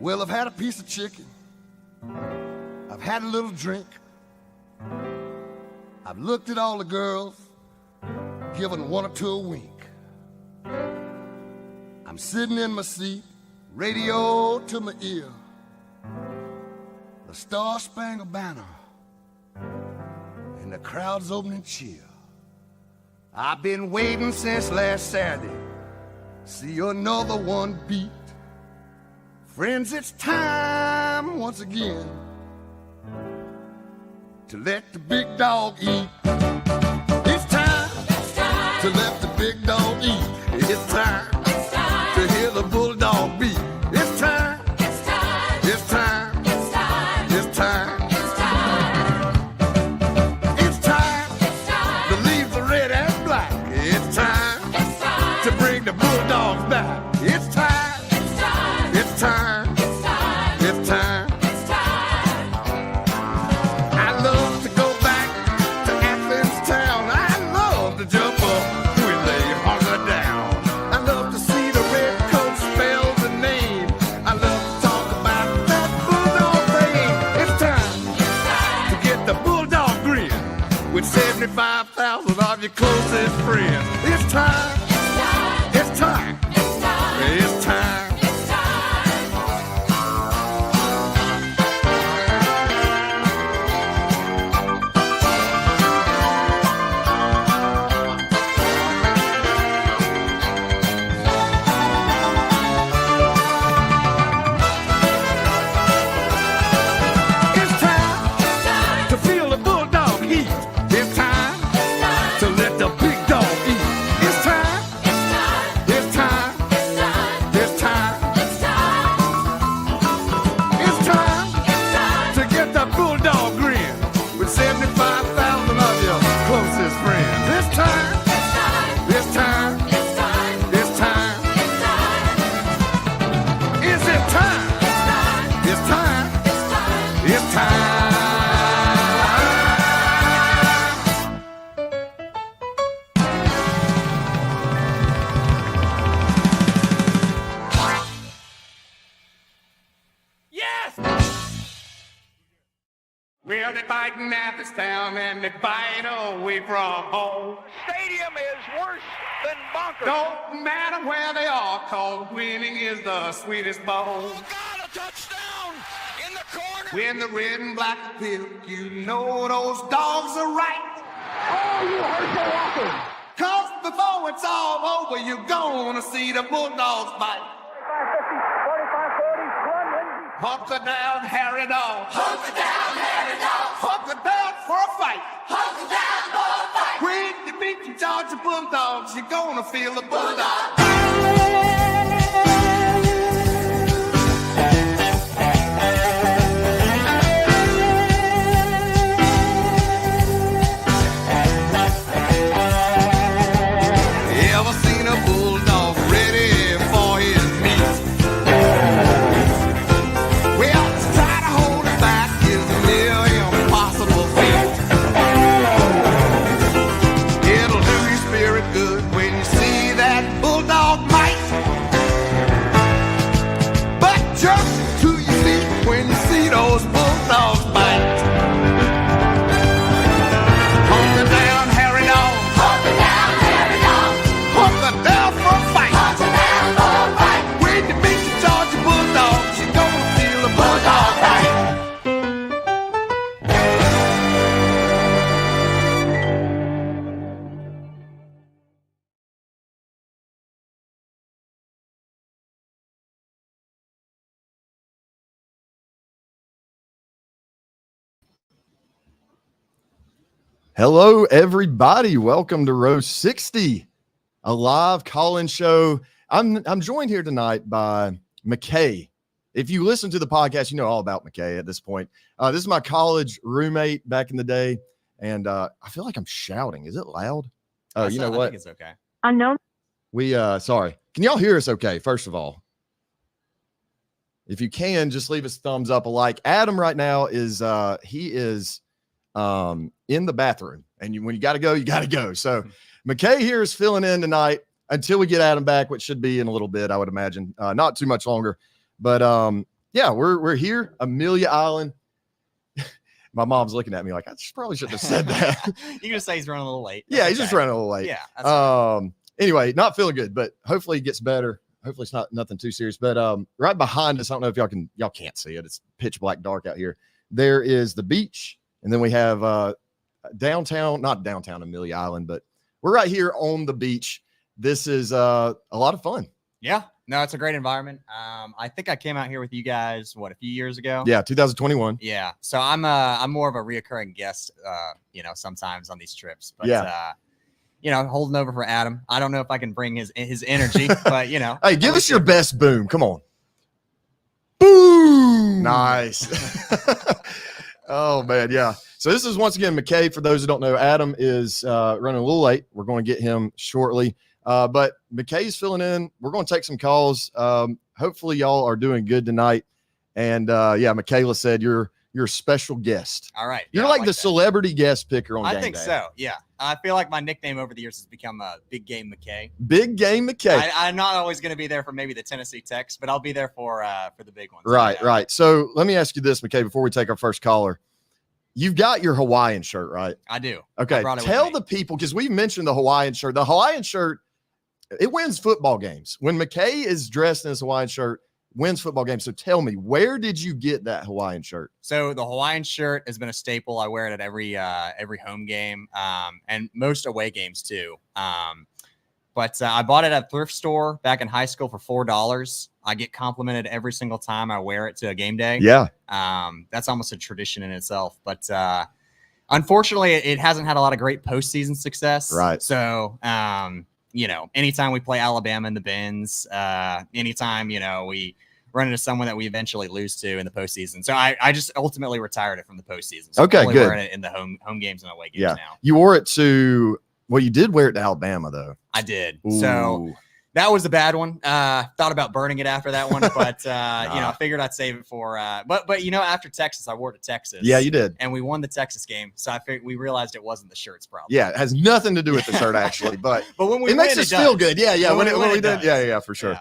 Well, I've had a piece of chicken. I've had a little drink. I've looked at all the girls, given one or two a wink. I'm sitting in my seat, radio to my ear. The Star-Spangled Banner and the crowd's opening cheer. I've been waiting since last Saturday. See another one beat. Friends, it's time once again to let the big dog eat. It's time to let the big dog eat. It's time to hear the bulldog beat. It's time. It's time. It's time. It's time. It's time. It's time. It's time. It's time to leave the red and black. It's time. It's time to bring the bulldogs back. It's time. It's time. It's time. It's time. It's time. It's time. I love to go back to Athens town. I love to jump up when they hunker down. I love to see the red coat spell the name. I love to talk about that bulldog thing. It's time to get the bulldog grin with 75,000 of your closest friends. It's time. It's time. It's time. It's time. It's time. It's time to feel the bulldog heat. It's time to let the big dog eat. It's time. It's time. It's time. It's time. It's time to get the bulldog grin with 75,000 of your closest friends. It's time. It's time. It's time. It's time. Is it time? It's time. It's time. Yes! Well, they fight in Napier town and they fight away from home. Stadium is worse than bonkers. Don't matter where they are, cause winning is the sweetest bone. Got a touchdown in the corner. When the red and black appear, you know those dogs are right. Oh, you hurt the walker. Cause before it's all over, you're gonna see the bulldogs bite. 45, 40, 40, 1, Lindsay. Hunker down, Harry Dog. Hunker down, Harry Dog. Hunker down for a fight. Hunker down, for a fight. When you beat the Georgia Bulldogs, you're gonna feel the bulldog. Ever seen a bulldog ready for his meat? Well, to try to hold it back is a near impossible feat. It'll do your spirit good when you see that bulldog bite. But jump to your feet when you see those bulldogs bite. Hunker down, Harry Dog. Hunker down, Harry Dog. Hunker down for a fight. Hunker down, for a fight. When you beat the Georgia Bulldogs, you're gonna feel a bulldog bite. Hello, everybody. Welcome to Row 60, a live call-in show. I'm joined here tonight by McKay. If you listen to the podcast, you know all about McKay at this point. This is my college roommate back in the day, and I feel like I'm shouting. Is it loud? Oh, you know what? I think it's okay. Unknown. We sorry. Can y'all hear us okay, first of all? If you can, just leave us a thumbs up, a like. Adam right now is he is in the bathroom, and when you got to go, you got to go. So McKay here is filling in tonight until we get Adam back, which should be in a little bit, I would imagine, not too much longer. But Yeah, we're here, Amelia Island. My mom's looking at me like I probably shouldn't have said that. You can just say he's running a little late. Yeah, he's just running a little late. Yeah. That's fine. Anyway, not feeling good, but hopefully he gets better. Hopefully it's not nothing too serious. But right behind us, I don't know if y'all can't see it. It's pitch black dark out here. There is the beach, and then we have not downtown Amelia Island, but we're right here on the beach. This is a lot of fun. Yeah. No, it's a great environment. I think I came out here with you guys, a few years ago? Yeah, 2021. Yeah. So I'm more of a reoccurring guest, sometimes on these trips. But holding over for Adam. I don't know if I can bring his energy, but Hey, give us your best boom. Come on. Boom. Nice. Oh man, yeah. So this is once again McKay. For those who don't know, Adam is running a little late. We're going to get him shortly. But McKay's filling in. We're going to take some calls. Hopefully y'all are doing good tonight. And Michaela said you're a special guest. All right. You're like the celebrity guest picker on game day. I think so. Yeah. I feel like my nickname over the years has become Big Game McKay. Big Game McKay. I'm not always going to be there for maybe the Tennessee Techs, but I'll be there for the big ones. Right. So let me ask you this, McKay, before we take our first caller. You've got your Hawaiian shirt, right? I do. Okay. Tell the people, because we've mentioned the Hawaiian shirt. The Hawaiian shirt, it wins football games. When McKay is dressed in his Hawaiian shirt, wins football games. So tell me, where did you get that Hawaiian shirt? So the Hawaiian shirt has been a staple. I wear it at every home game and most away games too. But I bought it at a thrift store back in high school for $4. I get complimented every single time I wear it to a game day. Yeah. That's almost a tradition in itself. But unfortunately, it hasn't had a lot of great postseason success. Right. So, anytime we play Alabama in the bins, anytime, we run into someone that we eventually lose to in the postseason. So I just ultimately retired it from the postseason. So okay, I'm only good. wearing it in the home games and away games now. You wore it to, you did wear it to Alabama though. I did. Ooh. So that was the bad one. Thought about burning it after that one, but I figured I'd save it for. But after Texas, I wore it to Texas. Yeah, you did, and we won the Texas game. So we realized it wasn't the shirt's problem. Yeah, it has nothing to do with the shirt actually, but when we it makes us feel good. Yeah. When we did, yeah, for sure.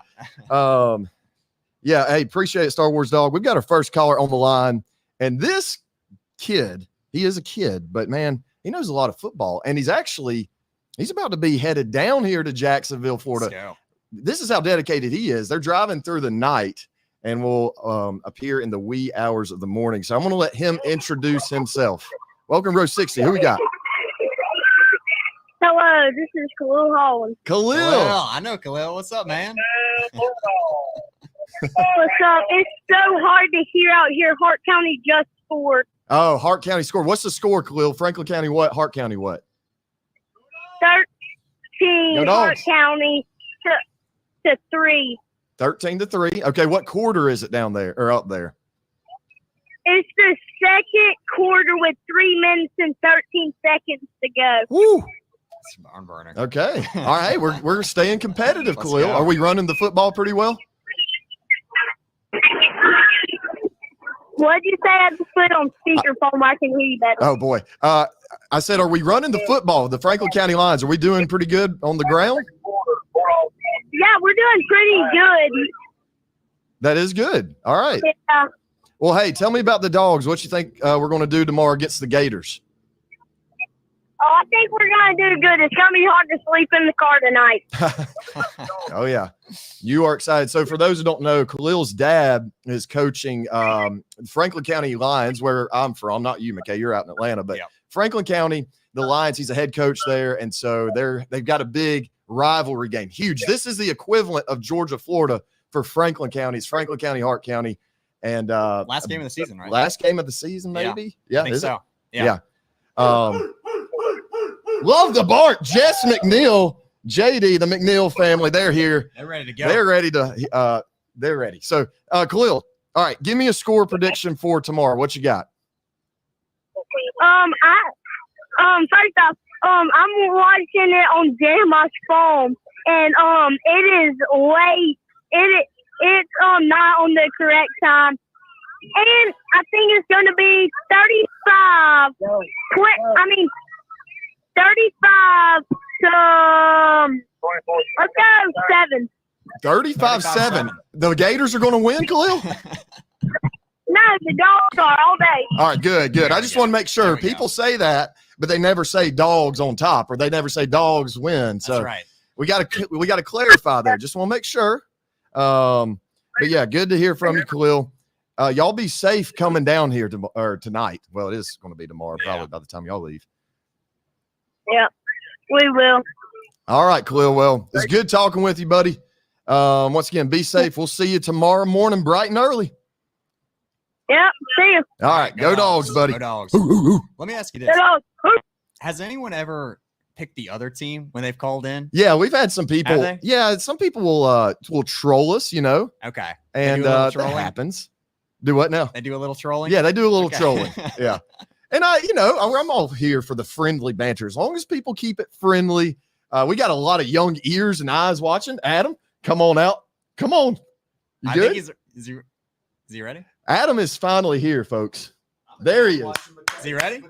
Yeah. Hey, appreciate it, Star Wars Dog. We've got our first caller on the line, and this kid, he is a kid, but man, he knows a lot of football, and he's about to be headed down here to Jacksonville, Florida. This is how dedicated he is. They're driving through the night and will appear in the wee hours of the morning. So I'm going to let him introduce himself. Welcome, Row 60. Who we got? Hello, this is Khalil Holland. Khalil. I know Khalil. What's up, man? What's up? It's so hard to hear out here. Hart County just scored. Oh, Hart County scored. What's the score, Khalil? Franklin County what? Hart County what? 13 Hart County to 3. 13-3. Okay, what quarter is it down there or up there? It's the second quarter with 3 minutes and 13 seconds to go. Woo! It's a barn burner. Okay. All right. We're staying competitive, Let's Khalil. go. Are we running the football pretty well? What'd you say? I just put it on speakerphone. I can hear you better. Oh boy. I said, are we running the football? The Franklin County Lions, are we doing pretty good on the ground? Yeah, we're doing pretty good. That is good. All right. Yeah. Well, hey, tell me about the Dogs. What you think we're going to do tomorrow against the Gators? Oh, I think we're going to do good. It's going to be hard to sleep in the car tonight. Oh, yeah. You are excited. So for those who don't know, Khalil's dad is coaching Franklin County Lions, where I'm from. Not you, McKay. You're out in Atlanta. But Franklin County, the Lions, he's a head coach there. And so they've got a big rivalry game. Huge. This is the equivalent of Georgia, Florida for Franklin County. It's Franklin County, Hart County. And last game of the season, right? Last game of the season, maybe? Yeah, I think so. Yeah. Love the bark. Jess McNeil, JD, the McNeil family, they're here. They're ready to go. They're ready. So, Khalil, all right, give me a score prediction for tomorrow. What you got? First off, I'm watching it on Grandma's phone, and it is late. It's not on the correct time. And I think it's going to be 35. 35 to let's go 7. 35-7. The Gators are going to win, Khalil? the dogs are all day. All right, good. I There just we want to go. make sure There we people say that, but they never say dogs on top, or they never say dogs win. So That's right. we got to clarify there. Just want to make sure. But yeah, good to hear from you, Khalil. Y'all be safe coming down here tonight. Well, it is going to be tomorrow, probably by the time y'all leave. Yeah, we will. All right, Khalil. Well, it's good talking with you, buddy. Once again, be safe. We'll see you tomorrow morning, bright and early. Yep, see you. All right, go dogs, buddy. Go Dogs. Ooh, ooh, ooh. Let me ask you Go this: dogs. has anyone ever picked the other team when they've called in? Yeah, we've had some people. Have they? Yeah, some people will troll us, you know, Okay. and do a little that trolling? happens. Do what now? They do a little trolling. Yeah, they do a little Okay. trolling. Yeah. And I'm all here for the friendly banter. As long as people keep it friendly. We got a lot of young ears and eyes watching. Adam, come on out. Come on. You I good? think is he ready? Adam is finally here, folks. There he is. Is he ready?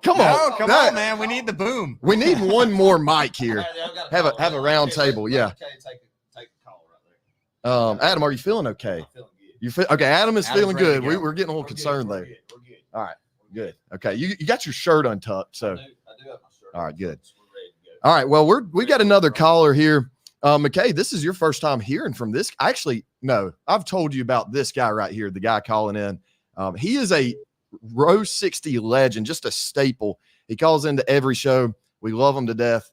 Come No, on. come on, man. We need the boom. We need one more mic here. Have a round table. Yeah. Adam, are you feeling okay? You feel okay? Adam is Adam's feeling ready to good. go. We're getting a little concerned there. All right, good. Okay, you got your shirt untucked, so I do have my shirt. all right, good. We're ready to go. All right, well, we got another caller here. McKay, this is your first time hearing from this. Actually, no, I've told you about this guy right here, the guy calling in. He is a Row 60 legend, just a staple. He calls into every show. We love him to death.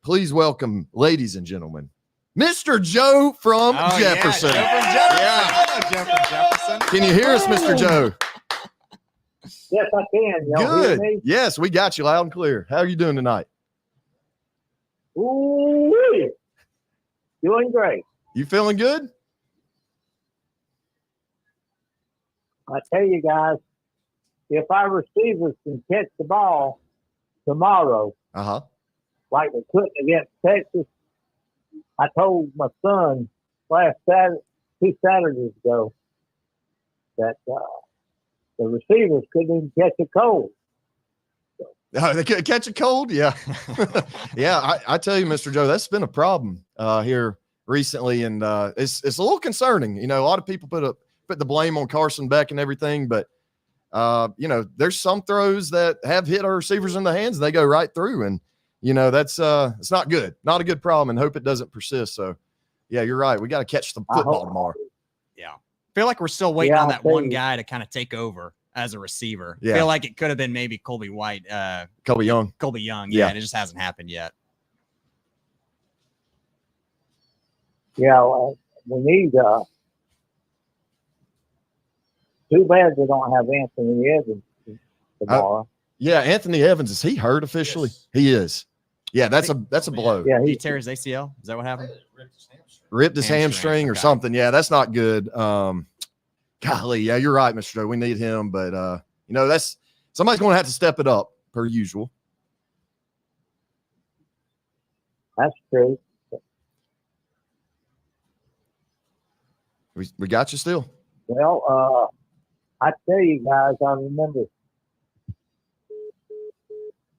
Please welcome, ladies and gentlemen, Mr. Joe from Oh, Jefferson. Yeah, Joe from Jefferson. Can you hear us, Mr. Joe? Yes, I can. Y'all Good. hear me? Yes, we got you loud and clear. How are you doing tonight? Ooh, doing great. You feeling good? I tell you guys, if our receivers can catch the ball tomorrow, Uh-huh. like they couldn't against Texas, I told my son last Saturday, 2 Saturdays ago, that the receivers couldn't even catch a cold. They could catch a cold? Yeah. Yeah, I tell you, Mr. Joe, that's been a problem here recently, and it's a little concerning. You know, a lot of people put the blame on Carson Beck and everything, but you know, there's some throws that have hit our receivers in the hands and they go right through, and you know, that's it's not good. Not a good problem, and hope it doesn't persist. So yeah, you're right. We got to catch some football tomorrow. Yeah. Feel like we're still waiting Yeah, on I'll that tell one you. guy to kind of take over as a receiver. Yeah. Feel like it could have been maybe Colby White, Kobe Young. Colby Young. Yeah. Yeah, and it just hasn't happened yet. Yeah, we need. Too bad they don't have Anthony Evans tomorrow. Yeah, Anthony Evans, is he hurt officially? Yes. He is. Yeah, that's a blow. Yeah, Did he he tear his ACL? Is that what happened? Ripped his Hamstring, hamstring or okay. something. Yeah, that's not good. Golly, yeah, you're right, Mr. Joe. We need him, but you know, that's somebody's going to have to step it up per usual. that's true. We got you still. Well, I tell you guys, I remember.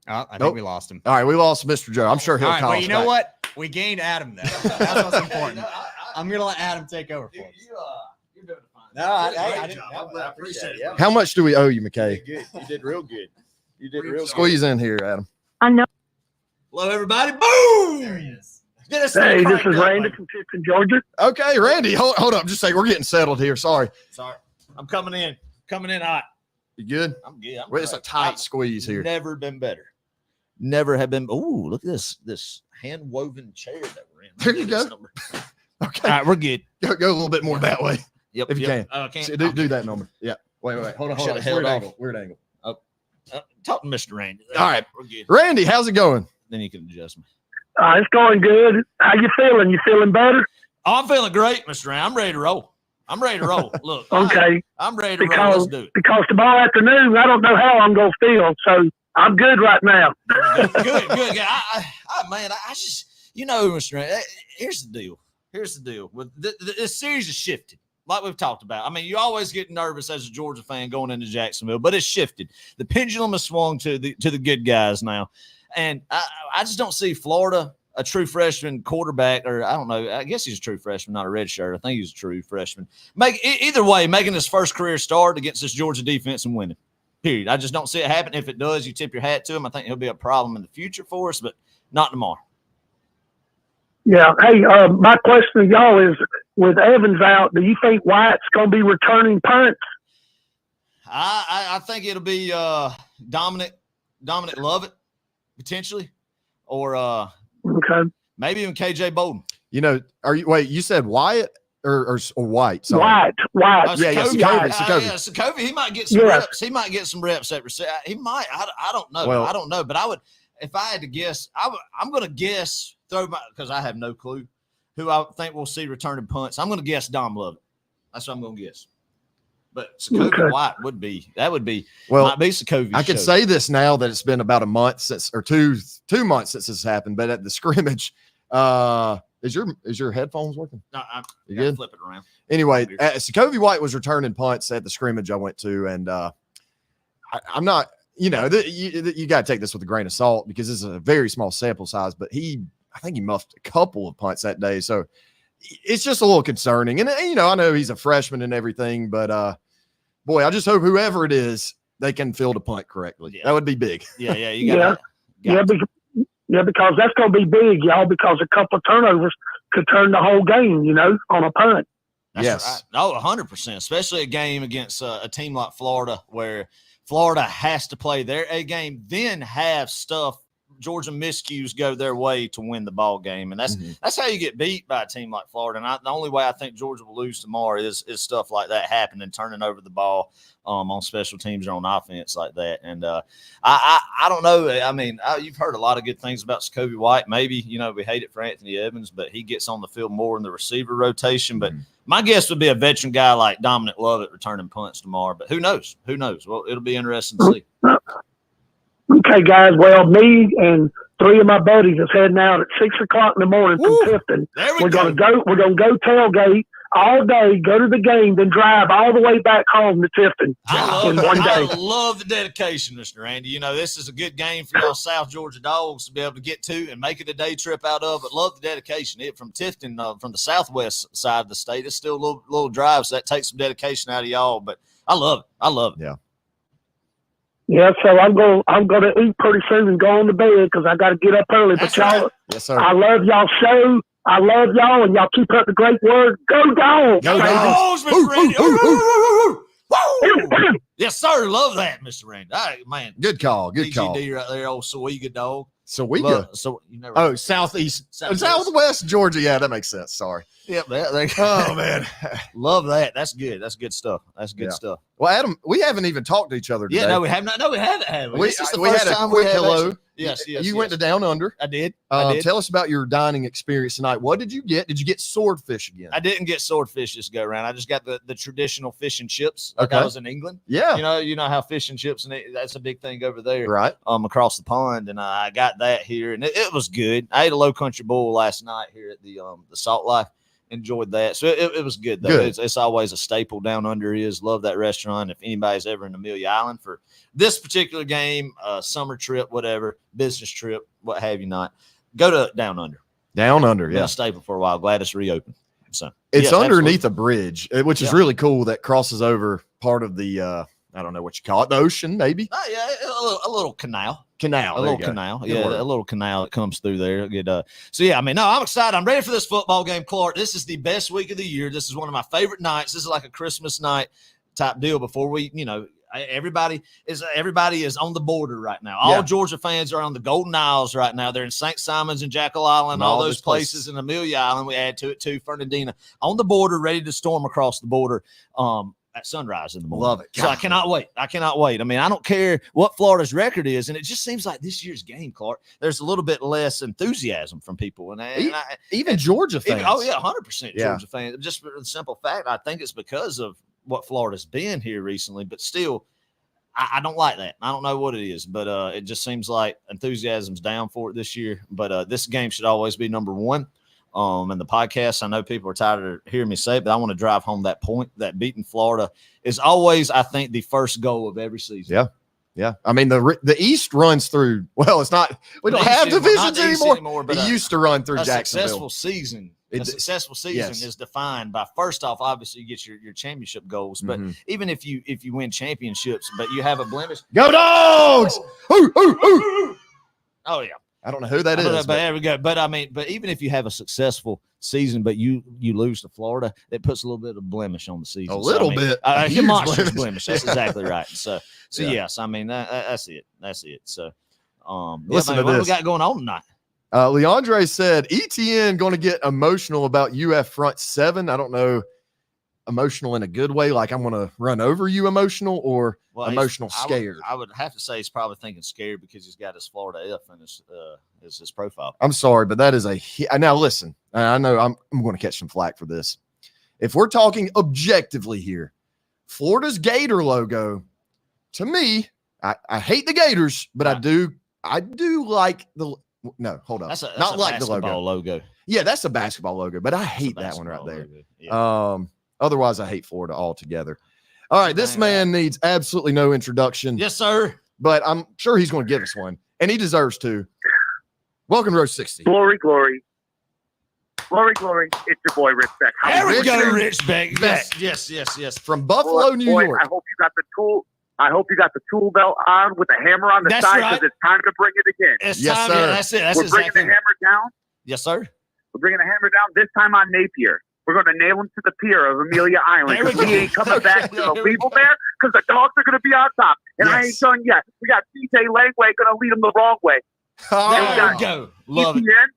Oh, I think Nope. we lost him. All right, we lost Mr. Joe. I'm sure he'll All right, call well, us you know back. what? We gained Adam, though. That's what's important. I'm going to let Adam take over for us. You're doing fine. No, I Great didn't- job. I appreciate it. yeah. How much do we owe you, McKay? You did good. You did real good. You did real good. Squeeze in here, Adam. I know. Hello, everybody. Boom! There he is. Get us Hey, this cranked is up, Randy baby. from Houston, Georgia. Okay, Randy, hold up. Just say we're getting settled here. Sorry. Sorry. I'm coming in. Coming in hot. You good? I'm good. I'm Well, it's a great. tight I've squeeze here. Never been better. Never have been. Ooh, look at this hand woven chair that we're in. There you go. Okay. All right, we're good. Go a little bit more that way. Yep. If you yep. can. Can't. See, do that number. Yeah. Wait. Hold on. Should've It's held weird off. angle. Weird angle. Talk to Mr. Randy. All right. We're good. Randy, how's it going? Then you can adjust me. It's going good. How you feeling? You feeling better? Oh, I'm feeling great, Mr. Randy. I'm ready to roll. I'm ready to roll. Look. Okay. I'm ready to roll. Let's do it. Because tomorrow afternoon, I don't know how I'm going to feel. So I'm good right now. Good. Yeah, man, I just, you know, Mr. Randy, here's the deal. With this series is shifted, like we've talked about. I mean, you always get nervous as a Georgia fan going into Jacksonville, but it's shifted. The pendulum has swung to the good guys now, and I just don't see Florida a true freshman quarterback, or I don't know. I guess he's a true freshman, not a red shirt. I think he's a true freshman. Either way, making his first career start against this Georgia defense and winning. Period. I just don't see it happen. If it does, you tip your hat to him. I think he'll be a problem in the future for us, but not tomorrow. Yeah. Hey, my question to y'all is, with Evans out, do you think White's going to be returning punts? I think it'll be Dominic Lovett potentially, or Okay. maybe even KJ Bolden. You know, you said Wyatt or White? Sorry. White. Yeah, Sokovi. Sokovi. He might get some reps. He might get some reps at receiver. He might. I don't know. Well, I don't know. But I would, if I had to guess, I'm going to guess, because I have no clue who I think we'll see returning punts. I'm going to guess Dom Lovett. That's what I'm going to guess. But Sokovi White would be might be Sokovi. I could say this now that it's been about a month since, or two months since this happened. But at the scrimmage, is your headphones working? No, you good? Flip it around. Anyway, Sokovi White was returning punts at the scrimmage I went to, and I'm not. You know, you got to take this with a grain of salt because this is a very small sample size. But I think he muffed a couple of punts that day, so it's just a little concerning. And you know, I know he's a freshman and everything, but boy, I just hope whoever it is, they can field a punt correctly. Yeah. That would be big. Yeah, you got because that's going to be big, y'all, because a couple of turnovers could turn the whole game, you know, on a punt. That's yes. Right. Oh, 100%, especially a game against a team like Florida, where Florida has to play their A game, then have Georgia miscues go their way to win the ball game. And that's how you get beat by a team like Florida. And the only way I think Georgia will lose tomorrow is stuff like that happening, turning over the ball on special teams or on offense like that. And I don't know. I mean, you've heard a lot of good things about Sokovi White. Maybe, you know, we hate it for Anthony Evans, but he gets on the field more in the receiver rotation. But my guess would be a veteran guy like Dominic Lovett returning punts tomorrow. But who knows? Well, it'll be interesting to see. Okay, guys. Well, me and three of my buddies is heading out at 6 o'clock in the morning from Tifton. We're gonna go tailgate all day, go to the game, then drive all the way back home to Tifton in one day. I love the dedication, Mr. Randy. You know, this is a good game for y'all South Georgia Dogs to be able to get to and make it a day trip out of. But love the dedication. From Tifton, from the southwest side of the state, it's still a little drive, so that takes some dedication out of y'all. But I love it. Yeah. Yeah, so I'm going to eat pretty soon and go on to bed because I got to get up early. That's but y'all, right. Yes, sir. I love y'all show. I love y'all, and y'all keep up the great work. Go Dogs! Go Dogs, Mr. Randy! Yes, sir. Love that, Mr. Randy. All right, man. Good call. Good call. DGD right there, old Sawega dog. Sawega? Southwest Georgia. Yeah, that makes sense. Sorry. Yep. Oh, man. Love that. That's good. That's good stuff. Stuff. Well, Adam, we haven't even talked to each other today. Yeah, no, we have not. No, we haven't. Have we? This is the first time we had hello. Actually. Yes. You went to Down Under. I did. Tell us about your dining experience tonight. What did you get? Did you get swordfish again? I didn't get swordfish this go around. I just got the traditional fish and chips. Like I was in England. Yeah. You know how fish and chips, and that's a big thing over there. Right. Across the pond, and I got that here, and it was good. I ate a Low Country Bowl last night here at the Salt Life. Enjoyed that. So it was good, though. Good. It's always a staple Down Under is. Love that restaurant. If anybody's ever in Amelia Island for this particular game, summer trip, whatever, business trip, what have you not, go to Down Under. Down Under, Been a staple for a while. Glad it's reopened. So it's yes, underneath a bridge, which is really cool. That crosses over part of the I don't know what you call it, the ocean, maybe. A little canal. A little canal. Yeah, a little canal that comes through there. So, yeah, I mean, no, I'm excited. I'm ready for this football game, Clark. This is the best week of the year. This is one of my favorite nights. This is like a Christmas night type deal before we, everybody is on the border right now. All Georgia fans are on the Golden Isles right now. They're in St. Simon's and Jackal Island, all those places in Amelia Island. We add to it, too, Fernandina, on the border, ready to storm across the border. At sunrise in the morning. Love it. So I cannot wait. I mean, I don't care what Florida's record is, and it just seems like this year's game, Clark, there's a little bit less enthusiasm from people. And even Georgia fans. 100% Georgia fans. Just for the simple fact, I think it's because of what Florida's been here recently, but still, I don't like that. I don't know what it is, but it just seems like enthusiasm's down for it this year. But this game should always be number one. And the podcast, I know people are tired of hearing me say it, but I want to drive home that point that beating Florida is always, I think, the first goal of every season. Yeah. Yeah. I mean, the East runs through, well, it's not, we don't have divisions anymore. But it used to run through a Jacksonville. Successful season is defined by, first off, obviously you get your championship goals, but even if you win championships, but you have a blemish. Go Dogs! Ooh, ooh, ooh. Oh yeah. I don't know who that is. But there we go. But I mean, but even if you have a successful season, but you lose to Florida, it puts a little bit of blemish on the season. A little bit. A huge monstrous blemish. That's exactly right. So Yeah. yes, I mean that's it. That's it. So Listen to what this. we got going on tonight? Leandre said ETN going to get emotional about UF front seven. I don't know, emotional in a good way, like I'm going to run over you emotional, or emotional scared. I would have to say he's probably thinking scared because he's got his Florida F in his profile. I'm sorry, but that is now listen, I know I'm going to catch some flack for this. If we're talking objectively here, Florida's Gator logo, to me, I hate the Gators, but I do like the. No, hold on. That's not a like the logo. Yeah, that's a basketball logo, but I hate that one right there. Yeah. Otherwise, I hate Florida altogether. All right, this man needs absolutely no introduction. Yes, sir. But I'm sure he's going to give us one, and he deserves to. Welcome to Row 60. Glory, glory. Glory, glory. It's your boy, Rich Beck. There we go, Richard Rich Beck. Yes. From Buffalo, New Boy, York. I hope you got the tool. I hope you got the tool belt on with the hammer on the That's side right. because it's time to bring it again. It's Yes, time. sir. Yeah, that's it. That's We're bringing exactly. the hammer down. Yes, sir. We're bringing the hammer down this time on Napier. We're going to nail him to the pier of Amelia Island There we because he go. ain't coming back to There we leave him there because the dogs are going to be on top. And I ain't Yes. done yet. We got CJ Langway going to lead them the wrong way. There we go. Love it. ETN,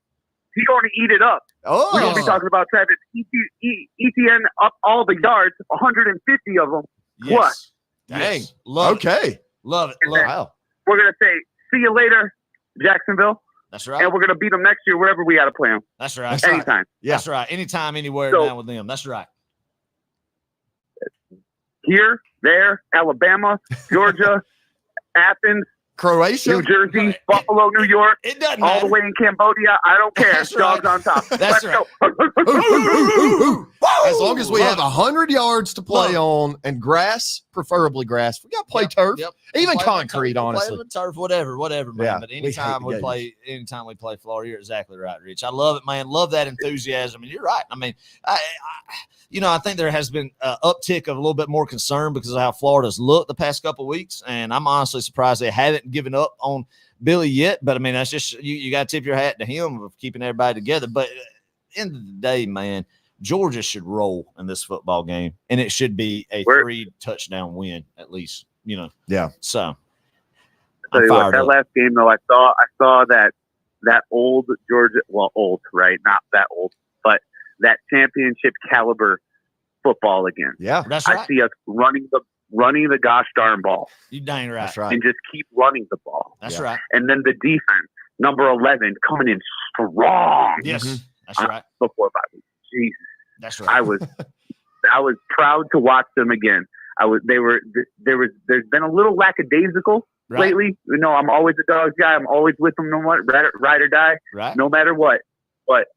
he's going to eat it up. Oh, We're going to be talking about Travis. ETN up all the yards, 150 of them. Yes. Dang. Yes. Love it. Okay. Love it. And Love it. Wow. We're going to say, see you later, Jacksonville. That's right. And we're going to beat them next year wherever we got to play them. That's right. That's right. Anytime. Yeah. That's right. Anytime, anywhere, So- down with them. That's right. Here, there, Alabama, Georgia, Athens, Croatia. New Jersey, Right. Buffalo, New York, It doesn't all matter. the way in Cambodia. I don't care. That's Dogs right. on top. That's Let's go. As long as we have 100 yards to play Love on and grass, preferably grass. We got to play turf, Yep. even Play with concrete, turf, honestly. Play with turf, whatever, man. Yeah, But we hate anytime the we Gators. play Florida, you're exactly right, Rich. I love it, man. Love that enthusiasm. And you're right. I mean, I think there has been an uptick of a little bit more concern because of how Florida's looked the past couple of weeks. And I'm honestly surprised they haven't given up on Billy yet. But I mean, that's just, you got to tip your hat to him of keeping everybody together. But end of the day, man, Georgia should roll in this football game, and it should be a 3-touchdown win at least. Yeah. So Tell I'm you what, fired that up. last game though, I saw that old Georgia, well, old, right? Not that old, but that championship caliber football again. Yeah. That's I right. see us running the gosh darn ball You dang right. That's right. and just keep running the ball. That's Yeah. right. And then the defense, number 11, coming in strong. Yes, Mhm. that's right. Before 5 weeks. Jesus. That's right. I was proud to watch them again. There's been a little lackadaisical Right. lately. I'm always a Dogs guy. I'm always with them no matter ride or die, Right. no matter what. But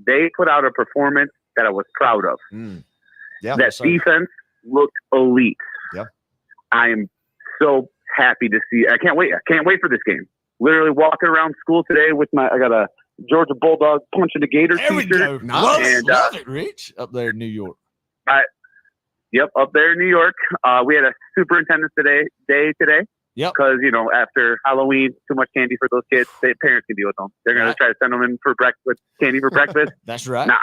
they put out a performance that I was proud of. Mm. Yeah. That sir. defense looked elite. Yep. I am so happy to see. I can't wait. I can't wait for this game. Literally walking around school today with I got a Georgia Bulldog punching the Gator There we t-shirt. go. Nice. Love, And, love it, Rich, up there in New York. Yep, up there in New York. We had a superintendent's day today. Yep. Because, after Halloween, too much candy for those kids. Parents can deal with them. They're going Right. to try to send them in for breakfast with candy for breakfast. That's right. Nah,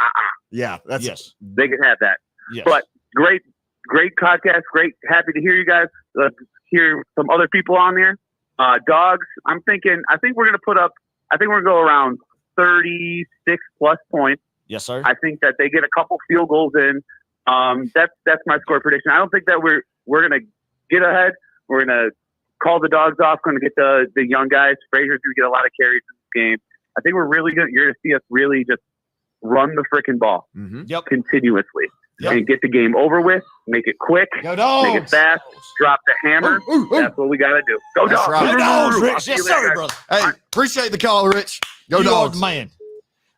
Yeah. That's Yes. they can have that. Yes. But great podcast. Great. Happy to hear you guys. Hear some other people on there. Dogs, I think we're going to go around 36 plus points. Yes, sir. I think that they get a couple field goals in. That's my score prediction. I don't think that we're going to get ahead. We're going to call the Dogs off. Going to get the young guys. Frazier's going to get a lot of carries in this game. I think we're really good. You're going to see us really just run the freaking ball Yep. continuously Yep. and get the game over with. Make it quick. Go Dogs. Make it fast. Drop the hammer. Ooh, ooh, ooh. That's what we got to do. Go That's Dogs. right. Go Dogs, I'll Rich. see you Yes, later, sir, guys. brother. Hey, appreciate the call, Rich. Go You are Dogs. the man.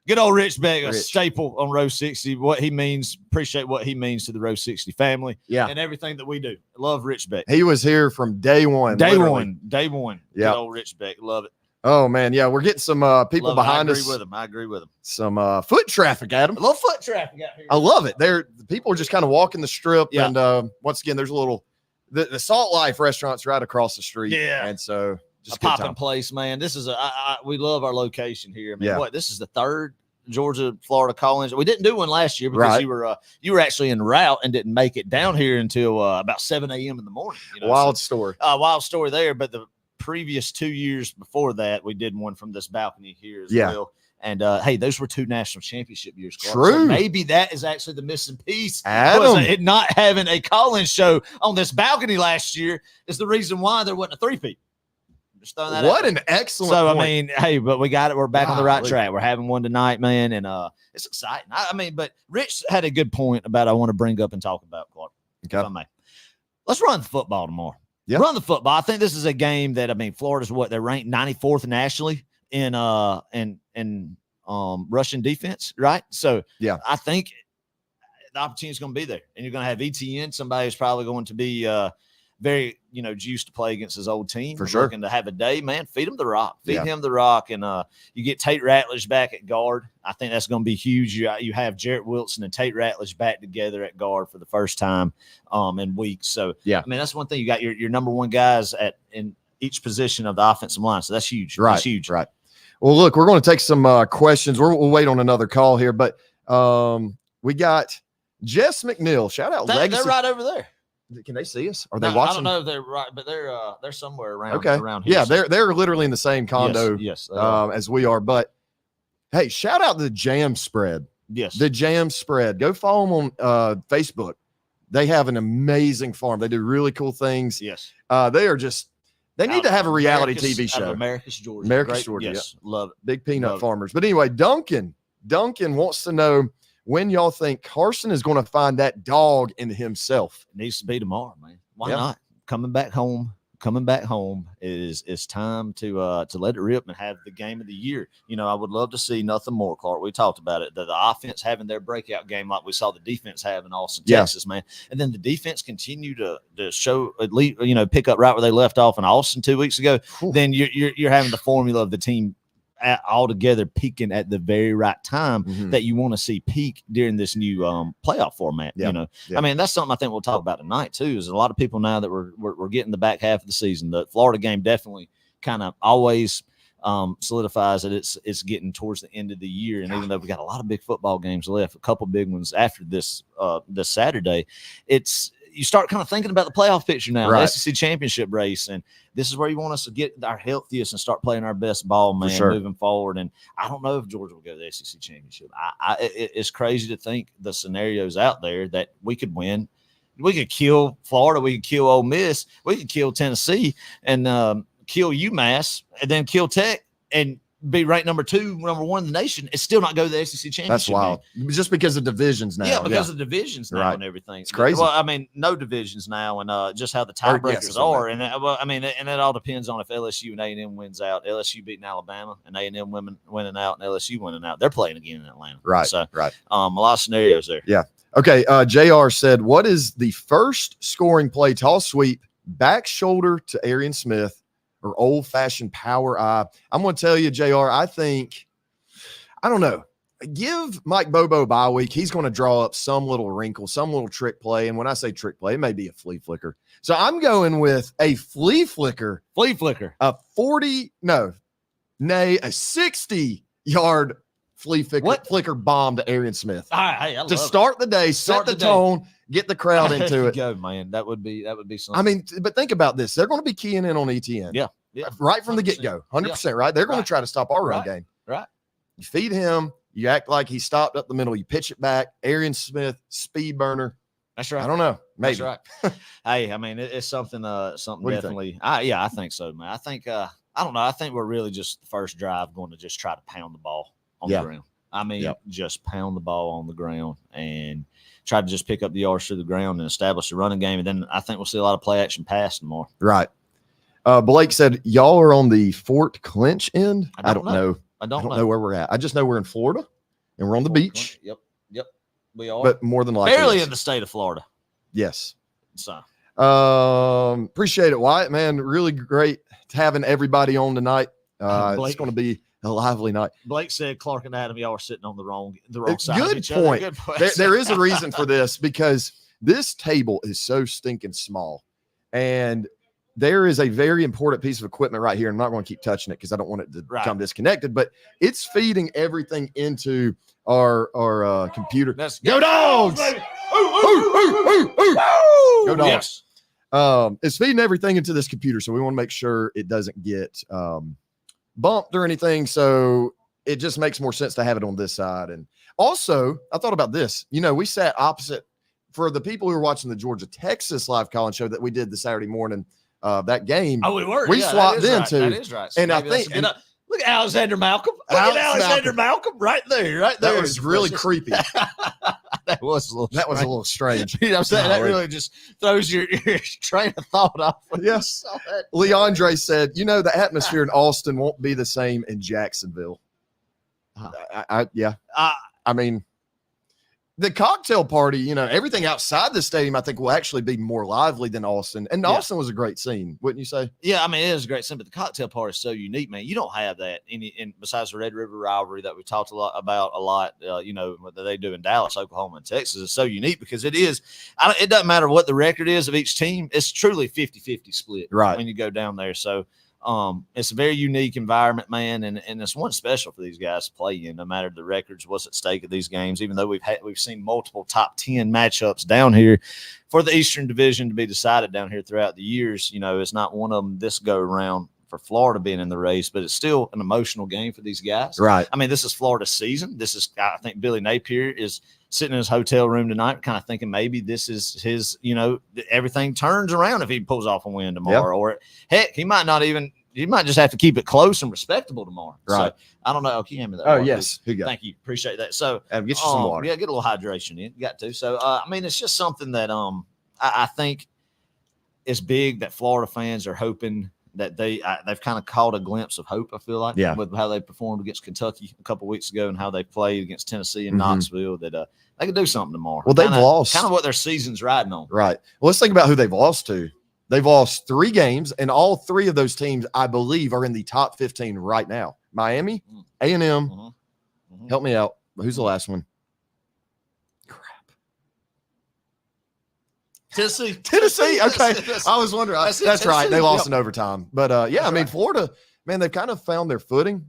Good old Rich Beck, a Rich. staple on Row 60. What he means, appreciate what he means to the Row 60 family. Yeah. And everything that we do. Love Rich Beck. He was here from day one. Day literally. one. Yeah. Good old Rich Beck. Love it. Oh, man. Yeah, we're getting some people Love it. behind us. I agree with him. Some foot traffic, Adam. A little foot traffic out here. I love it. The people are just kind of walking the strip. Yeah. And once again, there's a little the Salt Life restaurant's right across the street. Yeah. And so just A good popping time. place, man. This is we love our location here. I mean, Yeah. this is the third Georgia, Florida call-ins. We didn't do one last year because Right. you were actually en route and didn't make it down here until about 7 a.m. in the morning. You know? Wild story. Wild story there. But the previous 2 years before that, we did one from this balcony here as Yeah. well. And hey, those were 2 national championship years. Clark. True. So maybe that is actually the missing piece. Adam. Was it not having a call-in show on this balcony last year is the reason why there wasn't a three-peat. Just throwing that out What there. an excellent So point. I mean, hey, but we got it. We're back on the right Golly. track. We're having one tonight, man, and it's exciting. I mean, but Rich had a good point about I want to bring up and talk about, Clark. Okay. If I may. Let's run the football tomorrow. Yeah. Run the football. I think this is a game that Florida's they're ranked 94th nationally in rushing defense, right? So Yeah. I think the opportunity is going to be there, and you're going to have ETN, somebody who's probably going to be very juiced to play against his old team. For sure. Looking to have a day, man. Feed him the rock. Feed Yeah. him the rock, and you get Tate Ratledge back at guard. I think that's going to be huge. You have Jarrett Wilson and Tate Ratledge back together at guard for the first time in weeks. So Yeah. I mean that's one thing. You got your number one guys in each position of the offensive line. So that's huge. Right. That's huge. Right. Well, look, we're going to take some questions. We'll wait on another call here, but we got Jess McNeil. Shout out Legacy. They're right over there. Can they see us? Are they No, watching? I don't know if they're right, but they're somewhere around. Okay. Around here. Yeah, So- they're literally in the same condo Yes. as we are. But hey, shout out the Jam Spread. yes. The Jam Spread. Go follow them on Facebook. They have an amazing farm. They do really cool things. yes. They need to have a reality TV Out of show. America's Georgia. America's Great. Georgia, Yes. Love it. Big peanut Love it. farmers. But anyway, Duncan wants to know when y'all think Carson is going to find that dog in himself. It needs to be tomorrow, man. Why Yeah. not? Coming back home is time to let it rip and have the game of the year. I would love to see nothing more, Clark. We talked about it. The offense having their breakout game like we saw the defense have in Austin, Yeah. Texas, man. And then the defense continue to show at least pick up right where they left off in Austin 2 weeks ago. Whew. Then you're having the formula of the team all together peaking at the very right time Mhm. that you want to see peak during this new playoff format. Yeah. Yeah. I mean, that's something I think we'll talk about tonight too. Is a lot of people now that we're getting the back half of the season. The Florida game definitely kind of always solidifies that it's getting towards the end of the year. And even though we got a lot of big football games left, a couple big ones after this Saturday, you start kind of thinking about the playoff picture now, Right. the SEC championship race, and this is where you want us to get our healthiest and start playing our best ball, man, sure. moving forward. And I don't know if Georgia will go to the SEC championship. It's crazy to think the scenarios out there that we could win. We could kill Florida, we could kill Ole Miss, we could kill Tennessee, and kill UMass, and then kill Tech, and be ranked number 2, number 1 in the nation, and still not go to the SEC championship. That's wild. Just because of divisions now. Yeah, because of divisions now Right. and everything. It's crazy. Well, I mean, no divisions now, and just how the Or, tiebreakers yes, are. And and it all depends on if LSU and A&M wins out. LSU beating Alabama, and A&M winning out, and LSU winning out. They're playing again in Atlanta. Right. So, right. a lot of scenarios there. Okay. JR said, what is the first scoring play? Toss sweep, back shoulder to Arian Smith, or old-fashioned power eye? I'm going to tell you, JR, I don't know. Give Mike Bobo a bye week. He's going to draw up some little wrinkle, some little trick play. And when I say trick play, it may be a flea flicker. So I'm going with a flea flicker, Flea flicker. a 60-yard flea flicker bomb to Arian Smith. All right, I love To it. start the day, Start set the the day. tone, get the crowd into it. Go, man. That would be something. I mean, but think about this. They're going to be keying in on ETN. Yeah. Right from the 100%. get-go. 100%, right? They're going to Right. try to stop our run Right. game. Right. You feed him. You act like he stopped up the middle. You pitch it back. Arian Smith, speed burner. That's right. I don't know. Maybe. That's right. Hey, I mean, it's something What do you think? definitely. I think so, man. I think, I don't know. I think we're really just the first drive going to just try to pound the ball on Yeah. the ground. I mean, Yep. just pound the ball on the ground and try to just pick up the yards through the ground and establish the running game. And then I think we'll see a lot of play action passing more. Right. Blake said, y'all are on the Fort Clinch end. I don't know. know. I I don't don't know. know where we're at. I just know we're in Florida. and we're on the beach, Yep. We are. but more than likely, barely yes. in the state of Florida. Yes. So Appreciate it, Wyatt, man. Really great having everybody on tonight. It's Blake- going to be a lively night. Blake said Clark and Adam, y'all are sitting on the wrong side. Good of each other. point. Good point. There is a reason for this because this table is so stinking small, and there is a very important piece of equipment right here. I'm not going to keep touching it because I don't want it to become disconnected, but it's feeding everything into our computer. Go Dogs! Go Dogs! Yes. It's feeding everything into this computer, so we want to make sure it doesn't get bumped or anything. So it just makes more sense to have it on this side. And also, I thought about this. You know, we sat opposite for the people who were watching the Georgia-Texas live call-in show that we did the Saturday morning. That game. Oh, we were. We swapped that into. That is right. So and I maybe think look at Alexander Malcolm. Look at Alexander Malcolm right there. Right there. that was really creepy. That was a little strange. You know what I'm saying? That Golly. really just throws your train of thought off. when you Yes. saw that. Leandre said, you know, the atmosphere in Austin won't be the same in Jacksonville. Yeah. I mean, the cocktail party, you know, everything outside the stadium, I think will actually be more lively than Austin. And Austin was a great scene, wouldn't you say? Yeah, I mean, it is a great scene, but the cocktail party is so unique, man. You don't have that besides the Red River rivalry that we talked a lot, you know, what they do in Dallas, Oklahoma, and Texas is so unique because it is. It doesn't matter what the record is of each team. It's truly 50-50 split when you go down there. So it's a very unique environment, man, and it's one special for these guys to play in, no matter the records, what's at stake of these games. Even though we've seen multiple top 10 matchups down here for the Eastern Division to be decided down here throughout the years, you know, it's not one of them this go around for Florida being in the race, but it's still an emotional game for these guys. Right. I mean, this is Florida's season. I think Billy Napier is sitting in his hotel room tonight, kind of thinking maybe this is his, you know, everything turns around if he pulls off a win tomorrow, or heck, he might just have to keep it close and respectable tomorrow. Right. So, I don't know. Oh, can you hand me that? Oh, water, yes. please? Thank you. Appreciate that. So get you some water. Yeah, get a little hydration in. You got to. So, I mean, it's just something that I think is big that Florida fans are hoping that they've kind of caught a glimpse of hope, I feel like, with how they performed against Kentucky a couple of weeks ago and how they played against Tennessee and Knoxville, that they could do something tomorrow. Well, they've lost. Kind of what their season's riding on. Right. Well, let's think about who they've lost to. They've lost 3 games, and all 3 of those teams, I believe, are in the top 15 right now. Miami, A&M. Help me out. Who's the last one? Crap. Tennessee. Okay. I was wondering. That's right. They lost Yep. in overtime. But, yeah, I mean, Florida, man, they've kind of found their footing.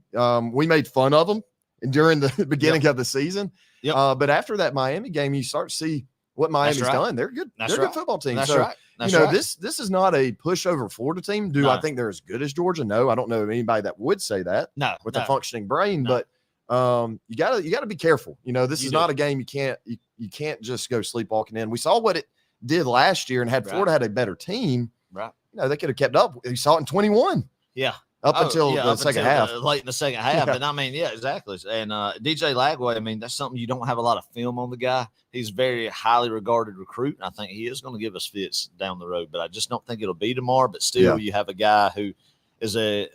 We made fun of them during the beginning of the season. But after that Miami game, you start to see what Miami's done. They're good. They're a good football team. That's so, right. This is not a pushover Florida team. I think they're as good as Georgia? No, I don't know anybody that would say that. No, with a functioning brain, but you gotta be careful. You know, this is not a game you can't just go sleepwalking in. We saw what it did last year, and had Florida had a better team, right? You know, they could have kept up. You saw it in 21. Yeah. Up until the second half. Late in the second half. But I mean, yeah, exactly. And DJ Lagway, I mean, that's something you don't have a lot of film on the guy. He's a very highly regarded recruit. And I think he is going to give us fits down the road, but I just don't think it'll be tomorrow. But still, you have a guy who has a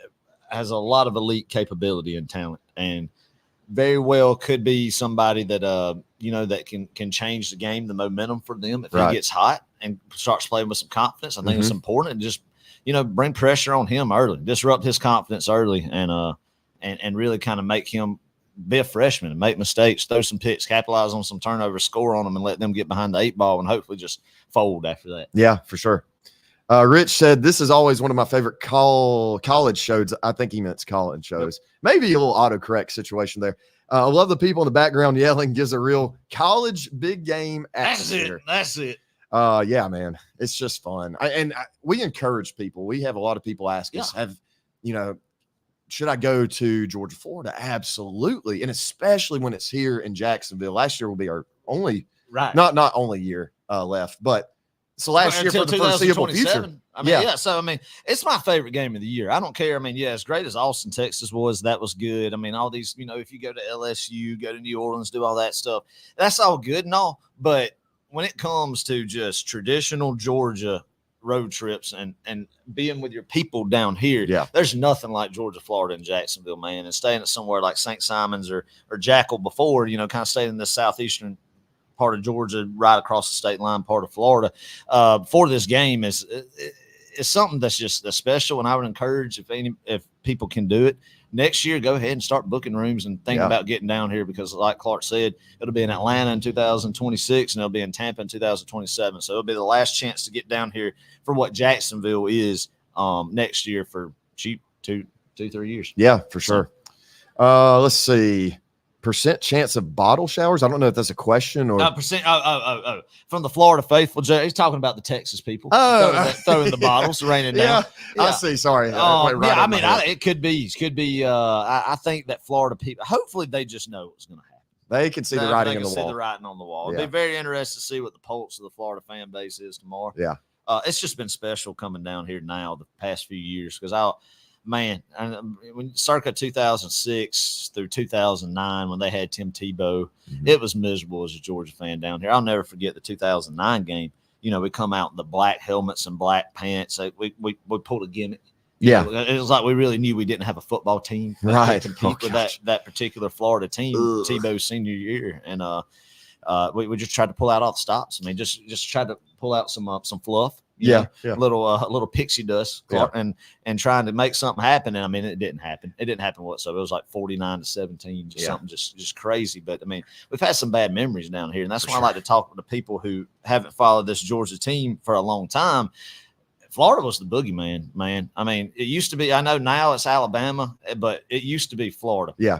lot of elite capability and talent, and very well could be somebody that you know, that can change the game, the momentum for them if he gets hot and starts playing with some confidence. I think it's important, and just, you know, bring pressure on him early, disrupt his confidence early, and really kind of make him be a freshman and make mistakes, throw some picks, capitalize on some turnovers, score on them, and let them get behind the 8 ball and hopefully just fold after that. Yeah, for sure. Rich said, this is always one of my favorite college shows. I think he meant call-in shows. Maybe a little autocorrect situation there. I love the people in the background yelling. Gives a real college big game atmosphere. That's it. Yeah, man, it's just fun. We encourage people. We have a lot of people ask us, should I go to Georgia, Florida? Absolutely. And especially when it's here in Jacksonville. Last year will be our only, not only year left, but it's the last year for the foreseeable future. I mean, So, I mean, it's my favorite game of the year. I don't care. I mean, as great as Austin, Texas was, that was good. I mean, all these, you know, if you go to LSU, go to New Orleans, do all that stuff, that's all good and all. But when it comes to just traditional Georgia road trips and being with your people down here. Yeah. There's nothing like Georgia, Florida, and Jacksonville, man. And staying at somewhere like St. Simon's or Jackal before, kind of staying in the southeastern part of Georgia, right across the state line, part of Florida, for this game is something that's special. And I would encourage if people can do it next year, go ahead and start booking rooms and think about getting down here, because like Clark said, it'll be in Atlanta in 2026 and it'll be in Tampa in 2027. So it'll be the last chance to get down here for what Jacksonville is next year for cheap 2-3 years. Yeah, for sure. Let's see. Percent chance of bottle showers. I don't know if that's a question or percent. From the Florida faithful. He's talking about the Texas people. Throwing the bottles, raining down. Yeah, I see. Sorry. It could be. I think that Florida people, hopefully they just know what's going to happen. They can see the writing on the wall. See the writing on the wall. It'd be very interesting to see what the pulse of the Florida fan base is tomorrow. Yeah. It's just been special coming down here now the past few years, because when circa 2006 through 2009, when they had Tim Tebow, it was miserable as a Georgia fan down here. I'll never forget the 2009 game. We come out in the black helmets and black pants. We pulled a gimmick. Yeah. It was like we really knew we didn't have a football team right to compete with that particular Florida team, Tebow's senior year. And we just tried to pull out all the stops. I mean, just tried to pull out some fluff. Little pixie dust, and trying to make something happen. And I mean, it didn't happen. It didn't happen whatsoever. It was like 49-17, something just crazy. But I mean, we've had some bad memories down here, and that's why I like to talk to people who haven't followed this Georgia team for a long time. Florida was the boogeyman, man. I mean, it used to be. I know now it's Alabama, but it used to be Florida. Yeah.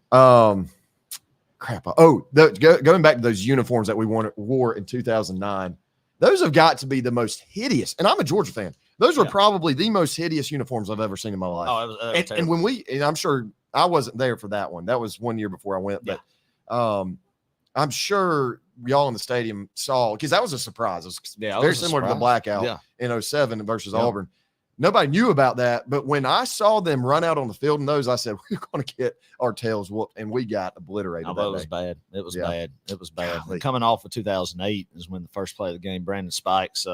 Crap. Going back to those uniforms that we wore in 2009. Those have got to be the most hideous. And I'm a Georgia fan. Those were probably the most hideous uniforms I've ever seen in my life. Oh, it was and I'm sure I wasn't there for that one. That was 1 year before I went. But I'm sure y'all in the stadium saw, because that was a surprise. It was very similar to the blackout in 2007 versus Auburn. Nobody knew about that. But when I saw them run out on the field in those, I said, we're going to get our tails whooped. And we got obliterated. It was bad. It was bad. It was bad. Coming off of 2008 is when the first play of the game, Brandon Spikes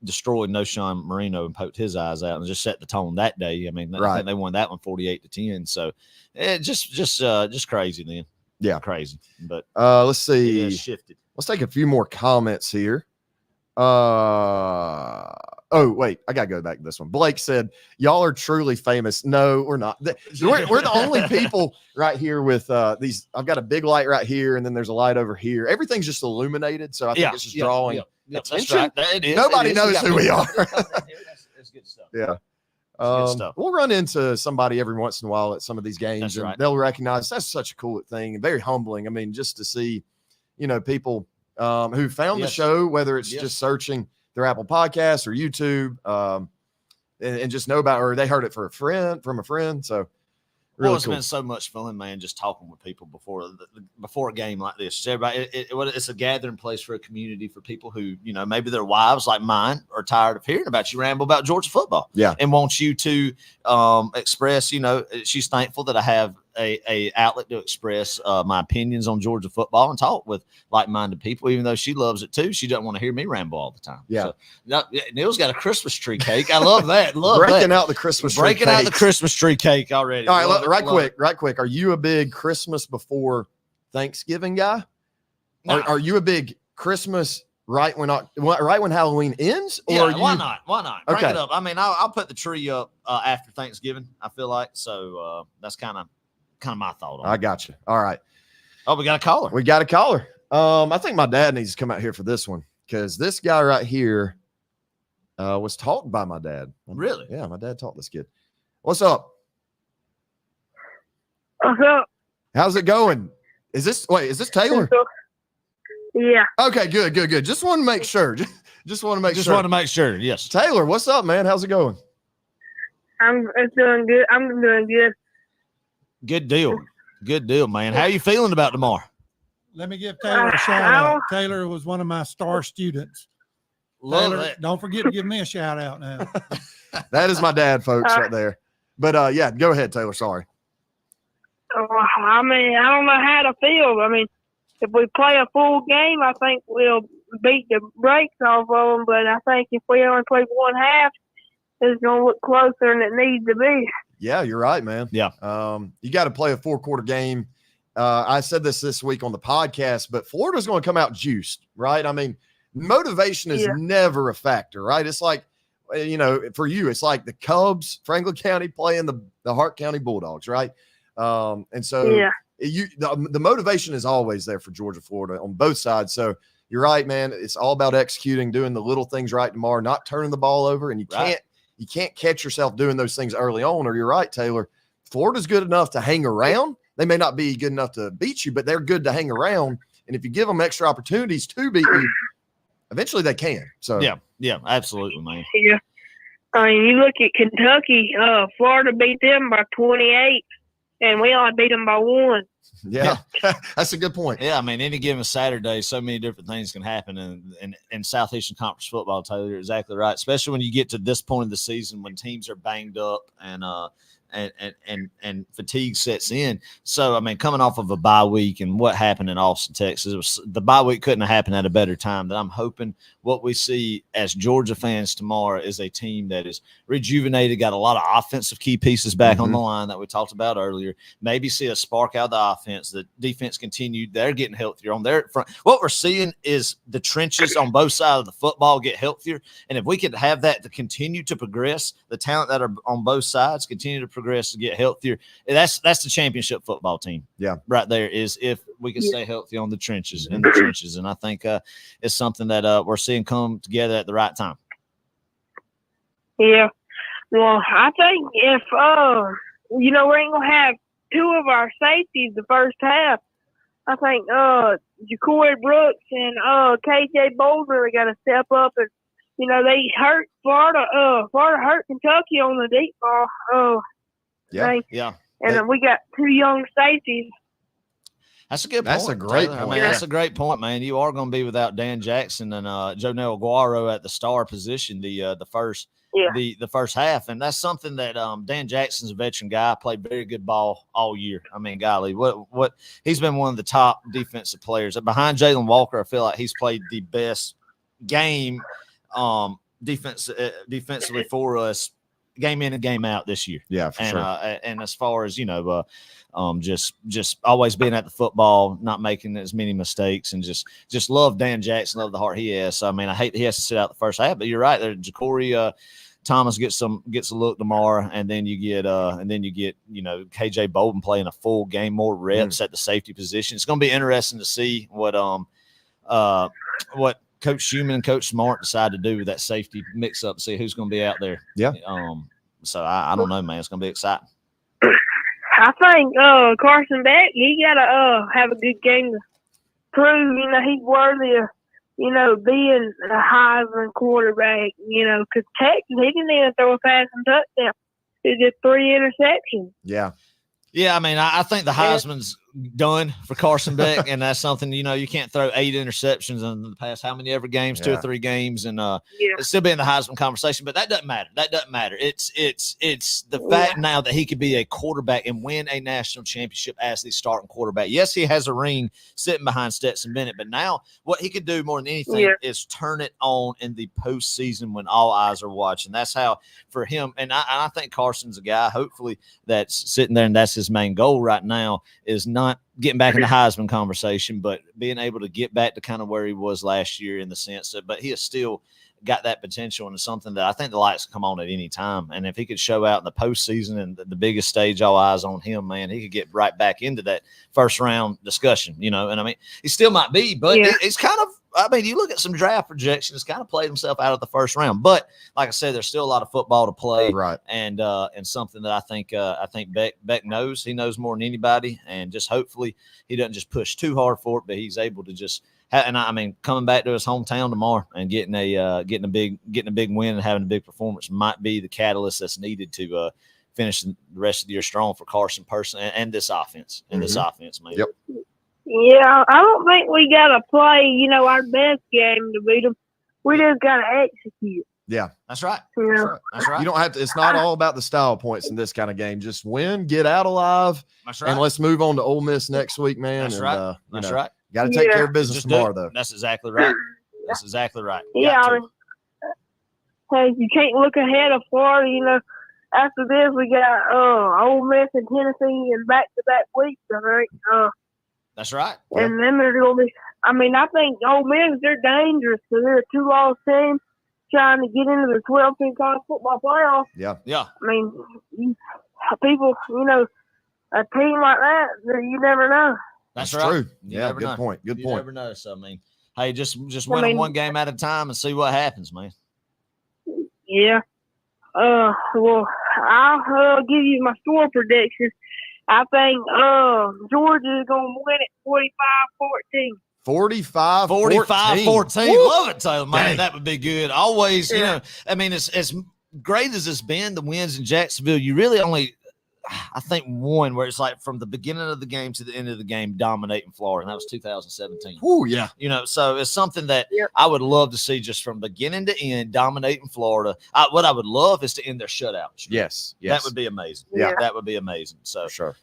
destroyed Noshawn Marino and poked his eyes out and just set the tone that day. I mean, I think they won that one 48-10. So it just crazy then. Yeah. Crazy. But let's see. It shifted. Let's take a few more comments here. Oh, wait, I got to go back to this one. Blake said, y'all are truly famous. No, we're not. We're the only people right here with these. I've got a big light right here, and then there's a light over here. Everything's just illuminated, so I think it's just drawing attention. Right. Nobody knows who we are. That's good stuff. Yeah. Good stuff. We'll run into somebody every once in a while at some of these games, and they'll recognize that's such a cool thing and very humbling. I mean, just to see, people who found the show, whether it's just searching their Apple Podcasts or YouTube, and just know about, or they heard it from a friend. So really it's been so much fun, man, just talking with people before a game like this. Everybody, it's a gathering place for a community, for people who, maybe their wives like mine are tired of hearing about you ramble about Georgia football. Yeah. And want you to express, she's thankful that I have a outlet to express my opinions on Georgia football and talk with like-minded people, even though she loves it too. She doesn't want to hear me ramble all the time. Yeah. So, Neil's got a Christmas tree cake. I love that. Breaking out the Christmas tree cake already. All right, right quick. Are you a big Christmas before Thanksgiving guy? No. Are you a big Christmas right when Halloween ends? Or why not? Why not? Bring it up. I mean, I'll put the tree up after Thanksgiving, I feel like. So that's kind of my thought on it. I got you. All right. Oh, we got a caller. I think my dad needs to come out here for this one, because this guy right here was taught by my dad. Really? Yeah, my dad taught this kid. What's up? What's up? How's it going? Is this Taylor? Yeah. Okay, good. Just want to make sure. Just want to make sure. Yes. Taylor, what's up, man? How's it going? It's doing good. I'm doing good. Good deal, man. How are you feeling about tomorrow? Let me give Taylor a shout out. Taylor was one of my star students. Love Taylor, it. don't forget to give me a shout out now. That is my dad, folks, right there. But yeah, go ahead, Taylor. Sorry. I mean, I don't know how to feel. I mean, if we play a full game, I think we'll beat the brakes off of them. But I think if we only play one half, it's going to look closer than it needs to be. Yeah, you're right, man. Yeah. You got to play a 4-quarter game. I said this week on the podcast, but Florida's going to come out juiced, right? I mean, motivation is never a factor, right? It's like, for you, it's like the Cubs, Franklin County playing the Hart County Bulldogs, right? And so the motivation is always there for Georgia, Florida on both sides. So you're right, man. It's all about executing, doing the little things right tomorrow, not turning the ball over. And you can't catch yourself doing those things early on, or you're right, Taylor. Florida's good enough to hang around. They may not be good enough to beat you, but they're good to hang around. And if you give them extra opportunities to beat you, eventually they can. So yeah, absolutely, man. Yeah. I mean, you look at Kentucky, Florida beat them by 28, and we only beat them by 1. Yeah, that's a good point. Yeah, I mean, any given Saturday, so many different things can happen in Southeastern Conference football, Taylor. You're exactly right, especially when you get to this point of the season when teams are banged up and fatigue sets in. So, I mean, coming off of a bye week and what happened in Austin, Texas, the bye week couldn't have happened at a better time. That I'm hoping what we see as Georgia fans tomorrow is a team that is rejuvenated, got a lot of offensive key pieces back on the line that we talked about earlier. Maybe see a spark out of the offense. The defense continued. They're getting healthier on their front. What we're seeing is the trenches on both sides of the football get healthier. And if we could have that to continue to progress, the talent that are on both sides continue to progress to get healthier. That's the championship football team. Yeah. Right there is if we can stay healthy on the trenches, in the trenches. And I think it's something that we're seeing come together at the right time. Yeah. Well, I think if, we ain't going to have 2 of our safeties the first half, I think Ja'Cory Brooks and KJ Boulder got to step up and, they hurt Florida. Florida hurt Kentucky on the deep ball. Yeah. And then we got 2 young safeties. That's a good point. That's a great Taylor. point. I mean, that's a great point, man. You are going to be without Dan Jackson and Jonell Aguero at the star position the first half, and that's something that Dan Jackson's a veteran guy, played very good ball all year. I mean, golly, what he's been one of the top defensive players behind Jalen Walker. I feel like he's played the best game defensively for us, game in and game out this year. Yeah, for sure. And as far as just always being at the football, not making as many mistakes, and just love Dan Jackson, love the heart he has. So, I mean, I hate that he has to sit out the first half, but you're right there. Ja'Cory Thomas gets a look tomorrow, and then you get KJ Bolden playing a full game, more reps at the safety position. It's going to be interesting to see what Coach Schumann and Coach Smart decide to do with that safety mix up, see who's going to be out there. Yeah. So I don't know, man. It's going to be exciting. I think Carson Beck, he got to have a good game to prove, he's worthy of, being a Heisman quarterback, because Texas, he didn't even throw a passing touchdown. He did 3 interceptions. Yeah. Yeah, I mean, I think the Heisman's done for Carson Beck, and that's something, you can't throw 8 interceptions in the past how many ever games, 2 or 3 games, and it's still be in the Heisman conversation, but that doesn't matter. It's the fact now that he could be a quarterback and win a national championship as the starting quarterback. Yes, he has a ring sitting behind Stetson Bennett, but now what he could do more than anything is turn it on in the postseason when all eyes are watching. That's how for him, and I think Carson's a guy, hopefully, that's sitting there, and that's his main goal right now, is not getting back in the Heisman conversation, but being able to get back to kind of where he was last year in the sense that, but he has still got that potential, and something that I think the lights come on at any time. And if he could show out in the postseason and the biggest stage, all eyes on him, man, he could get right back into that first round discussion, and I mean, he still might be, but it's kind of, I mean, you look at some draft projections, it's kind of played himself out of the first round, but like I said, there's still a lot of football to play, right? And something that I think Beck knows. He knows more than anybody, and just hopefully he doesn't just push too hard for it, but he's able to just. And I mean, coming back to his hometown tomorrow and getting a big win and having a big performance might be the catalyst that's needed to finish the rest of the year strong for Carson personally and this offense. This offense, man. Yep. Yeah, I don't think we got to play, our best game to beat them. We just got to execute. Yeah, that's right. Yeah. That's right. You don't have to. It's not all about the style points in this kind of game. Just win, get out alive, that's right. And let's move on to Ole Miss next week, man. That's right. That's right. Got to take care of business tomorrow, though. That's exactly right. That's exactly right. Yeah, Got to. hey, you can't look ahead of Florida. You know, after this we got Ole Miss and Tennessee in back-to-back weeks. I think. That's right. And then there's going to be. I mean, I think Ole Miss, they're dangerous because they're a 2-loss team trying to get into the 12-team college football playoff. Yeah. Yeah. I mean, people, you know, a team like that, you never know. That's That's right. true. You Yeah, never good know. point. Good You point. never know. So I mean, hey, just win them one game at a time and see what happens, man. Yeah. Well, I'll give you my score prediction. I think Georgia is going to win it 45-14. 45-14. Love it, Taylor. Man, Dang. that would be good. Always, you know, I mean, as great as it's been, the wins in Jacksonville, you really only, I think, one where it's like from the beginning of the game to the end of the game dominating Florida, and that was 2017. Oh, yeah. You know, so it's something that I would love to see just from beginning to end dominating Florida. What I would love is to end their shutout. Yes. That would be amazing. Yeah. That would be amazing. So For sure.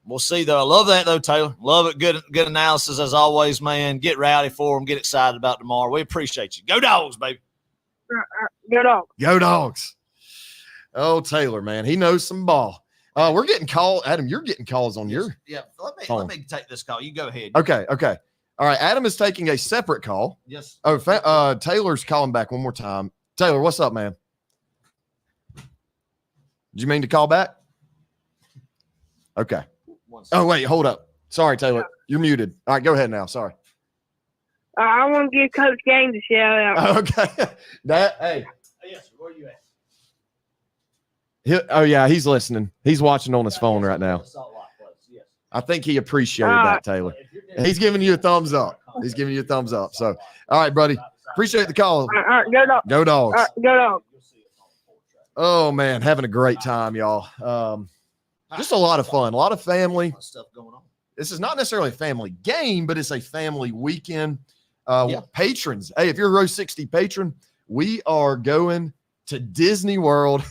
we'll see though. I love that though, Taylor. Love it. Good analysis as always, man. Get rowdy for them. Get excited about tomorrow. We appreciate you. Go Dogs, baby. Good on. Go Dogs. Oh, Taylor, man. He knows some ball. We're getting calls. Adam, you're getting calls on your. Yeah. phone. Let me take this call. You go ahead. Okay. All right. Adam is taking a separate call. Yes. Oh, Taylor's calling back one more time. Taylor, what's up, man? Did you mean to call back? Okay. Oh, wait, hold up. Sorry, Taylor. You're muted. All right, go ahead now. Sorry. I want to give Coach Gaines a shout out. Okay. Hey. Yes. Where are you at? Oh, yeah, he's listening. He's watching on his phone right now. I think he appreciated that, Taylor. He's giving you a thumbs up. He's giving you a thumbs up. So, all right, buddy. Appreciate the call. All right, go Dogs. Go Dogs. All right, go Dogs. Oh, man, having a great time, y'all. Just a lot of fun, a lot of family. Stuff going on. This is not necessarily a family game, but it's a family weekend. Patrons, hey, if you're a Row 60 patron, we are going to Disney World.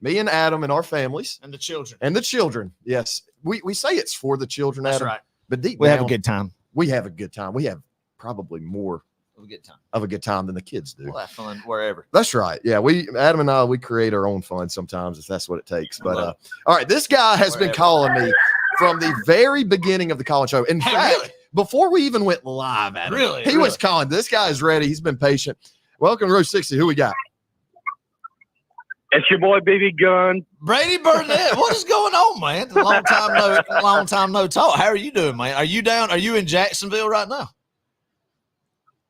Me and Adam and our families And the children. and the children. Yes, we say it's for the children. That's Adam, right. but deep We have a down, good time. We have a good time. We have probably more Have a good time. of a good time than the kids do. We'll have fun wherever. That's right. Yeah, Adam and I, we create our own fun sometimes if that's what it takes. But all right, this guy has been calling me from the very beginning of the college show. In fact, really? before we even went live, Adam, Really? he was calling. This guy is ready. He's been patient. Welcome to Row 60. Who we got? It's your boy BB Gun. Brady Burnett, what is going on, man? Long time no talk. How are you doing, man? Are you down? Are you in Jacksonville right now?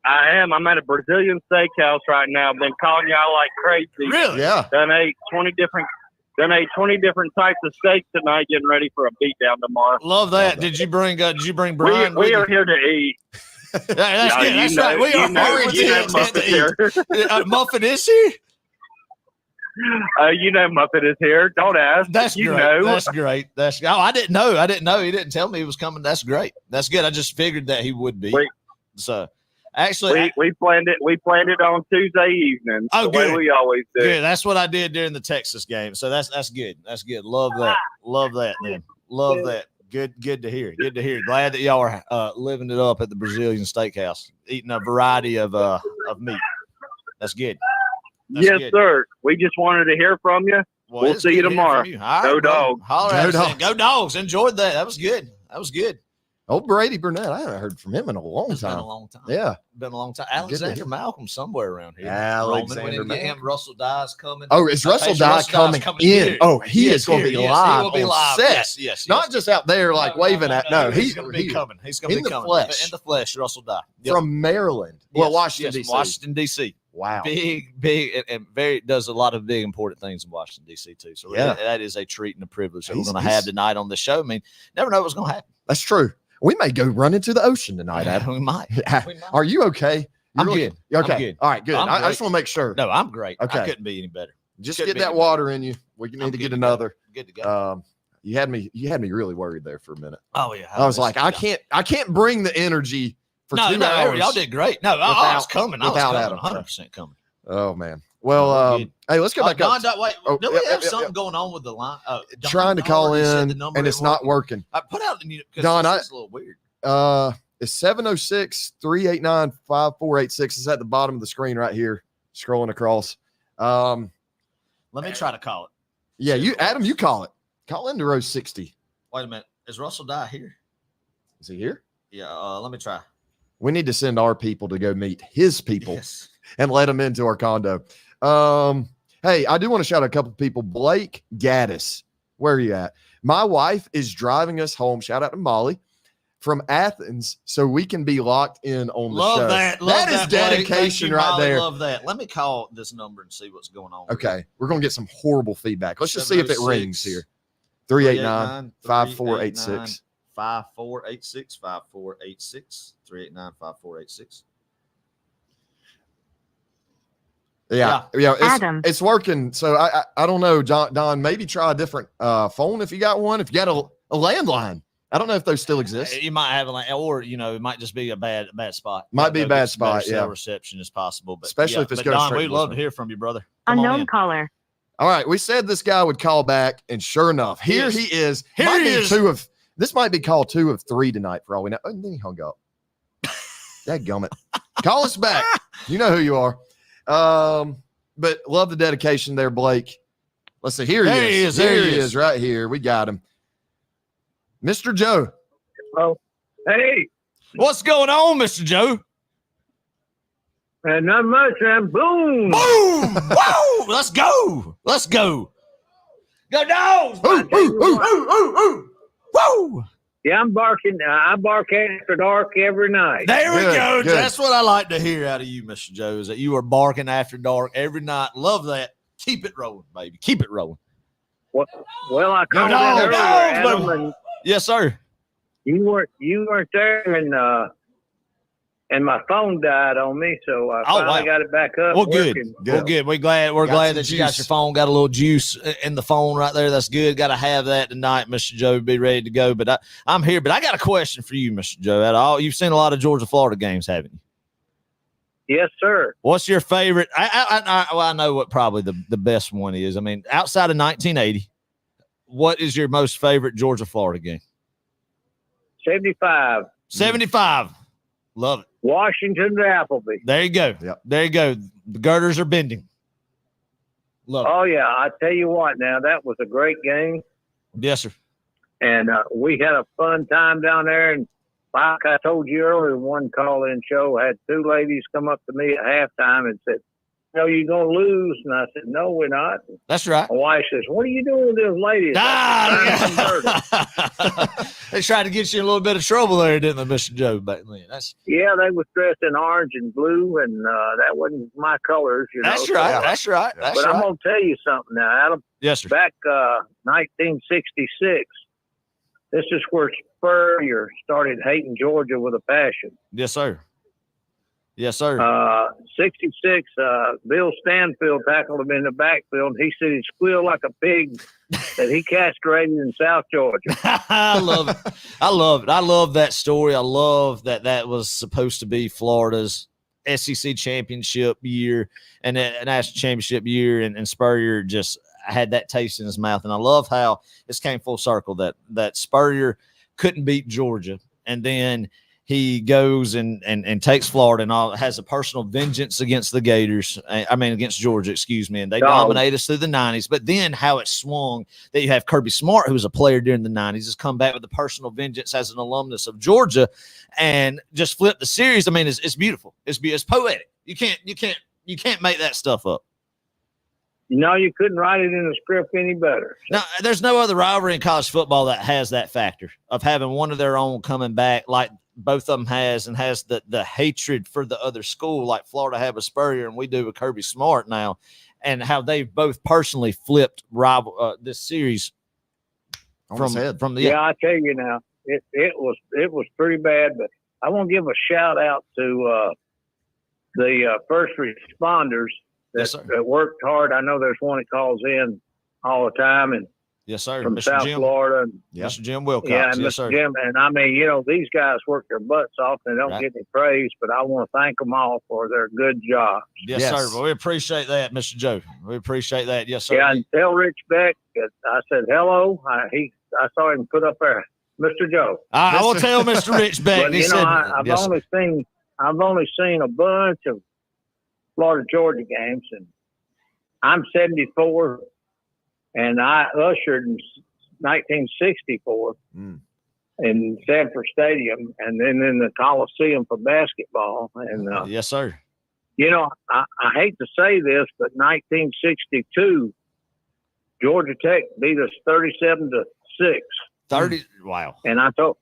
I am. I'm at a Brazilian steakhouse right now. Been calling y'all like crazy. Really? Yeah. Done ate 20 different types of steaks tonight, getting ready for a beatdown tomorrow. Love that. Did you bring Brian? We are here to eat. Yeah, that's No, good. you That's know- right. We you are know- hungry you know to Muffet's eat. Muffin is here? You know Muffet is here. Don't ask. That's you great. know. That's great. I didn't know. He didn't tell me he was coming. That's great. That's good. I just figured that he would be. So actually, we planned it. We planned it on Tuesday evening. Oh, the way good. we always do. good. That's what I did during the Texas game. So that's good. That's good. Love that. Love that, man. Love that. Good to hear. Good to hear. Glad that y'all are living it up at the Brazilian steakhouse, eating a variety of meat. That's good. That's Yes, good. sir. We just wanted to hear from you. Well, We'll it's see you good to hear tomorrow. from you. All Go right, brother. Dogs. Holler Go at us then. Dogs. Go Dogs. Enjoyed that. That was good. That was good. Oh, Brady Burnett. I haven't heard from him in a long It's been time. a long time. Yeah. Been a long time. Good to Alexander hear. Malcolm somewhere around here. Alexander Roman, we didn't get him. Russell Dye's coming. Oh, is Russell Okay, so Dye Russell Dye's coming in? here. Oh, he Yes, is going to be here. Yes, live he will be on live. set. Yes. Not just out there like waving at. No, he's he's going to be coming. He's going to in be the coming. flesh. In the flesh, Russell Dye. Yep. from Maryland. Well, Yes, Washington, yes, D.C. Washington, D.C. Wow. Big, and very does a lot of big important things in Washington, D.C. too. So Yeah. that is a treat and a privilege that we're He's- going to have tonight on the show. I mean, never know what's going to happen. That's true. We may go run into the ocean tonight, Adam. We might. Are you okay? I'm You're good. Okay. I'm good. All right, good. I'm I great. just want to make sure. No, I'm great. Okay. I couldn't be any better. Just couldn't get be that any water in you. We need I'm to good get to go. another. Good to go. You had me really worried there for a minute. Oh yeah. I was like, I can't bring the energy for 2 hours. Y'all did great. No, I was coming. I was without coming. Adam. 100% coming. Oh man. Well, Good. hey, let's go back up. Wait, Oh, do we yeah, have yeah, something yeah. going on with the line? Trying to call in, and it's not working. I put out the Don, because it's a little weird. is 706-389-5486. It's at the bottom of the screen right here, scrolling across. Let me try to call it. Yeah, Adam, you call it. Call into row 60. Wait a minute. Is Russell Dye here? Is he here? Yeah, let me try. We need to send our people to go meet his people Yes. and let them into our condo. Hey, I do want to shout out a couple of people. Blake Gaddis, where are you at? My wife is driving us home. Shout out to Molly from Athens, so we can be locked in on the show. That is dedication right there. Love that. Let me call this number and see what's going on. Okay, we're gonna get some horrible feedback. Let's just see if it rings here. 389-5486. 5486 5486 389 5486. Yeah, it's working. So I don't know, Don. Maybe try a different phone if you got one. If you got a landline, I don't know if those still exist. You might have or it might just be a bad spot. Might be a bad spot. Yeah, reception is possible, but especially if it's going Don, straight. we'd love to hear from you, brother. Unknown caller. All right, we said this guy would call back, and sure enough, here he is. This might be call 2 of 3 tonight for all we know. And then he hung up. Dadgummit. Call us back. You know who you are. But love the dedication there, Blake. Let's see. Here he is. There he is right here. We got him. Mr. Joe. Oh, hey. What's going on, Mr. Joe? Not much, man. Boom. Boom. Whoa. Let's go. Let's go. Go Dogs. Woo. Yeah, I'm barking. I bark after dark every night. There we go. Good. That's what I like to hear out of you, Mr. Joe, is that you are barking after dark every night. Love that. Keep it rolling, baby. Keep it rolling. Well, I called Dogs, in earlier, Adam, and yes, sir. you weren't there, and my phone died on me, so I finally got it back up. Well, good. working. Well, good. We're glad that you got juice. your phone. Got a little juice in the phone right there. That's good. Got to have that tonight, Mr. Joe. Be ready to go. But I'm here. But I got a question for you, Mr. Joe. You've seen a lot of Georgia, Florida games, haven't you? Yes, sir. What's your favorite? I know what probably the best one is. I mean, outside of 1980, what is your most favorite Georgia, Florida game? 75. 75. Love it. Washington to Appleby. There you go. Yep. There you go. The girders are bending. Love it. Oh, yeah. I tell you what, now, that was a great game. Yes, sir. And we had a fun time down there. And like I told you earlier, one call-in show had 2 ladies come up to me at halftime and said, you're going to lose. And I said, no, we're not. That's right. My wife says, what are you doing with those ladies? They tried to get you in a little bit of trouble there, didn't they, Mr. Joe, back then? Yeah, they was dressed in orange and blue, and that wasn't my colors. That's right. That's right. But I'm going to tell you something now, Adam. Yes, sir. Back 1966, this is where Spurrier started hating Georgia with a passion. Yes, sir. Yes, sir. 66, Bill Stanfield tackled him in the backfield. He said he squealed like a pig that he castrated in South Georgia. I love it. I love it. I love that story. I love that was supposed to be Florida's SEC championship year and a national championship year, and Spurrier just had that taste in his mouth. And I love how this came full circle, that Spurrier couldn't beat Georgia, and then he goes and takes Florida and has a personal vengeance against the Gators. Against Georgia, excuse me. And they dominate us through the 90s. But then how it swung that you have Kirby Smart, who was a player during the 90s, has come back with a personal vengeance as an alumnus of Georgia and just flip the series. I mean, it's beautiful. It's poetic. You can't make that stuff up. You couldn't write it in a script any better. Now, there's no other rivalry in college football that has that factor of having one of their own coming back like both of them has the hatred for the other school like Florida had with Spurrier and we do with Kirby Smart now, and how they've both personally flipped this series from the yeah. I tell you now, it was pretty bad, but I want to give a shout out to the first responders that worked hard. I know there's one that calls in all the time, and yes, sir, from Mr. South Jim. Florida. And, Mr. Jim Wilcox. Yeah, and yes, Mr. sir. Jim. And these guys work their butts off and they don't get any praise, but I want to thank them all for their good job. Yes, sir. Well, we appreciate that, Mr. Joe. We appreciate that. Yes, sir. Yeah, and tell Rich Beck that I said hello. I saw him put up there Mr. Joe. I will tell Mr. Rich Beck. But He you know, said, I've yes, only seen a bunch of Florida Georgia games, and I'm 74, and I ushered in 1964 in Sanford Stadium, and then in the Coliseum for basketball. And yes, sir. you know, I hate to say this, but 1962, Georgia Tech beat us 37-6. 30. Wow. And I told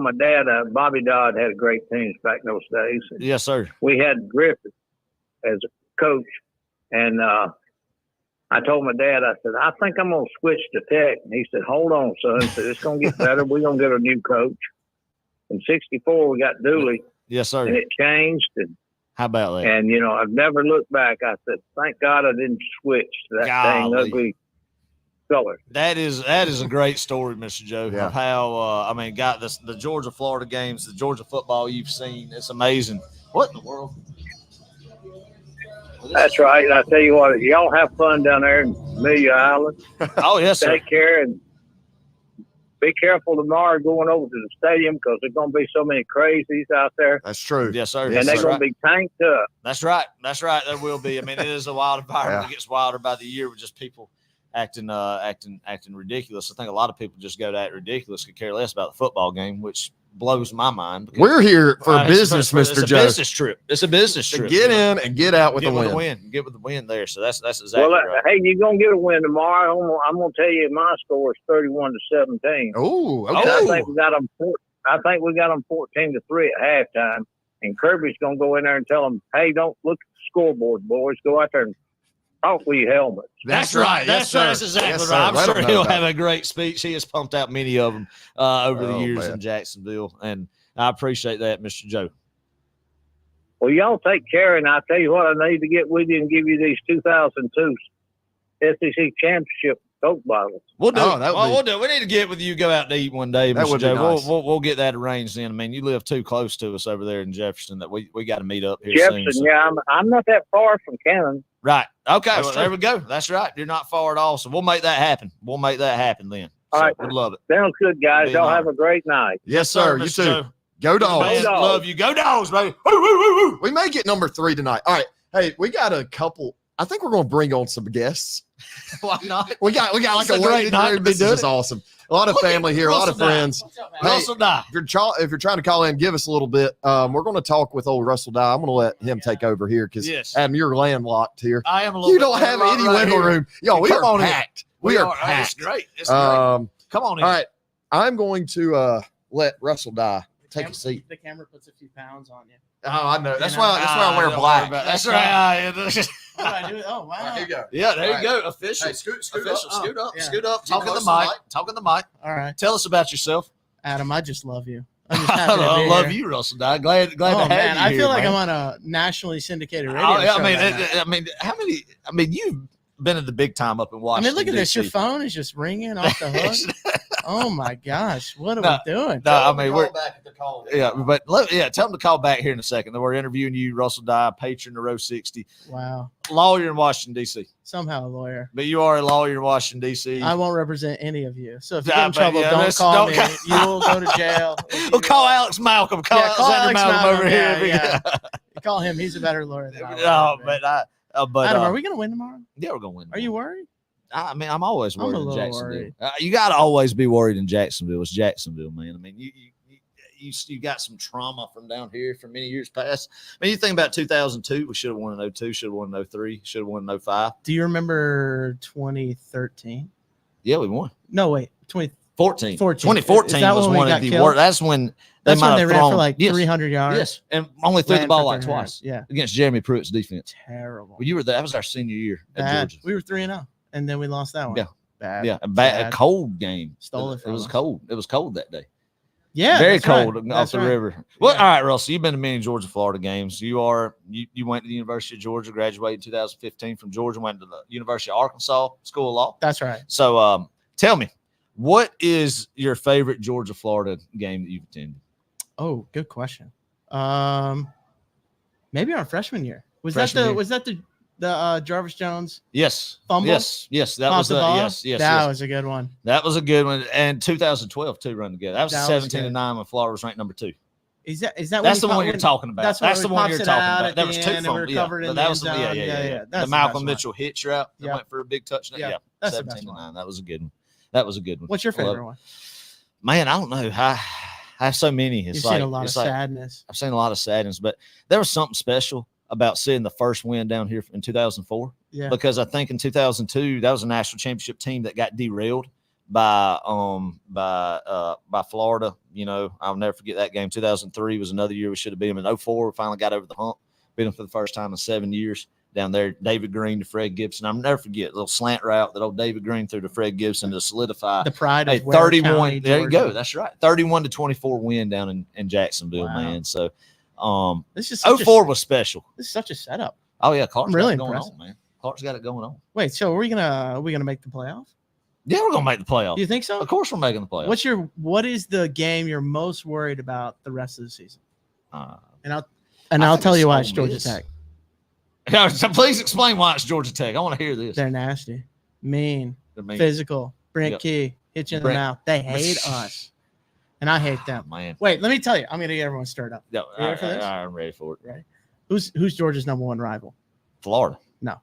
my dad, Bobby Dodd had great teams back in those days. And Yes, sir. we had Griffith as a coach, and I told my dad, I said, I think I'm gonna switch to Tech. And he said, hold on, son. He said, it's gonna get better. We're gonna get a new coach. In '64, we got Dooley, Yes, sir. and it changed. And How about that? you know, I've never looked back. I said, thank God I didn't switch to that dang Golly. ugly color. That is a great story, Mr. Joe, Yeah. of how got the Georgia Florida games, the Georgia football you've seen. It's amazing. What in the world? That's right. And I tell you what, y'all have fun down there in Amelia Island. Oh, yes, sir. Take care and be careful tomorrow going over to the stadium because there's going to be so many crazies out there. That's true. Yes, sir. And Yes, they're sir. going to be tanked up. That's right. That's right. There will be. I mean, it is a wild environment. Yeah. It gets wilder by the year with just people acting ridiculous. I think a lot of people just go to act ridiculous, could care less about the football game, which blows my mind. because- We're here for business, it's Mr. a Joe. business trip. It's a business To trip. get in and get out with Get the with win. Get with the win there. So that's exactly Well, right. hey, you're going to get a win tomorrow. I'm going to tell you my score is 31-17. Oh, And okay. I think we got them. I think we got them 14-3 at halftime. And Kirby's going to go in there and tell them, "Hey, don't look at the scoreboard, boys. Go out there and talk with your helmets." That's right. Yes, That's right. sir. That's exactly Yes, right. sir. I'm Let sure them know he'll about have a great speech. He has pumped out many of them over the Oh, years man. in Jacksonville, and I appreciate that, Mr. Joe. Well, y'all take care, and I tell you what, I need to get with you and give you these 2002 SEC championship Coke bottles. We'll do. Oh, it. that would Well, be- we'll do. it. We need to get with you. Go out to eat one day, That Mr. would be Joe. nice. We'll get that arranged in. I mean, you live too close to us over there in Jefferson that we got to meet up here Jefferson, soon. so- yeah, I'm not that far from Cannon. Right. Okay. That's Well, true. there we go. That's right. You're not far at all. So we'll make that happen. We'll make that happen then. All So right. we'd love it. Sounds good, guys. Be an Y'all honor. have a great night. Yes, sir. You Mr. too. Joe. Go Dogs. Man, Dogs. love you. Go Dogs, baby. Woo, woo, woo, woo. We may get number 3 tonight. All right. Hey, we got a couple. I think we're going to bring on some guests. Why not? We got like It's a a great waiting night room. to be This is doing just it. awesome. A lot of family here, a lot of Russell Dye. friends. Hey, Russell Dye. if you're trying to call in, give us a little bit. We're going to talk with old Russell Dye. I'm going to let him take over here because Yes. Adam, you're landlocked here. I am a little You bit don't have right any right wiggle here. room. Yo, we Come are on in. packed. We are It's packed. great. It's great. Come Come on in. all right. I'm going to let Russell Dye take a seat. The camera puts a few pounds on you. Oh, I know. That's You know? why I wear don't black. worry about it. That's That's right. What do I do? Oh, wow. All right, here you go. Yeah, there All you go. Official. Hey, scoot Official. up. Scoot up. yeah. Scoot up. Get Talk in the close to the mic. mic. Talk in the mic. All right. Tell us about yourself. Adam, I just love you. I'm just happy to be I love here. you, Russell Dye. Glad to Oh, have man. you I here, feel like man. I'm on a nationally syndicated radio Oh, yeah, show. right now. I mean, how many? I mean, you've been at the big time up in I Washington. mean, look at this. Your DC. phone is just ringing off the hook. Oh, my gosh. What are No, we doing? No, I mean, we're back at the call. yeah, but tell them to call back here in a second. We're interviewing you, Russell Dye, patron of Row 60, Wow. lawyer in Washington D.C. Somehow a lawyer. But you are a lawyer in Washington D.C. I won't represent any of you. So if you Ah, get in but trouble, yeah, don't listen, call don't me. call- You will go to jail. We'll call Alex Malcolm. Call Yeah, call Alexander Alex Malcolm over Malcolm, here. yeah. Call him. He's a better lawyer than I am. No, but Adam, are we going to win tomorrow? yeah, we're gonna win. Are you worried? I mean, I'm always I'm a worried in little Jacksonville. worried. You got to always be worried in Jacksonville. It's Jacksonville, man. I mean, you got some trauma from down here from many years past. I mean, you think about 2002, we should have won in 02, should have won in 03, should have won in 05. Do you remember 2013? Yeah, we won. No, wait. 2014. 2014 Is that was when we one of got the killed? worst. That's when That's when might they have ran thrown, for like yes, 300 yards. Yes, and only threw the Ran ball for like 300 twice Yeah. against Jeremy Pruitt's defense. Terrible. Well, you were there. That was our senior year at Bad. Georgia. We were 3-0, and then we lost that one. Yeah. Bad. Yeah, a Bad. cold game. Stole it It from was us. cold. It was cold that day. Yeah. Very that's right. cold off That's the right. river. Well, Yeah. all right, Russell, you've been to many Georgia, Florida games. You went to the University of Georgia, graduated in 2015 from Georgia, went to the University of Arkansas School of Law. That's right. So, tell me, what is your favorite Georgia, Florida game that you've attended? Oh, good question. Maybe our freshman year. Was Freshman that year. was that the The Jarvis Jones. Yes. Fumble? Yes. That was That was a good one. That was a good one. And 2012 too run together. That was That was 17-9 when Florida was ranked number 2. Is that That's the one you're talking about. That's the one you're talking about. That was two from from But that was the Malcolm Mitchell hitch route that went for a big touchdown. Yeah. That's 17-9. That was a good one. That was a good one. What's your favorite one? Man, I don't know. I have so many. You've seen a lot of sadness. I've seen a lot of sadness, but there was something special about seeing the first win down here in 2004. Yeah. Because I think in 2002 that was a national championship team that got derailed by Florida. You know, I'll never forget that game. 2003 was another year we should have beat them. In 04 we finally got over the hump, beat them for the first time in 7 years down there. David Green to Fred Gibson. I'll never forget a little slant route that old David Green threw to Fred Gibson to solidify the pride of 31. County, there you go. That's right. 31-24 win down in Jacksonville, man. So this is 04 was special. This is such a setup. Oh yeah, Clark's really got it going impressive. on, man. Clark's got it going on. Wait, so are we gonna make the playoffs? Yeah, we're gonna make the playoffs. You think so? Of course, we're making the playoffs. What is the game you're most worried about the rest of the season? And I'll think tell it's you why Ole it's Georgia Miss. Tech. So please explain why it's Georgia Tech. I want to hear this. They're nasty, mean, They're mean. physical. Brent Yep. Key hit you in the Brent- mouth. They hate us, and I hate them. Man. Wait, let me tell you. I'm gonna get everyone stirred up. No, You ready for this? I'm ready for it. Ready? Who's Georgia's number one rival? Florida. No.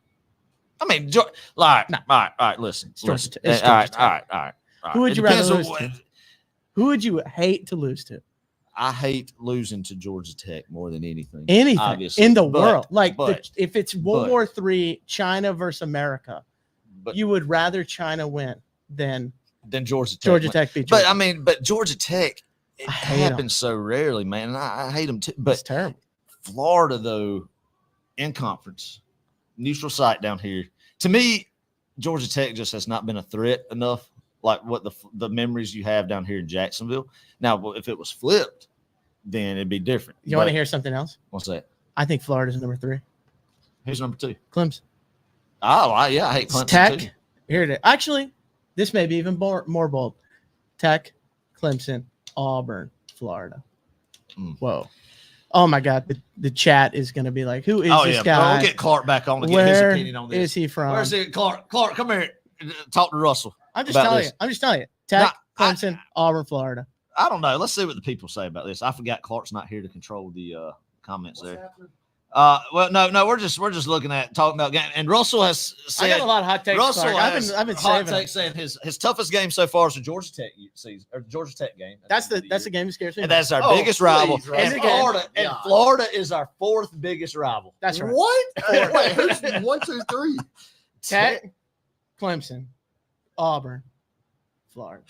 I mean, all right, No. all right. Listen, Georgia listen. Tech. It's All right, Georgia all Tech. right, all right. all Who right. would It you rather depends lose on to? Who would you hate to lose to? I hate losing to Georgia Tech more than anything. Anything obviously. in the But- world. Like but- if it's World War III, China versus America, but you would rather China win than then Georgia Tech. Georgia Tech beat Georgia. But I mean, but Georgia Tech, it I hate 'em. happens so rarely, man. And I hate them too. It's But terrible. Florida, though, in conference, neutral site down here. To me, Georgia Tech just has not been a threat enough, like what the memories you have down here in Jacksonville. Now, if it was flipped, then it'd be different. You want But- to hear something else? What's that? I think Florida's number 3. Who's number 2? Clemson. Oh, I hate It's Clemson Tech. too. Here it is. Actually, this may be even more bold. Tech, Clemson, Auburn, Florida. Whoa. Oh my God. The chat is going to be like, who is Oh this yeah, guy? we'll get Clark back on to get his Where opinion on this. is he from? Where's it, Clark? Clark, come here. Talk to Russell. I'm just about telling this. you. I'm just telling you. Tech, No, Clemson, Auburn, Florida. I don't know. Let's see what the people say about this. I forgot Clark's not here to control the comments there. Well, no, we're just looking at talking about game. And Russell has said I got a lot of hot takes. Russell Clark. has I've been hot saving takes them. saying his toughest game so far is the Georgia Tech season or Georgia Tech game. That's the game that scares me. And that's our most. biggest rival. please, And Russell. Florida is our 4th biggest rival. That's right. What? Wait, who's 1, 2, 3? Tech, Clemson, Auburn, Florida.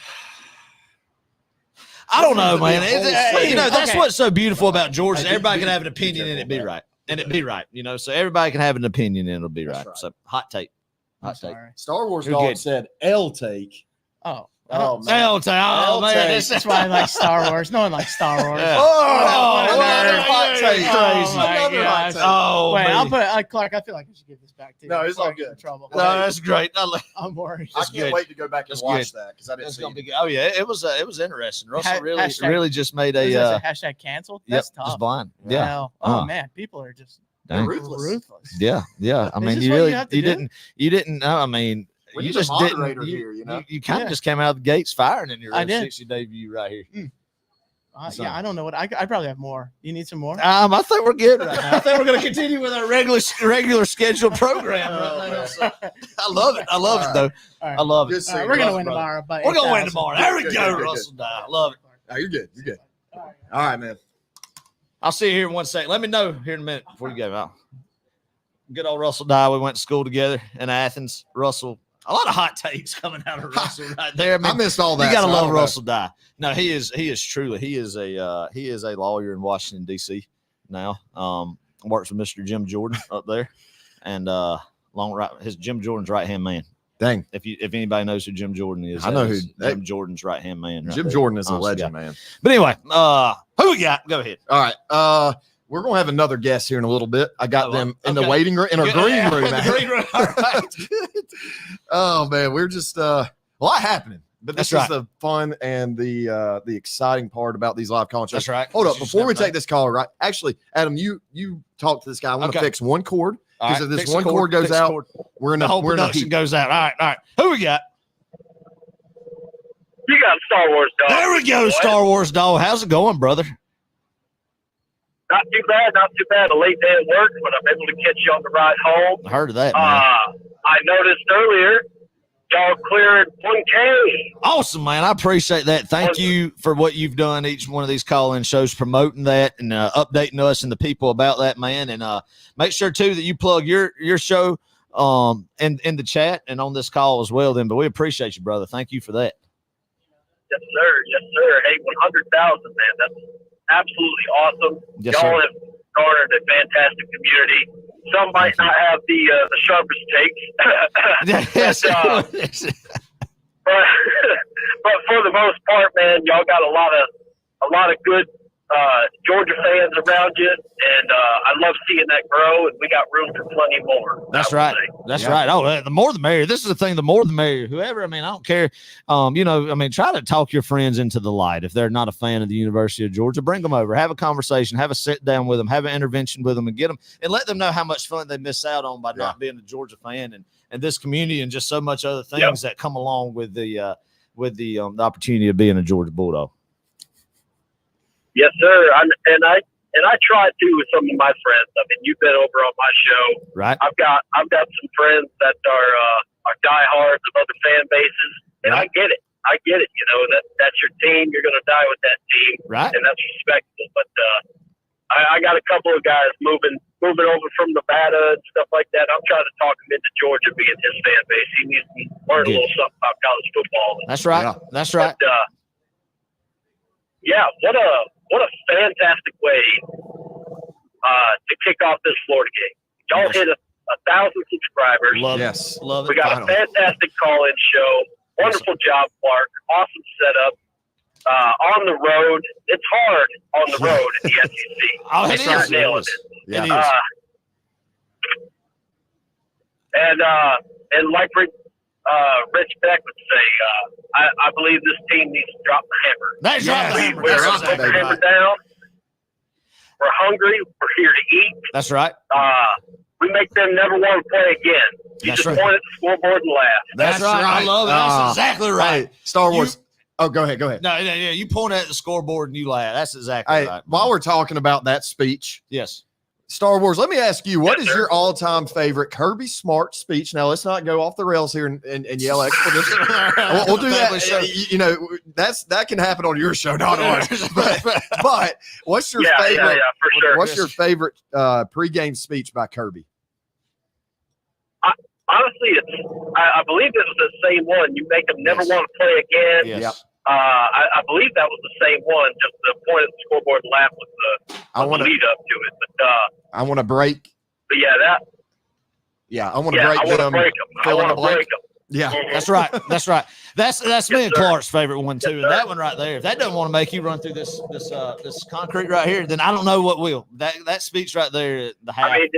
I don't know, man. whole You know, that's Okay. what's so beautiful about Georgia. Everybody can have an opinion and it be right. You know, so everybody can have an opinion and it'll be right. So hot take. I'm Hot take. sorry. Star Wars Who Dog get- said L take. Oh. Oh, man. Hell, oh, man. take. That's why I like Star Wars. No one likes Star Wars. Yeah. Oh, What a another nerd. hot take. Oh, my Another hot gosh. take. Oh, Wait, man. I'll put Clark. I feel like I should give this back to you. No, it's all Clark's good. in trouble. No, that's great. I'm worried. I That's can't good. wait to go back and That's watch good. that because I didn't It's see gonna it. be good. Oh yeah, it was interesting. Russell Hashtag- really just made What is a this, hashtag canceled. yep, That's tough. just blind. Yeah. Hell. Oh Uh. man, people are just Dang. ruthless. Yeah. I Is mean, this you what really you have to you do? didn't know. I mean, We you need a just didn't. moderator here, you know? You kind of Yeah. just came out of the gates firing in your I own did. 60 debut right here. So- Yeah, I don't know what I probably have more. You need some more? I think we're good right now. I think we're going to continue with our regular scheduled program right now. So, I love it. I love it though. All right. I love it. Good seeing We're you, gonna win brother. tomorrow, but We're going to win 8,000. tomorrow. There we Good, go, good, good, Russell Dye. I love it. Oh, you're good. You're good. All right. All right, man. I'll see you here in 1 second. Let me know here in a minute before you go out. Good old Russell Dye. We went to school together in Athens. Russell, a lot of hot takes coming out of Russell right there. I mean, I missed all that. you gotta so I love don't know. Russell Dye. No, he is truly he is a lawyer in Washington D.C. now. Works with Mr. Jim Jordan up there, and Jim Jordan's right hand man. Dang. If anybody knows who Jim Jordan is, I know that who- is Jim Jordan's right hand man. right Jim there. Jordan is a Honest to legend, God. man. But anyway, who we got? Go ahead. All right. We're gonna have another guest here in a little bit. I got Oh, them in the okay. waiting room in our Good. green room. In the man. green room. All right. Oh man, we're just a lot happening. But this That's is the fun and the exciting part about these live call shows. That's right. Hold up, You just before we never know. take this call, right? Actually, Adam, you talk to this guy. I want to Okay. fix one cord All Because right, if this fix the one cord goes fix the out, cord. we're in The a whole we're in a production heat. goes out. All right. Who we got? You got Star Wars Dawg. There we go, Star Wars Dawg. How's it going, brother? Not too bad, not too bad. A late day at work, but I'm able to catch you on the ride home. I heard of that, man. I noticed earlier y'all cleared 1K. Awesome, man. I appreciate that. Thank you for what you've done each one of these call-in shows, promoting that and updating us and the people about that, man. And make sure, too, that you plug your show in the chat and on this call as well. Then, but we appreciate you, brother. Thank you for that. Yes, sir. Yes, sir. Hey, 100,000, man. That's absolutely awesome. Yes, y'all sir. have garnered a fantastic community. Some might not have the sharpest takes. Yes. But for the most part, man, y'all got a lot of good Georgia fans around you, and I love seeing that grow. And we got room for plenty more. That's right. That's right. Oh, the more the merrier. This is the thing. The more the merrier. Whoever. I mean, I don't care. Try to talk your friends into the light. If they're not a fan of the University of Georgia, bring them over. Have a conversation. Have a sit down with them. Have an intervention with them, and get them and let them know how much fun they miss out on by not being a Georgia fan and this community and just so much other things that come along with the opportunity of being a Georgia Bulldog. Yes, sir. And I try to with some of my friends. I mean, you've been over on my show, right? I've got some friends that are diehards of other fan bases, and I get it. You know that's your team. You're going to die with that team, right? And that's respectable. But I got a couple of guys moving over from Nevada and stuff like that. I'm trying to talk him into Georgia being his fan base. He needs to learn a little something about college football. That's right. That's right. But, what a fantastic way to kick off this Florida game. Y'all hit 1,000 subscribers. Love it. We got a fantastic call-in show. Wonderful job, Clark. Awesome setup. On the road, it's hard on the road in the SEC. Oh, it is. Nailing it. Yeah. It is. And like Rich Beck would say, I believe this team needs to drop the hammer. They drop the hammer. We're That's going to put the exactly hammer right. down. We're hungry. We're here to eat. That's right. We make them never want to play again. You That's just right. point at the scoreboard and laugh. That's right. I love it. That's exactly right. Hey, Star Wars. Go ahead. No, you point at the scoreboard and you laugh. That's exactly Hey, right. while we're talking about that speech, yes, Star Wars, let me ask you, what is your all-time favorite Kirby Smart speech? Now, let's not go off the rails here and yell explanation. We'll do that. You know, that can happen on your show, not ours. But what's your favorite? Yeah, for sure. What's your favorite pregame speech by Kirby? Honestly, I believe it was the same one. You make them never want to play again. Yes. I believe that was the same one. Just the point at the scoreboard and laugh was the lead up to it. But I want to break. But yeah, that. Yeah, I want to Yeah, break I want to them. break them. I fill in want the to blank. break them. Yeah, That's right. That's right. That's me and sir. Clark's favorite one too. And that one right there. If that doesn't want to make you run through this concrete right here, then I don't know what will. That speech right there, the half. I mean,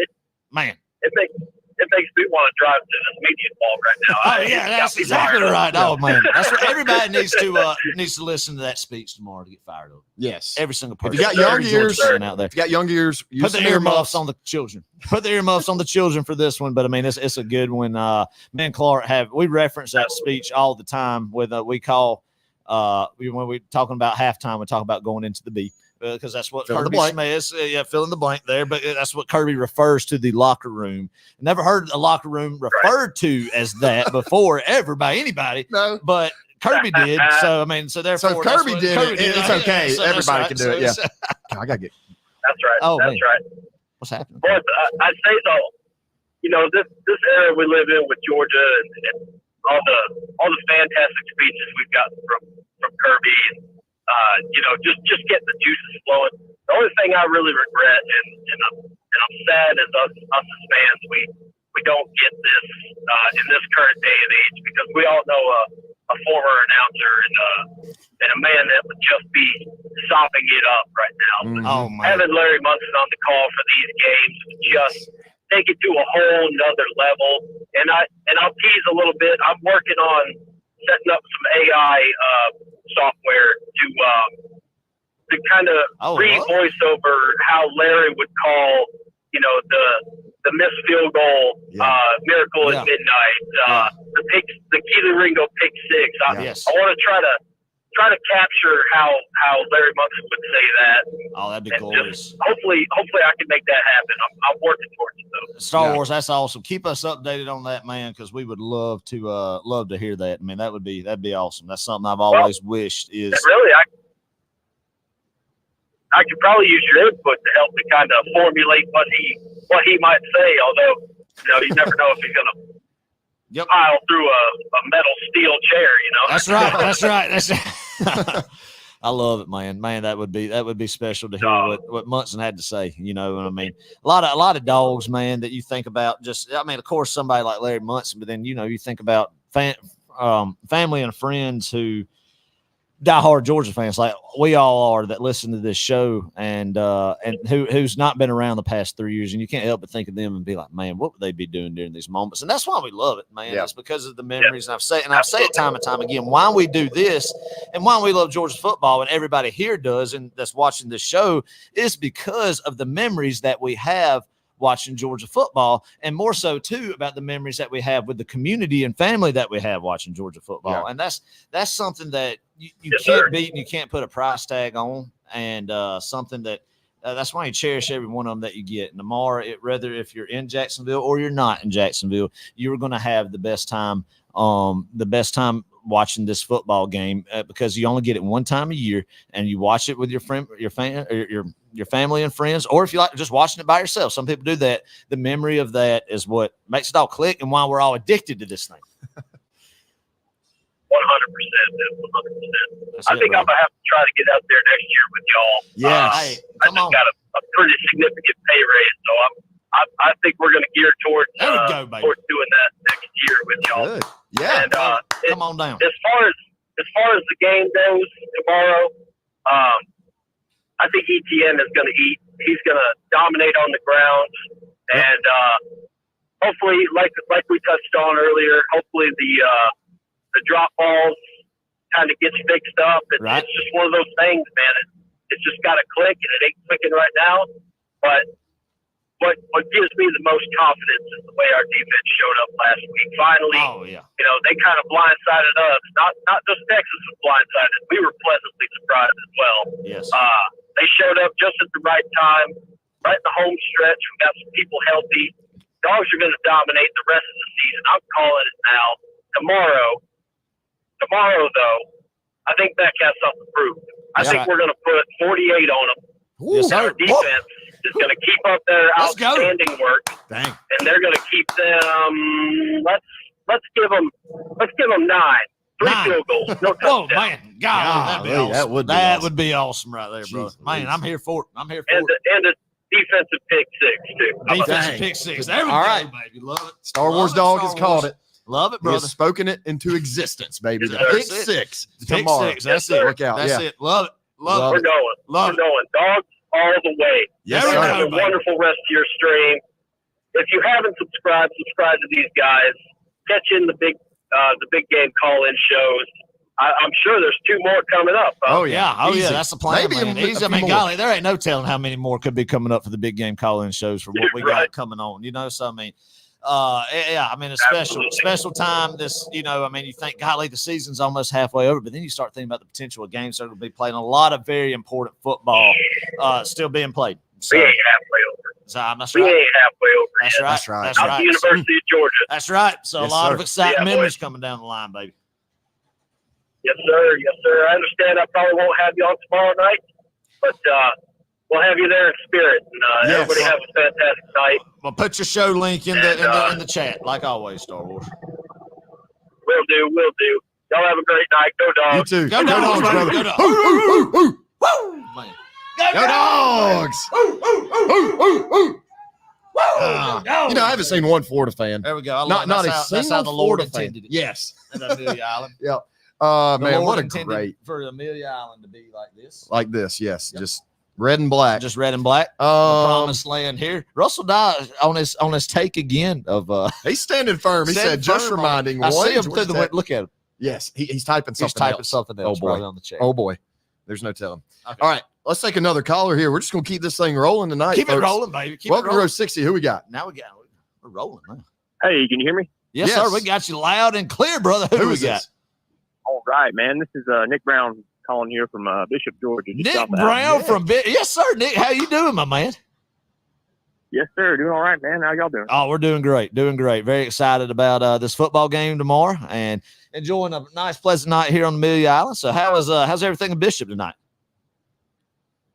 Man. it makes me want to drive to this media ball right now. Oh yeah, that's exactly right. Oh man, that's what everybody needs to listen to that speech tomorrow to get fired up. Yes, every single person. If you got young ears out there, if you got young ears, use put the some earmuffs on the children. Put the earmuffs on the children for this one. But I mean, it's a good one. Me and Clark we reference that speech all the time. With we call when we're talking about halftime, we talk about going into the B. Because that's what Kirby Smith is. Fill in the blank there. But that's what Kirby refers to the locker room. Never heard a locker room referred to as that before ever by anybody. No. But Kirby did. So, I mean, therefore. Kirby did it. It's okay. So everybody right. can do it. Yeah. I got to get. That's right. Oh, that's man. right. What's happening? But I'd say though, you know, this era we live in with Georgia and all the fantastic speeches we've gotten from Kirby and you know, just getting the juices flowing. The only thing I really regret and I'm sad as us as fans, we don't get this in this current day and age, because we all know a former announcer and a man that would just be sopping it up right now. Oh my! Having Larry Munson on the call for these games would just take it to a whole nother level. And I'll tease a little bit. I'm working on setting up some AI software to kind of read voiceover how Larry would call you know, the missed field goal, miracle at midnight, the Keely Ringo pick six. I want to try to capture how Larry Munson would say that. Oh, that'd be and glorious. Hopefully I can make that happen. I'm working towards it though. Star Wars, that's awesome. Keep us updated on that, man, because we would love to hear that. I mean, that'd be awesome. That's something I've always wished is really I could probably use your input to help me kind of formulate what he might say. Although, you know, you never know if he's gonna pile through a metal steel chair. You know. That's right. That's right. I love it, man. Man, that would be special to hear what Munson had to say. You know what I mean? A lot of dogs, man, that you think about. I mean, of course, somebody like Larry Munson, but then you know you think about family and friends who diehard Georgia fans like we all are that listen to this show and who's not been around the past 3 years, and you can't help but think of them and be like, man, what would they be doing during these moments? And that's why we love it, man. It's because of the memories. And I say it time and time again, why we do this and why we love Georgia football, and everybody here does, and that's watching this show, is because of the memories that we have watching Georgia football, and more so too about the memories that we have with the community and family that we have watching Georgia football. And that's something that you can't beat and you can't put a price tag on, and something that that's why you cherish every one of them that you get. And tomorrow, whether if you're in Jacksonville or you're not in Jacksonville, you're going to have the best time watching this football game because you only get it one time a year, and you watch it with your family and friends, or if you like just watching it by yourself. Some people do that. The memory of that is what makes it all click, and why we're all addicted to this thing. 100%. I think I'm gonna have to try to get out there next year with y'all. Yeah, I just got a pretty significant pay raise, so I think we're gonna gear towards doing that next year with y'all. Good. Yeah. And come on down. As far as the game goes tomorrow, I think ETN is gonna eat. He's gonna dominate on the ground, and hopefully, like we touched on earlier, hopefully the drop balls kind of gets fixed up. It's just one of those things, man. It's just got to click, and it ain't clicking right now. But what gives me the most confidence is the way our defense showed up last week. Finally, you know, they kind of blindsided us. Not just Texas was blindsided. We were pleasantly surprised as well. Yes. They showed up just at the right time, right in the home stretch. We got some people healthy. Dogs are going to dominate the rest of the season. I'm calling it now. Tomorrow, though, I think Beck has something to prove. I think we're going to put 48 on them. Yes, our defense is going to keep up their outstanding work, and they're going to keep them. Let's give them 9. 3 field goals, no touchdown. Oh man, God, that'd be awesome. That would be awesome right there, bro. Man, I'm here for it. And a defensive pick 6 too. Defensive pick 6. There we go, baby. Love it. Star Wars Dog has called it. Love it, brother. brother. He's spoken it into existence, baby. The pick 6 Pick tomorrow. 6. That's it. Look out. That's it. Love it. We're going. We're going. Dogs all the way. Yes, sir. sir. Have a wonderful rest of your stream. If you haven't subscribe to these guys. Catch in the big game call-in shows. I'm sure there's 2 more coming up. Oh yeah, that's the plan. Maybe man. Easy. I mean, golly, there ain't no telling how many more could be coming up for the big game call-in shows for what we got coming on. You know, so I mean, I mean, a special time. This, you know, I mean, you think, golly, the season's almost halfway over, but then you start thinking about the potential of games that will be played. A lot of very important football still being played. So, we ain't halfway over. So that's we right. ain't halfway over. That's yet. right. That's right. That's Out right. the University of Georgia. That's right. So Yes, a lot sir. of exciting Yeah, memories boy. coming down the line, baby. Yes, sir. Yes, sir. I understand I probably won't have you on tomorrow night, but we'll have you there in spirit. And everybody have a fantastic night. Well, put your show link in the chat, like always, Star Wars. Will do. Y'all have a great night. Go Dogs. You too. Go Dogs, brother. baby. Go Dogs. Woo! Man. Go Dogs! You know, I haven't seen one Florida fan. There we go. Not a that's single how the Lord Florida fan. intended it. Yes. At Amelia Island. Yep. The Man, Lord what a intended great for Amelia Island to be like this. like this. Yes, just red and black. Just red and black. The promised land here. Russell Dye on his take again of He's standing firm. He said, just reminding I one. see him through the window. Look at him. Yes, he's typing something He's typing else. something else Oh boy. probably on the chat. Oh boy. There's no telling. Okay. All right. let's take another caller here. We're just gonna keep this thing rolling tonight. Keep it folks. rolling, baby. Keep Welcome it to rolling. Row 60. Who we got? Now we're rolling now. Hey, can you hear me? Yes, sir. We got you loud and clear, brother. Who we is got? this? All right, man. This is Nick Brown calling here from Bishop, Georgia. just Nick south of Brown Athens. from Yes, sir. Nick, how you doing, my man? Yes, sir. Doing all right, man. How y'all doing? Oh, we're doing great. Doing great. Very excited about this football game tomorrow and enjoying a nice, pleasant night here on Amelia Island. So how's everything in Bishop tonight?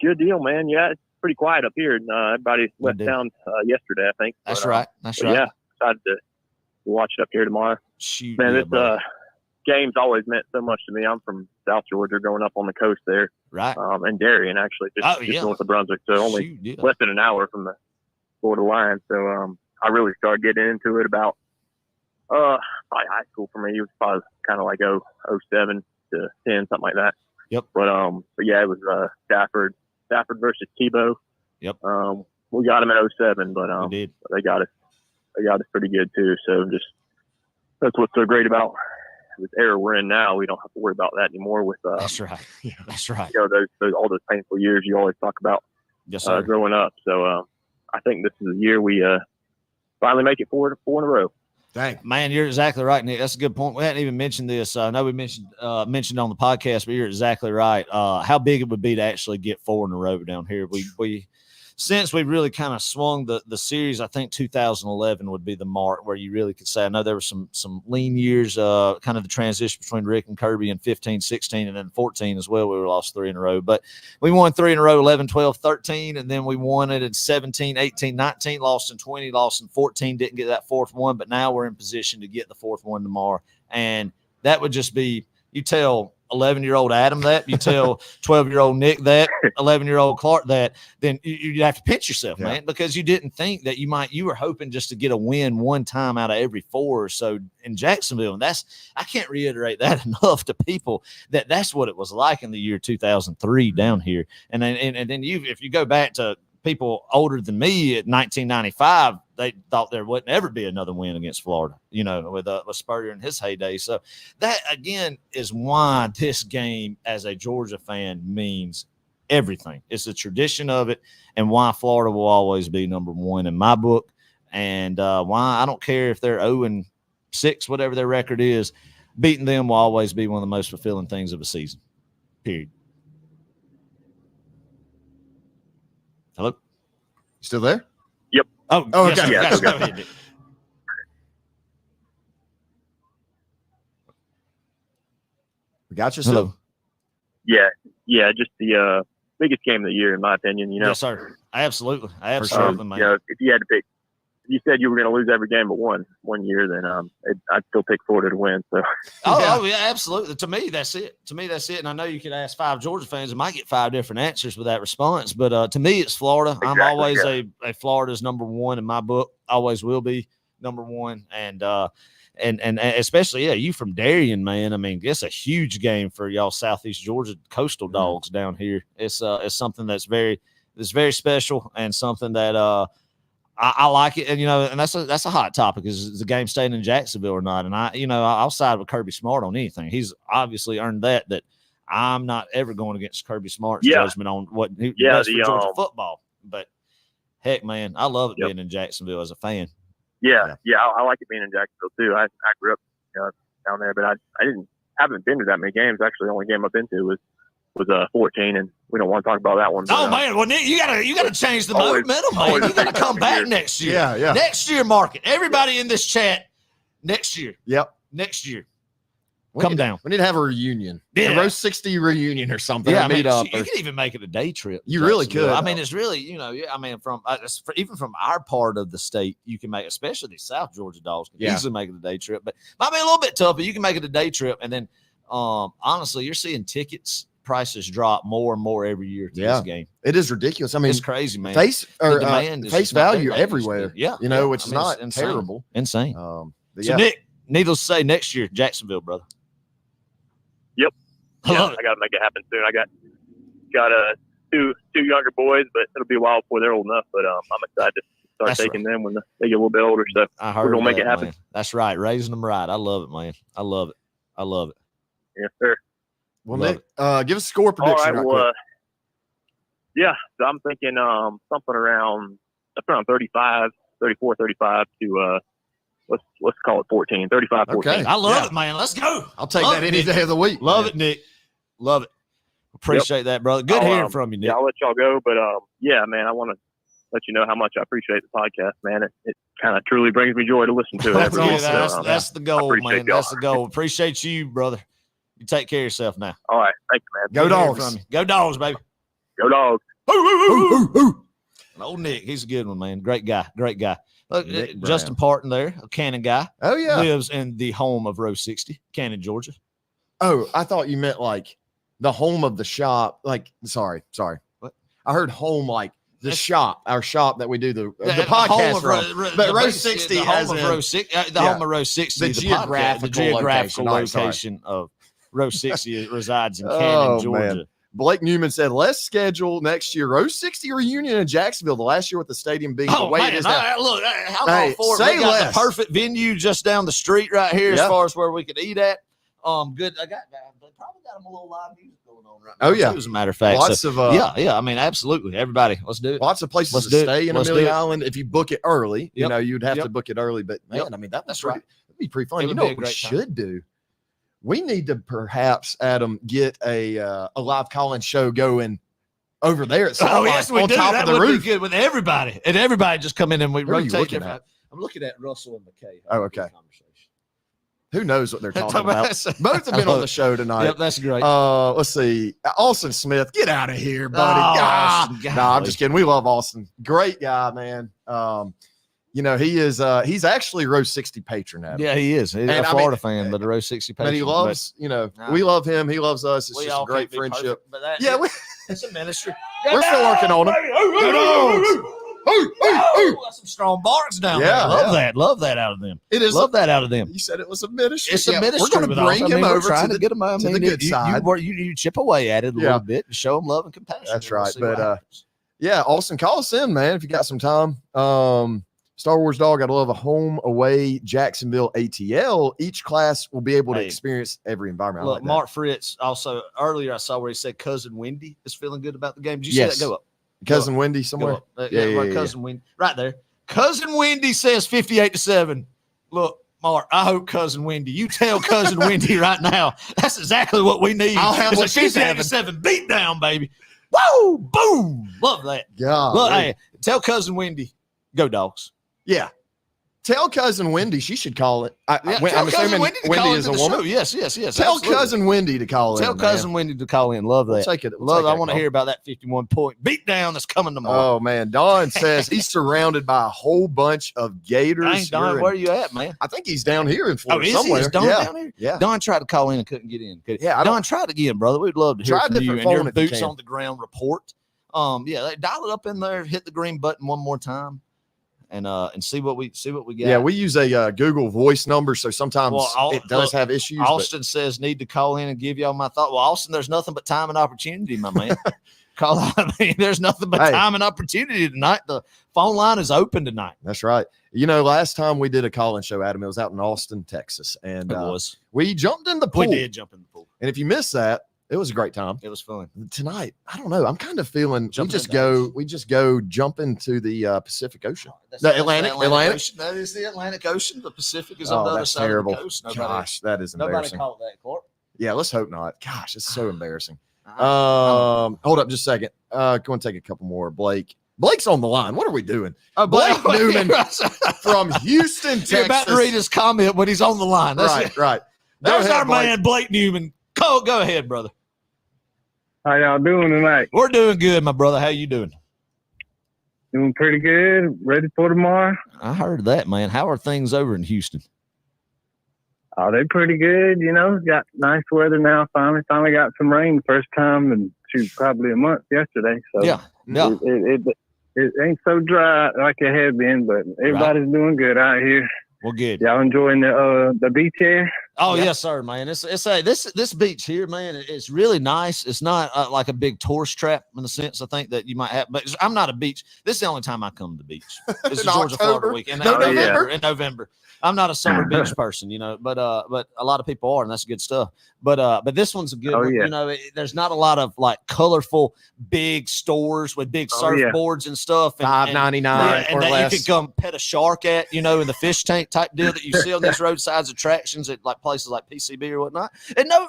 Good deal, man. Yeah, it's pretty quiet up here. And, everybody left deal. town yesterday, I think. That's But, right. That's but right. Yeah, excited to watch it up here tomorrow. Shoot, Man, yeah, this brother. game's always meant so much to me. I'm from South Georgia, growing up on the coast there. Right. And Darien, actually, just yeah. north of Brunswick. So only Shoot, yeah. less than an hour from the Florida line. So I really started getting into it about probably high school for me. It was probably kind of like 07 to 10, something like that. Yep. But yeah, it was Stafford versus Tebow. Yep. We got them at 07, but We did. they got us pretty good too. So just that's what's so great about this era we're in now. We don't have to worry about that anymore with That's right. That's right. you know those all those painful years you always talk about Yes, sir. growing up. So I think this is the year we finally make it four in a row. Dang. Man, you're exactly right, Nick. That's a good point. We hadn't even mentioned this. I know we mentioned on the podcast, but you're exactly right. How big it would be to actually get 4 in a row down here. We since we really kind of swung the series, I think 2011 would be the mark where you really could say, I know there were some lean years, kind of the transition between Rick and Kirby in 15, 16, and then 14 as well. We were lost 3 in a row, but we won 3 in a row, 11, 12, 13. And then we won it in 17, 18, 19, lost in 20, lost in 14, didn't get that 4th one, but now we're in position to get the 4th one tomorrow. And that would just be, you tell 11-year-old Adam that, you tell 12-year-old Nick that, 11-year-old Clark that, then you have to pinch yourself, man, because you didn't think that you were hoping just to get a win one time out of every 4 or so in Jacksonville. And I can't reiterate that enough to people that's what it was like in the year 2003 down here. And then if you go back to people older than me at 1995, they thought there wouldn't ever be another win against Florida, with Spurrier in his heyday. So that, again, is why this game as a Georgia fan means everything. It's the tradition of it and why Florida will always be number 1 in my book. And why I don't care if they're 0-6, whatever their record is, beating them will always be one of the most fulfilling things of a season, period. Hello? You still there? Yep. Oh, okay. Yes, Yeah, yes, okay. go ahead, Nick. We got you still. Hello. Yeah, just the biggest game of the year in my opinion. Yes, sir. Absolutely. sure. Absolutely, man. If you had to pick, if you said you were going to lose every game but one year, then I'd still pick Florida to win. So Oh, yeah, absolutely. To me, that's it. And I know you could ask 5 Georgia fans and might get 5 different answers with that response. But to me, it's Florida. I'm Exactly, always yeah. a Florida's number 1 in my book. Always will be number 1. And especially, you from Darien, man. I mean, it's a huge game for y'all Southeast Georgia coastal dogs down here. It's something that's very special and something that I like it. And, and that's a hot topic. Is the game staying in Jacksonville or not? And I'll side with Kirby Smart on anything. He's obviously earned that I'm not ever going against Kirby Smart's judgment on what he does for Georgia football. But heck, man, I love it being in Jacksonville as a fan. Yeah, I like it being in Jacksonville too. I grew up down there, but I haven't been to that many games. Actually, the only game I've been to was 14, and we don't want to talk about that one. Oh but, man, well Nick, you gotta change the always- momentum, man. always You gotta big come time back here. next year. Yeah. Next year, market everybody in this chat. Next year, Yep. next year, We come need- down. We need to have a reunion. Yeah. A Row 60 reunion or something. Yeah, a meet up. you could even make it a day trip. You really Jacksonville. could. I mean, it's really, from even from our part of the state, you can make, especially these South Georgia dogs, can Yeah. easily make it a day trip. But might be a little bit tough, but you can make it a day trip. And then, honestly, you're seeing tickets prices drop more and more every year to Yeah. this game. It is ridiculous. I mean, It's crazy, man. face The demand is face just not there value like it used to be. everywhere. Yeah, which I is mean, it's not insane. terrible. Insane. But So yeah. Nick, needless to say, next year Jacksonville, brother. Yep. I Yeah, love it. I got to make it happen soon. I got two younger boys, but it'll be a while before they're old enough. But I'm excited to start That's taking them when they get a little bit older. So I we're heard gonna make that, it happen. man. That's right. Raising them right. I love it, man. I love it. Yes, sir. Well, Love Nick, give us a score All prediction. right. right Well, quick. Yeah, so I'm thinking something around 35, 34, 35 to let's call it 14, 35, 14. Okay. I love it, man. Let's go. I'll take Love that it, any Nick. day of the week. Love man. it, Nick. Love it. Appreciate that, brother. Good hearing from you, Nick. Yeah, I'll let y'all go, but yeah, man, I want to let you know how much I appreciate the podcast, man. It kind of truly brings me joy to listen to it That's, every week. that's the goal, appreciate man. y'all. That's the goal. Appreciate you, brother. You take care of yourself now. All right, thanks, man. Go Good hearing Dogs. from you. Go Dogs, baby. Go Dogs. Old Nick, he's a good one, man. Great guy. Great guy. Look, Nick Justin Parton there, a Cannon guy. Oh, yeah. Lives in the home of Row 60, Cannon, Georgia. Oh, I thought you meant like the home of the shop. Like, sorry. What? I heard home like the shop, our shop that we do the home podcast of from. But Row 60 the has home of Row 60, the home of Row 60, the geographical geographical location of Row 60 resides in Oh, Cannon, Georgia. man. Blake Newman said, let's schedule next year Row 60 reunion in Jacksonville. The last year with the stadium being the Oh way man, it is now. look, I'm Hey, all for it. say We got less. the perfect venue just down the street right here, as Yep. far as where we could eat at. Good. They probably got them a little live music going on right now. Oh, yeah. too, as a matter of fact. Lots So, of yeah. I mean, absolutely. Everybody, let's do it. lots of places Let's to do it. stay in Let's do Amelia it. Island if you book it early. You Yep. know, you'd have Yep. to book it early. But man, Yep. I mean, that'd That's be pretty fun. It You would know be a what we great time. should do? We need to perhaps, Adam, get a live call-in show going over there at Oh, yes, we on do. top That of the would roof. be good with everybody. And everybody just come in and we Who are you rotate. looking everybody. at? I'm looking at Russell and McKay. Oh, okay. Who knows what they're talking Talk about- about? Both have been on the show tonight. Yep, that's great. Let's see. Austin Smith, get out of here, buddy. Oh, Gosh. Austin, No, I'm golly. just kidding. We love Austin. Great guy, man. You know, he is he's actually Row 60 patron, Adam. Yeah, he is. He's And I a mean, Florida fan, but a Row 60 patron. But he loves, you know, Nah. we love him. He loves us. It's We just a all great can't be friendship. perfect, but that- Yeah, it's a ministry. we're still working on him. Go Dogs. Got some strong barks down Yeah, there. Love yeah. that. Love that out of them. It is. Love that out of them. You said it was a ministry. It's a Yeah, ministry. We're going with to bring us. I him mean, we're over trying to to get him. I to mean, the good side. You chip away at it a Yeah. little bit to show him love and compassion. That's and we'll right. see what But happens. yeah, Austin, call us in, man, if you got some time. Star Wars Dog, I'd love a home away Jacksonville ATL. Each class will be able to Hey. experience every environment. I Look, like that. Mark Fritz also earlier I saw where he said cousin Wendy is feeling good about the game. Did you Yes. see that? Go up. Cousin Wendy Go somewhere. up. Yeah, Right, yeah. cousin Wendy. Right there. Cousin Wendy says 58-7. Look, Mark, I hope cousin Wendy. You tell cousin Wendy right now. That's exactly what we need. I'll have It's what a she's 58-7 beat down, baby. Woo! Boom! Love that. Yeah. Look, hey, tell cousin Wendy, go Dogs. Yeah. Tell cousin Wendy she should call it. Yeah, I'm tell cousin assuming Wendy to Wendy call is into a the woman. show. Yes. Tell absolutely. cousin Wendy to call Tell in. cousin Wendy to call in. Love that. We'll take it. We'll Love. take I that want to call. hear about that 51-point beat down that's coming tomorrow. Oh man, Don says he's surrounded by a whole bunch of Gators. Dang, Don, here in- where are you at, man? I think he's down here in Oh, Florida is somewhere. he? Is Don yeah. down here? Yeah. Don tried to call in and couldn't get in. Yeah, I don't- Don, tried again, brother. We'd love to hear Try a from you different and your phone if you boots can. on the ground report. Yeah, they dial it up in there, hit the green button one more time, and see what we got. Yeah, we use a Google Voice number, so sometimes Well, it does look, have issues. but- Austin says need to call in and give y'all my thought. Well, Austin, there's nothing but time and opportunity, my man. Call. I mean, there's nothing but Hey. time and opportunity tonight. The phone line is open tonight. That's right. You know, last time we did a call-in show, Adam, it was out in Austin, Texas, and It was. we jumped in the pool. We did jump in the pool. And if you missed that, it was a great time. It was fun. Tonight, I don't know. I'm kind of feeling Jumping we just go jump into the Pacific Ocean. That's- The that's Atlantic. Ocean. That is the Atlantic Ocean. The Pacific is on the other that's side terrible. of the coast. Gosh, that is Nobody embarrassing. caught that, Clark. Yeah, let's hope not. Gosh, it's so embarrassing. Uh-huh. Hold up just a second. Go and take a couple more. Blake's on the line. What are we doing? Oh, Blake Newman from Houston, Texas. You're about to read his comment when he's on the line. That's Right, it. right. Go There's ahead, our Blake. man, Blake Newman. Go ahead, brother. How y'all doing tonight? We're doing good, my brother. How you doing? Doing pretty good. Ready for tomorrow? I heard that, man. How are things over in Houston? Oh, they're pretty good. You know, got nice weather now. Finally got some rain. First time in probably a month yesterday. So Yeah. it ain't so dry like it had been, but everybody's doing good out here. Well, good. Y'all enjoying the beach air? Oh yes, sir, man. This beach here, man. It's really nice. It's not like a big tourist trap in the sense I think that you might have. But I'm not a beach. This is the only time I come to the beach. This is Georgia Florida week in November. I'm not a summer beach person, but a lot of people are, and that's good stuff. But this one's a good one. Yeah. There's not a lot of like colorful big stores with big surfboards and stuff. And, $5.99 and or that less. you could come pet a shark at, in the fish tank type deal that you see on these roadsides attractions at like places like PCB or whatnot. And no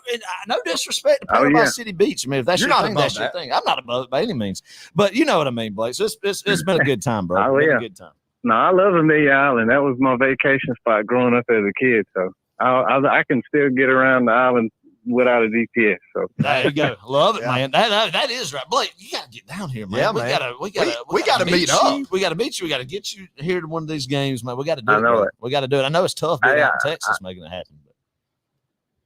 disrespect to Panama City Beach. I mean, if that's You're your not thing, above that's your that. thing. I'm not above it by any means, but you know what I mean, Blake. So it's been a good time, bro. Oh, It's been yeah. a good time. No, I love Amelia Island. That was my vacation spot growing up as a kid. So I can still get around the island without a GPS. So There you go. Love it, man. That is right. Blake, you gotta get down here, man. Yeah, we man. gotta meet up. We gotta meet you. We gotta get you here to one of these games, man. We gotta do I it. know brother. it. We gotta do it. I know it's tough being out in Texas making it happen. But.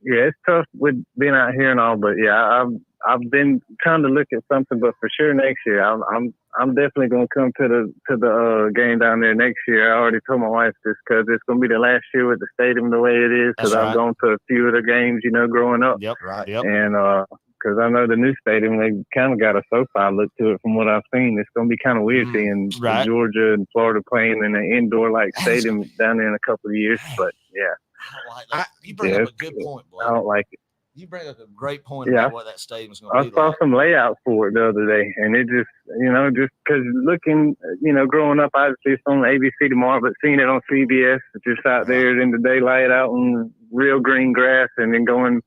yeah, it's tough with being out here and all, but yeah, I've been trying to look at something, but for sure next year, I'm definitely gonna come to the game down there next year. I already told my wife this because it's gonna be the last year with the stadium the way it is. Because I've gone to a few of the games, growing up. Yep, right. Yep. And because I know the new stadium, they kind of got a SoFi look to it from what I've seen. It's gonna be kind of weird seeing Georgia and Florida playing in an indoor stadium down there in a couple of years. But yeah, I don't like that. You bring up a good point, Blake. I don't like it. You bring up a great point about what that stadium's going to be I saw like. some layouts for it the other day, and it just, just because looking, growing up, obviously it's on ABC tomorrow, but seeing it on CBS, just out there in the daylight, out on real green grass, and then going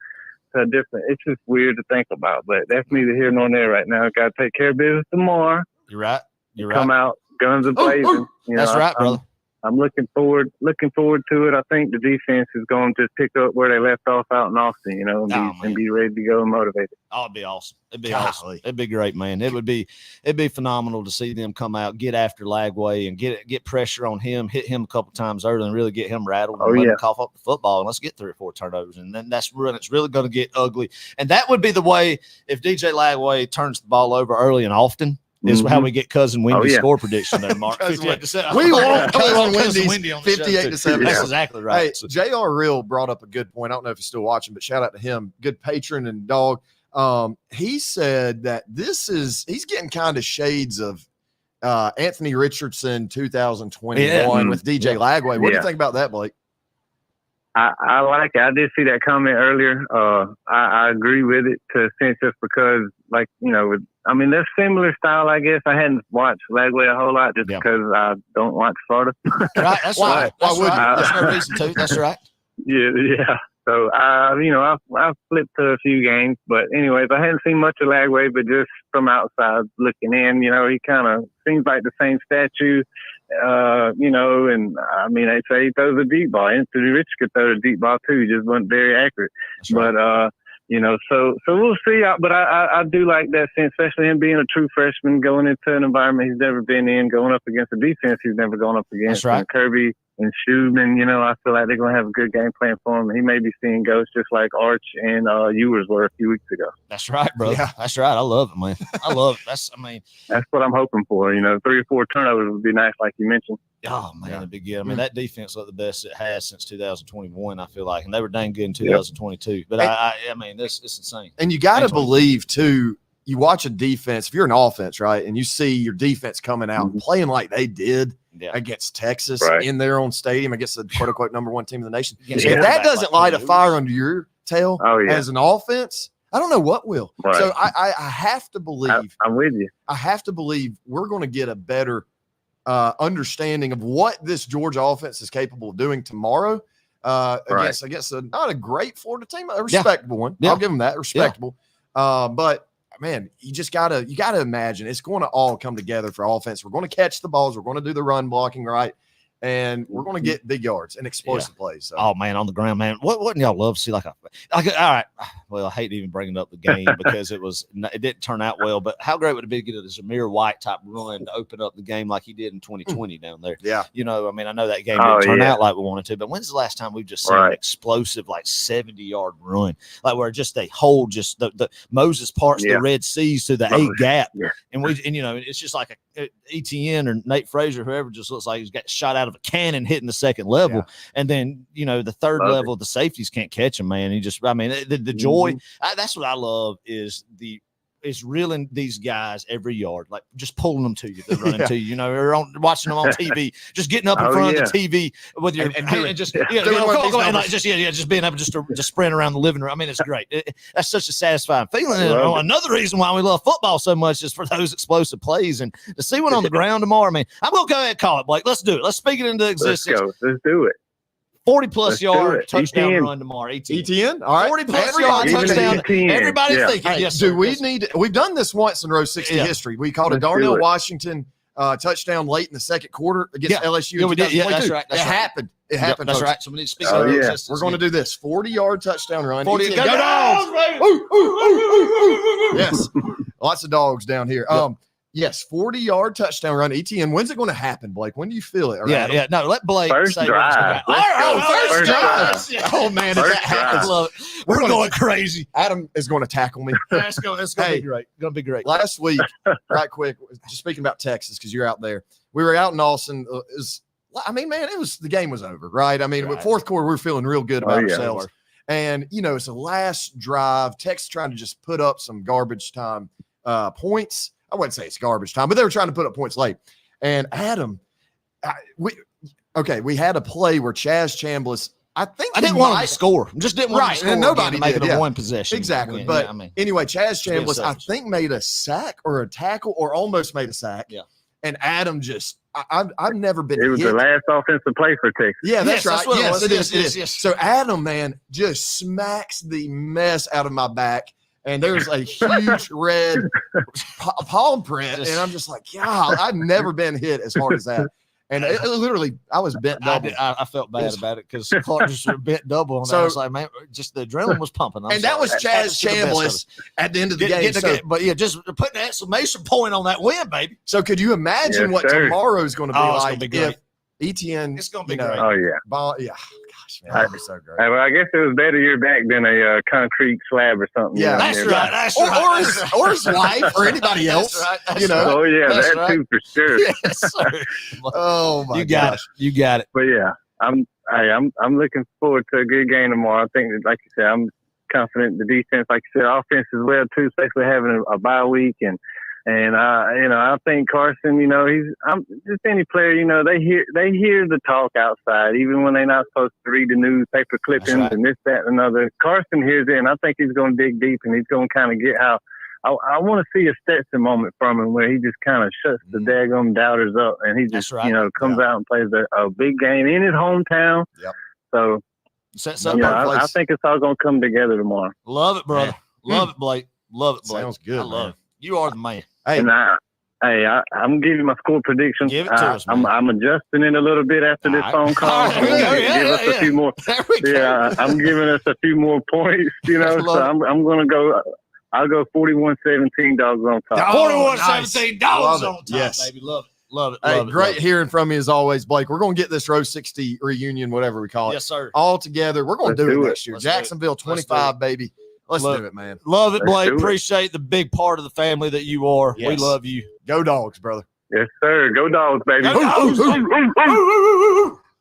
to a different, it's just weird to think about, but that's neither here nor there right now. Got to take care of business tomorrow. You're right. Come out, guns a blazing. That's right, brother. I'm looking forward to it. I think the defense is going to just pick up where they left off out in Austin, and be ready to go and motivated. Oh, it'd be awesome. It'd be awesome. It'd be great, man. It'd be phenomenal to see them come out, get after Lagway, and get pressure on him, hit him a couple times early, and really get him rattled and let him cough up the football. And let's get 3 or 4 turnovers, and then it's really going to get ugly. And that would be the way if DJ Lagway turns the ball over early and often. Is how we get Cousin Wendy's score prediction there, Mark. 58-7. We want Cousin Wendy's Wendy's on the show, 58-7. That's exactly right. Hey, JR Real brought up a good point. I don't know if you're still watching, but shout out to him. Good patron and dog. He said that he's getting kind of shades of Anthony Richardson 2021 with DJ Lagway. What do you think about that, Blake? I like it. I did see that comment earlier. I agree with it to a sense just because, they're similar style, I guess. I hadn't watched Lagway a whole lot just because I don't watch Florida. Right, that's right. That's right. There's no reason to. That's right. Yeah. So, I've flipped to a few games. But anyways, I hadn't seen much of Lagway, but just from outside looking in, he kind of seems like the same statue. They say he throws a deep ball. Anthony Rich could throw a deep ball too. He just wasn't very accurate. Right. But, so we'll see. But I do like that sense, especially him being a true freshman, going into an environment he's never been in, going up against a defense he's never gone up against. That's right. And Kirby and Schumann, I feel like they're going to have a good game plan for him. He may be seeing ghosts just like Arch and Ewers were a few weeks ago. That's right, brother. Yeah. That's right. I love it, man. I love it. That's what I'm hoping for. 3 or 4 turnovers would be nice, like you mentioned. Oh, man, that'd be good. I mean, that defense looked the best it has since 2021, I feel like. And they were dang good in 2022. But, it's insane. And you got to believe, too, you watch a defense, if you're an offense, right, and you see your defense coming out and playing like they did against Texas in their own stadium, against the quote-unquote #1 team in the nation. If that doesn't light a fire under your tail as an offense, I don't know what will. Right. So I have to believe. I'm with you. I have to believe we're going to get a better understanding of what this Georgia offense is capable of doing tomorrow against, I guess, not a great Florida team, a respectable one. I'll give them that, respectable. But man, you gotta imagine it's going to all come together for offense. We're going to catch the balls. We're going to do the run blocking right. And we're going to get big yards and explosive plays. So. Oh man, on the ground, man. Wouldn't y'all love to see all right? well, I hate even bringing up the game because it didn't turn out well. But how great would it be to get a Zamir White type run to open up the game like he did in 2020 down there? Yeah. You know, I mean, I know that game didn't turn out like we wanted to, but when's the last time we've just seen an explosive, like 70-yard run, like where just they hold just the Moses parts the Red Seas to the A gap, and you know, it's just like a ETN or Nate Frazier, whoever, just looks like he's got shot out of a cannon hitting the second level, and then you know the third level, the safeties can't catch him, man. He just, I mean, the joy. That's what I love is reeling these guys every yard, like just pulling them to you, they're running to you, you know, or watching them on TV, just getting up in front of the TV with your and just just being able to sprint around the living room. I mean, it's great. That's such a satisfying feeling. And another reason why we love football so much is for those explosive plays, and to see one on the ground tomorrow. I mean, I'm gonna go ahead and call it, Blake. Let's do it. Let's speak it into existence. Let's do it. 40+ yard touchdown run tomorrow. ETN. All right. 40+ yard touchdown. Everybody's thinking, yes, sir. We've done this once in Row 60 history. We called a Darnell Washington touchdown late in the second quarter against LSU. Yeah, we did. Yeah, that's right. It happened. It happened. That's folks. right. So we need to speak of it. We're going to do this 40-yard touchdown run. 40, ETN. Go Dogs! Yes. Lots of dogs down here. Yes, 40-yard touchdown run. ETN. When's it going to happen, Blake? When do you feel it? Yeah. No, let Blake first say drive. First drive. Oh, man. If that happens, Love it. We're going crazy. Adam is going to tackle me. It's going to be great. Going to be great. Last week, right quick, just speaking about Texas, because you're out there. We were out in Austin. The game was over, right? I mean, with fourth quarter, we were feeling real good about ourselves. And, you know, it's the last drive. Texas trying to just put up some garbage time points. I wouldn't say it's garbage time, but they were trying to put up points late. And Adam, we had a play where Chaz Chambliss, I didn't want him to score. Just didn't want him to score. And nobody make did, it a one possession. Exactly. But anyway, Chaz Chambliss, I think, made a sack or a tackle or almost made a sack. Yeah. And Adam just, I've never been hit. It was the last offensive play for Texas. Yeah, that's right. Yes, it is. Yes. So Adam, man, just smacks the mess out of my back. And there's a huge red palm print. And I'm just like, yeah, I've never been hit as hard as that. And it literally, I was bent double. I felt bad about it because Clark just bent double. And I was like, man, just the adrenaline was pumping. That was Chaz Chambliss at the end of the game. But yeah, just putting an exclamation point on that win, baby. So could you imagine what tomorrow's going to be like if ETN? It's going to be great. Oh, yeah. Gosh, man, that'd be so great. Well, I guess it was better year back than a concrete slab or something. Yeah, that's right. Or his wife or anybody else. That's right. Oh, yeah, that too for sure. Yes, sir. Oh, my gosh. You got it. But, yeah, I'm looking forward to a good game tomorrow. I think, like you said, I'm confident the defense, like you said, offense as well, too, especially having a bye week. And I think Carson, you know, I'm just any player, you know, they hear the talk outside, even when they're not supposed to read the newspaper clippings and this, that, and another. Carson hears it, and I think he's going to dig deep, and he's going to kind of get how I want to see a Stetson moment from him where he just kind of shuts the daggum doubters up, and he just comes out and plays a big game in his hometown. Yep. So I think it's all going to come together tomorrow. Love it, brother. Love it, Blake. Love it, Blake. Sounds good. I love it. You are the man. Hey, and I'm giving you my score prediction. Give it to us, man. I'm adjusting it a little bit after this phone call. Give us a few more. Yeah, I'm giving us a few more points. You know, so I'm going to go. I'll go 41-17 Dogs on top. 41-17 Dogs on top, baby. Love it. Love it. Hey, great hearing from you as always, Blake. We're going to get this Row 60 reunion, whatever we call it. Yes, sir. All together. We're going to do it next year. Jacksonville 25, baby. Let's do it, man. Love it, Blake. Appreciate the big part of the family that you are. Yes. We love you. Go Dogs, brother. Yes, sir. Go Dogs, baby. Go Dogs.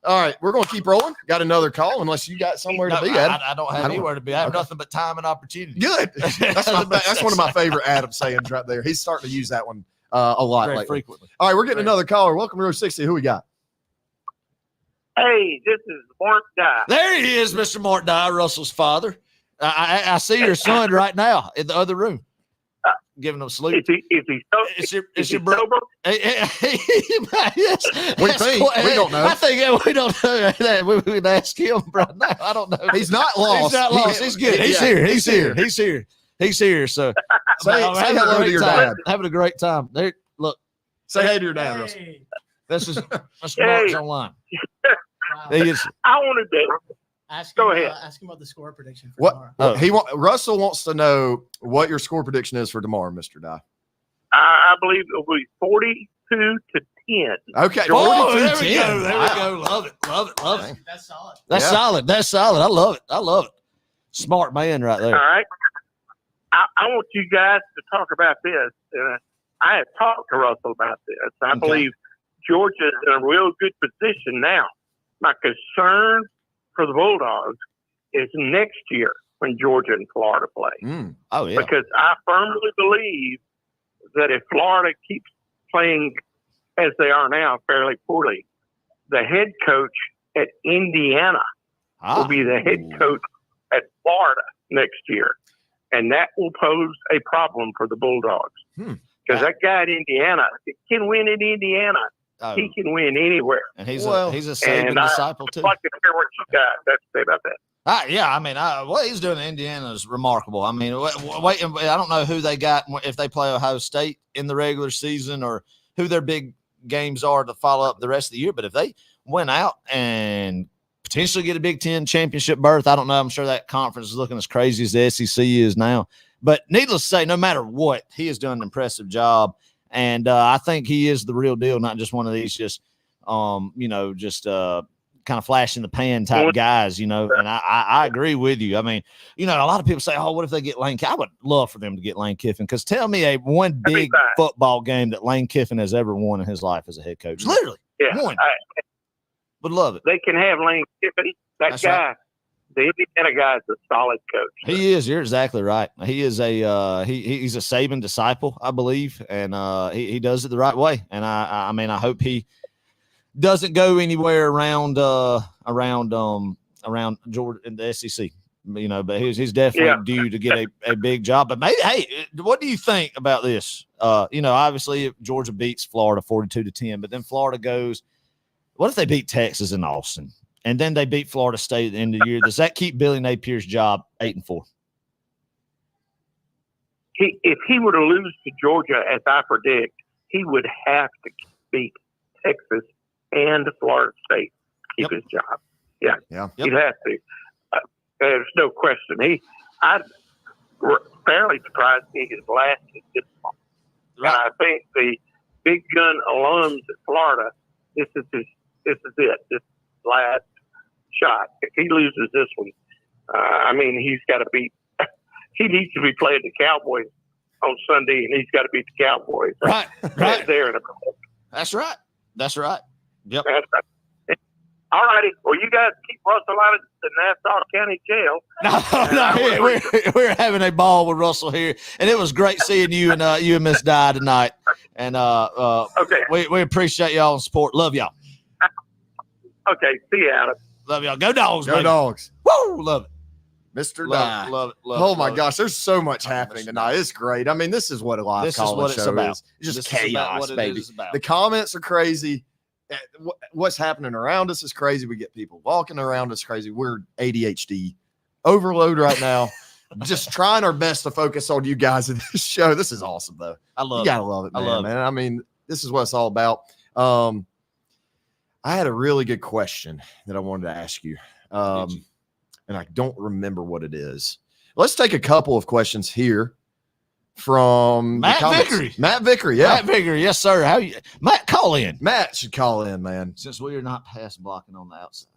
All right, we're going to keep rolling. Got another call, unless you got somewhere to be, Adam. I don't have anywhere to be. I have nothing but time and opportunity. Good. That's one of my favorite Adam sayings right there. He's starting to use that one a lot lately. Frequently. All right, we're getting another caller. Welcome to Row 60. Who we got? Hey, this is Mart Die. There he is, Mr. Mart Die, Russell's father. I see your son right now in the other room, giving him a salute. Is he brother? Yes. We think. We don't know. I think we don't know. We would ask him right now. I don't know. He's not lost. He's not lost. He's good. He's here. He's here. He's here. He's here. So say hello to your dad. Having a great time. There, look. Say hey to your dad, Russell. This is Mark's online. I wanted to Go ahead. Ask him about the score prediction for What? tomorrow. Russell wants to know what your score prediction is for tomorrow, Mr. Dye. I believe it will be 42-10. Okay. Oh, there 42-10. we go. There Wow. we go. Love it. Love it. Love it. That's solid. That's Yeah. solid. That's solid. I love it. I love it. Smart man right there. All right. I want you guys to talk about this. I have talked to Russell about this. I believe Georgia's in a real good position now. My concern for the Bulldogs is next year when Georgia and Florida play. Oh, yeah. Because I firmly believe that if Florida keeps playing as they are now, fairly poorly, the head coach at Indiana will be the head coach at Florida next year. And that will pose a problem for the Bulldogs. Because that guy at Indiana can win in Indiana. Oh. He can win anywhere. And he's a Saban disciple, too. I'd like to hear what you guys have to say about that. Yeah, I mean, what he's doing in Indiana is remarkable. I mean, wait, I don't know who they got if they play Ohio State in the regular season or who their big games are to follow up the rest of the year. But if they went out and potentially get a Big Ten championship berth, I don't know. I'm sure that conference is looking as crazy as the SEC is now. But needless to say, no matter what, he has done an impressive job. And I think he is the real deal, not just one of these just kind of flash in the pan type guys, And I agree with you. I mean, a lot of people say, oh, what if they get Lane Kiffin? I would love for them to get Lane Kiffin, because tell me one big football game that Lane Kiffin has ever won in his life as a head coach. Literally. One. Would love it. They can have Lane Kiffin. That's guy, right. The Indiana guy is a solid coach. He is. You're exactly right. He is he's a Saban disciple, I believe, and he does it the right way. And I mean, I hope he doesn't go anywhere around Georgia in the SEC. But he's definitely due to get a big job. But maybe, hey, what do you think about this? Obviously, if Georgia beats Florida 42-10, but then Florida goes. What if they beat Texas in Austin, and then they beat Florida State at the end of the year? Does that keep Billy Napier's job 8-4? If he were to lose to Georgia, as I predict, he would have to beat Texas and Florida State to keep his job. Yeah. He'd have to. There's no question. I'm fairly surprised he has lasted this long. Right. And I think the big gun alums at Florida, this is it. This last shot. If he loses this one, he's got to beat. He needs to be playing the Cowboys on Sunday, and he's got to beat the Cowboys. Right. There in a That's right. Yep. That's right. All righty. Well, you guys keep Russell out of the Nassau County Jail. No, we're having a ball with Russell here, and it was great seeing you and Miss Di tonight. And we appreciate y'all and support. Love y'all. Okay, see you, Adam. Love y'all. Go Dogs, Go baby. Dogs. Woo, love it. Mr. Dye. Love it. Oh my gosh, there's so much happening tonight. It's great. I mean, this is what a live call show is. It's just chaos, baby. The comments are crazy. What's happening around us is crazy. We get people walking around us crazy. We're ADHD overload right now. Just trying our best to focus on you guys in this show. This is awesome, though. I love it. You gotta love it, man. I mean, this is what it's all about. I had a really good question that I wanted to ask you. And I don't remember what it is. Let's take a couple of questions here from Matt Vickery. Matt Vickery, yeah. Matt Vickery, yes, sir. How you? Matt, call in. Matt should call in, man. Since we are not pass blocking on the outside.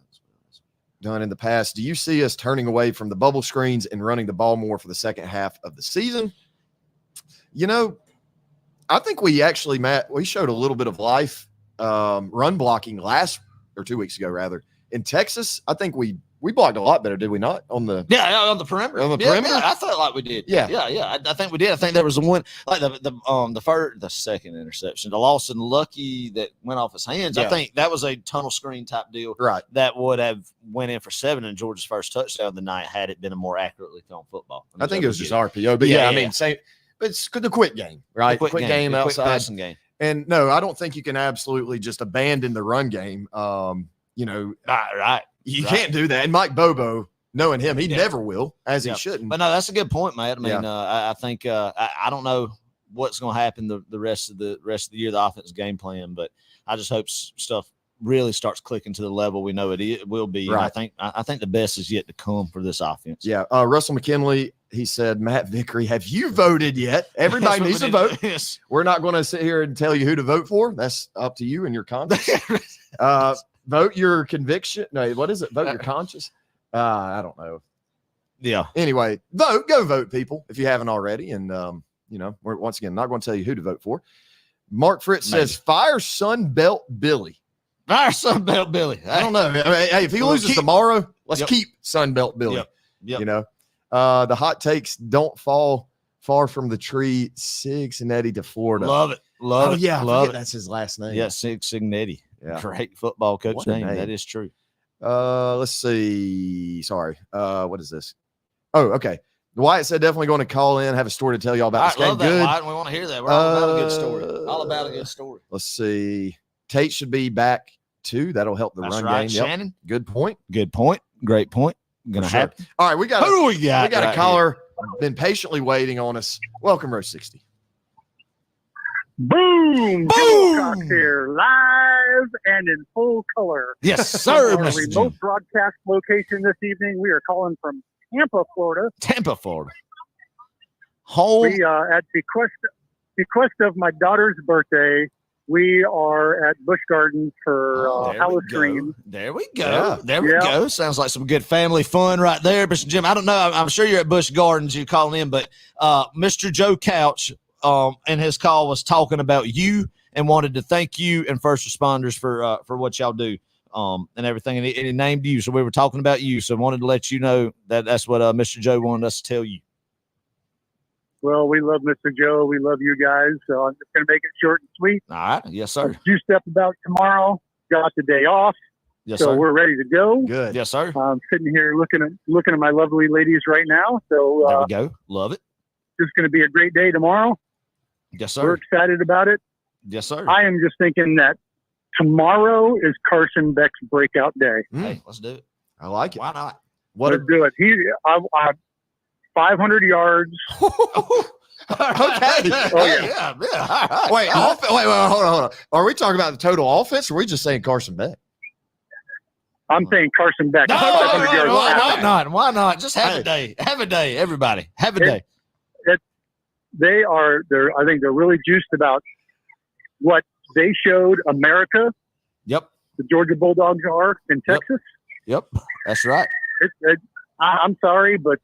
Done in the past. Do you see us turning away from the bubble screens and running the ball more for the second half of the season? I think we actually, Matt, we showed a little bit of life run blocking 2 weeks ago, rather. In Texas, I think we blocked a lot better, did we not? On the perimeter. On the perimeter? Yeah, I felt like we did. Yeah. I think we did. I think there was the one, like the second interception, the Lawson Lucky that went off his hands. Yeah. I think that was a tunnel screen type deal. Right. That would have went in for 7 in Georgia's first touchdown of the night had it been a more accurately thrown football. I think it was just RPO, but I mean, same. But it's the quick game, right? The quick game outside. Quick passing game. And no, I don't think you can absolutely just abandon the run game. Right. You can't do that. And Mike Bobo, knowing him, he never will, as he shouldn't. But no, that's a good point, Matt. I mean, I think I don't know what's going to happen the rest of the year, the offense game plan, but I just hope stuff really starts clicking to the level we know it will be. Right. And I think the best is yet to come for this offense. Yeah. Russell McKinley, he said, Matt Vickery, have you voted yet? Everybody needs to vote. Yes. We're not going to sit here and tell you who to vote for. That's up to you and your conscience. Vote your conviction. No, what is it? Vote your conscience. I don't know. Yeah. Anyway, go vote, people, if you haven't already. And, we're once again not going to tell you who to vote for. Mark Fritz says, fire Sun Belt Billy. Fire Sun Belt Billy. I don't know. Hey, if he loses tomorrow, let's keep Sun Belt Billy. Yep. The hot takes don't fall far from the tree. Cincinnati to Florida. Love it. Love it. Yeah. Love it. That's his last name. Yeah. Signetti. Yeah. Great football coach What a name. name. That is true. Let's see. Sorry. What is this? Oh, okay. Wyatt said definitely going to call in, have a story to tell y'all about this game. Love that, Good. Wyatt. We want to hear that. We're all about a good story. All about a good story. Let's see. Tate should be back too. That'll help the That's run right, game. Yep. Shannon. Good point. Good point. Great point. Gonna Sure. happen. All right, we got Who do we got? We got right a caller been patiently waiting on us. Welcome, Row 60. Boom! Boom! Cox here, live and in full color. Yes, sir, Our Mr. remote Jim. broadcast location this evening. We are calling from Tampa, Florida. Tampa, Florida. Home. We at bequest of my daughter's birthday. We are at Busch Gardens for Halloween. There we go. Yeah. There we go. Sounds like some good family fun right there, Mr. Jim. I don't know. I'm sure you're at Busch Gardens. You're calling in, but Mr. Joe Couch in his call was talking about you and wanted to thank you and first responders for what y'all do and everything. And he named you, so we were talking about you. So I wanted to let you know that's what Mr. Joe wanted us to tell you. Well, we love Mr. Joe. We love you guys. So I'm just going to make it short and sweet. All right. Yes, sir. Juiced up about tomorrow. Got the day off. Yes, so sir. we're ready to go. Good. Yes, sir. I'm sitting here looking at my lovely ladies right now. So There we go. Love it. it's going to be a great day tomorrow. Yes, We're sir. excited about it. Yes, sir. I am just thinking that tomorrow is Carson Beck's breakout day. Hey, let's do it. I like it. Why not? What Let's do it. I 500 yards. Okay. Oh, yeah. Yeah. All right. Wait, hold on. Are we talking about the total offense, or are we just saying Carson Beck? I'm saying Carson Beck. No, 500 yards. why not? Why not? Just have a day. Have a day, everybody. Have a day. I think they're really juiced about what they showed America. Yep. The Georgia Bulldogs are in Texas. Yep. That's right. I'm sorry, but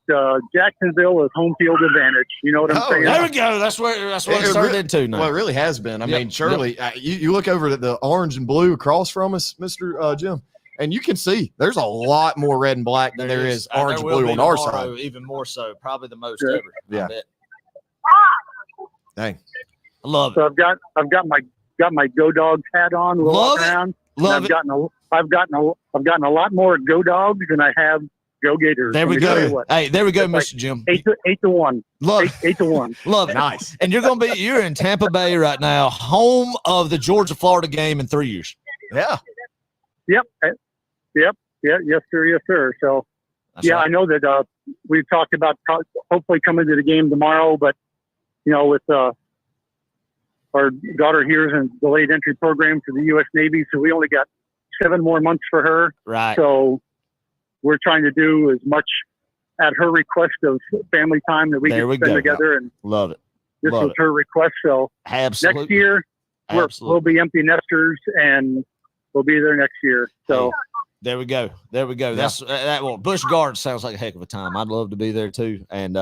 Jacksonville is home field advantage. You know what I'm saying? There we go. That's what it's turned into now. Well, it really has been. I Yep. mean, surely you look over at the orange and blue across from us, Mr. Jim, and you can see there's a lot more red and black than there is orange and there will blue be on our tomorrow, side. even more so, probably the most Yeah. ever. Yeah. I bet. Dang. I love it. So I've got my Go Dogs hat on, Love walking it. around. Love and it. I've gotten a lot more Go Dogs than I have Go Gators. There we Let me tell you go. what. Hey, there we go, It's Mr. like Jim. 8-1. Love, 8-1. love it. Nice. And you're in Tampa Bay right now, home of the Georgia-Florida game in 3 years. Yeah. Yep. Yeah. Yes, sir. Yes, sir. So, That's yeah, right. I know that we've talked about hopefully coming to the game tomorrow, but, with our daughter here is in delayed entry program for the U.S. Navy, so we only got 7 more months for her. Right. So we're trying to do as much at her request of family time that we There can we spend go. together, and Love it. this Love was it. her request. So Absolutely. next year Absolutely. we'll be empty nesters, and we'll be there next year. So. There we go. There we go. That's that. Well, Busch Gardens sounds like a heck of a time. I'd love to be there too. And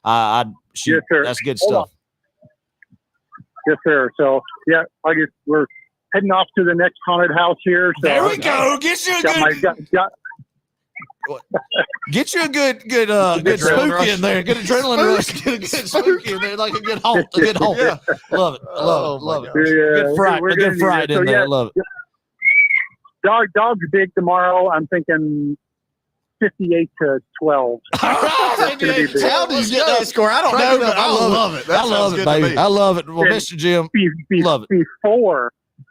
I'd shoot. Yes, sir. That's good Hold stuff. Yes, sir. So, yeah, we're heading off to the next haunted house here. So There we go. Get you a Get you a good adrenaline spook rush. in there. Good adrenaline rush. Get a good spook in there, like a good halt. A good halt. Yeah. Love it. Love it. my Love it. gosh. Good fright. we're A gonna good need fright it. So, in there. yeah. Love it. Dog's big tomorrow. I'm thinking 58-12. All right, That's gonna be big. How do you get that score? I don't know, but I love it. That I love sounds it, good to baby. me. I love it. Well, And Mr. Jim, love it.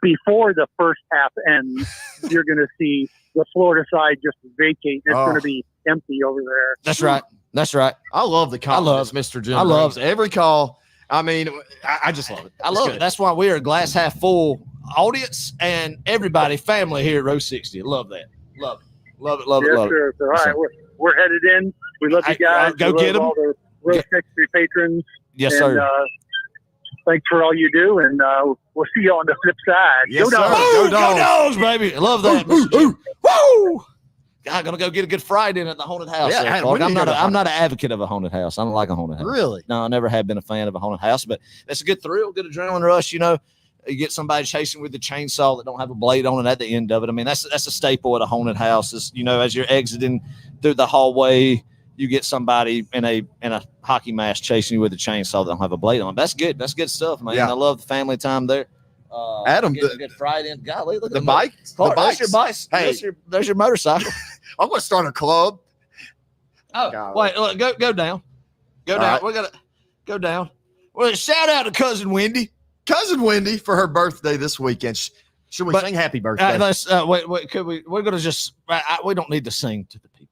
Before the first half ends, you're going to see the Florida side just vacate. It's Oh. going to be empty over there. That's right. That's right. I love the confidence, love it. Mr. Jim. I love brings. Every call. I mean, I just love it. I love it. That's why we are a glass half full audience and everybody family here at Row 60. Love that. Love it. Love it. Love it. Yes, Love sir. it. So, all right, we're headed in. We love you guys. Go We get love 'em. all the Row 60 patrons. Yes, and, sir. Thanks for all you do, and we'll see you on the flip side. Yes, Go sir. Dogs. Woo, go Dogs, baby. I love that. Mr. Jim. Woo! I'm gonna go get a good Friday in at the haunted house. Yeah, there, hey, Clark. when do I'm you not. go to I'm not an advocate of a haunted house. I don't like a haunted house. Really? No, I never have been a fan of a haunted house. But that's a good thrill, good adrenaline rush. You know, you get somebody chasing with the chainsaw that don't have a blade on it at the end of it. I mean, that's a staple at a haunted house. Is, you know, as you're exiting through the hallway, you get somebody in a hockey mask chasing you with a chainsaw that don't have a blade on it. That's good. That's good stuff, man. Yeah. I love the family time there. Adam, getting a good Friday in. Golly, look at the them. bike, Clark, the there's bikes. your bikes. Hey, There's your motorcycle. I'm gonna start a club. Oh, God. wait, look, go down. Go All down. right. We got to go down. Well, shout out to Cousin Wendy. Cousin Wendy for her birthday this weekend. Should we But, sing happy birthday? Let's, wait, could we? We're going to just, we don't need to sing to the people.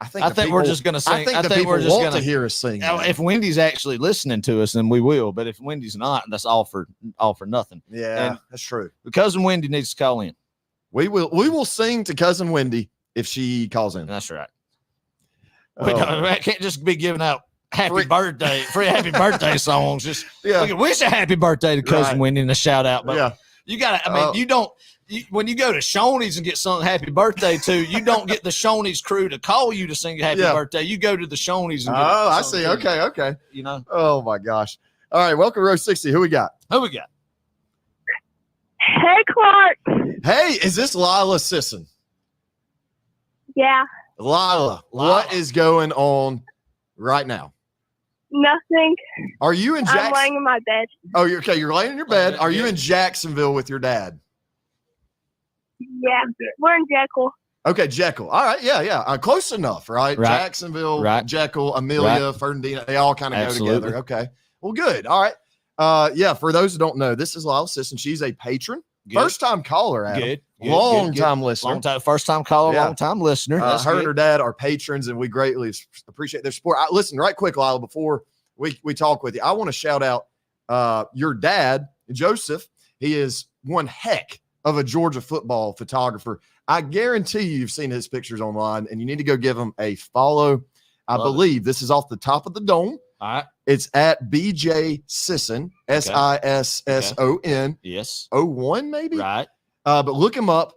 I I think we're just going to sing. I think the people we're just want gonna, to hear us sing. If Wendy's actually listening to us, then we will. But if Wendy's not, that's all for nothing. Yeah, And that's true. Cousin Wendy needs to call in. We will sing to Cousin Wendy if she calls in. That's right. Oh. We can't just be giving out free happy birthday songs. Just Yeah. we can wish a happy birthday to Cousin Right. Wendy and a shout out. But Yeah. you got to, I mean, you don't, when you go to Shoney's and get sung happy birthday to, you don't get the Shoney's crew to call you to sing happy Yeah. birthday. You go to the Shoney's. And Oh, I sung see. to. Okay. You know, Oh my gosh. All right, welcome to Row 60. Who we got? who we got? Hey, Clark. Hey, is this Lila Sisson? Yeah, Lila, what is going on right now? nothing. Are you in I'm Jackson? laying in my bed. Oh, you're okay. You're laying in your bed. Okay, Are you good. in Jacksonville with your dad? Yeah, we're in Jekyll. Okay, Jekyll. All right, yeah. Close enough, right? Right. Jacksonville, Right. Jekyll, Amelia, Fernandina, they all kind of go Absolutely. together. Okay. Well, good. All right. Yeah, for those who don't know, this is Lila Sisson. She's a patron. Good. First time caller, Adam. Good. Long time listener. Long time, first time caller, Yeah. long time listener. That's Her and good. her dad are patrons, and we greatly appreciate their support. Listen, right quick, Lila, before we talk with you, I want to shout out your dad, Joseph. He is one heck of a Georgia football photographer. I guarantee you've seen his pictures online, and you need to go give him a follow. I Love it. believe this is off the top of the dome. All right. It's at BJ Sisson, SISSON Yes. 01, maybe. Right. But look him up.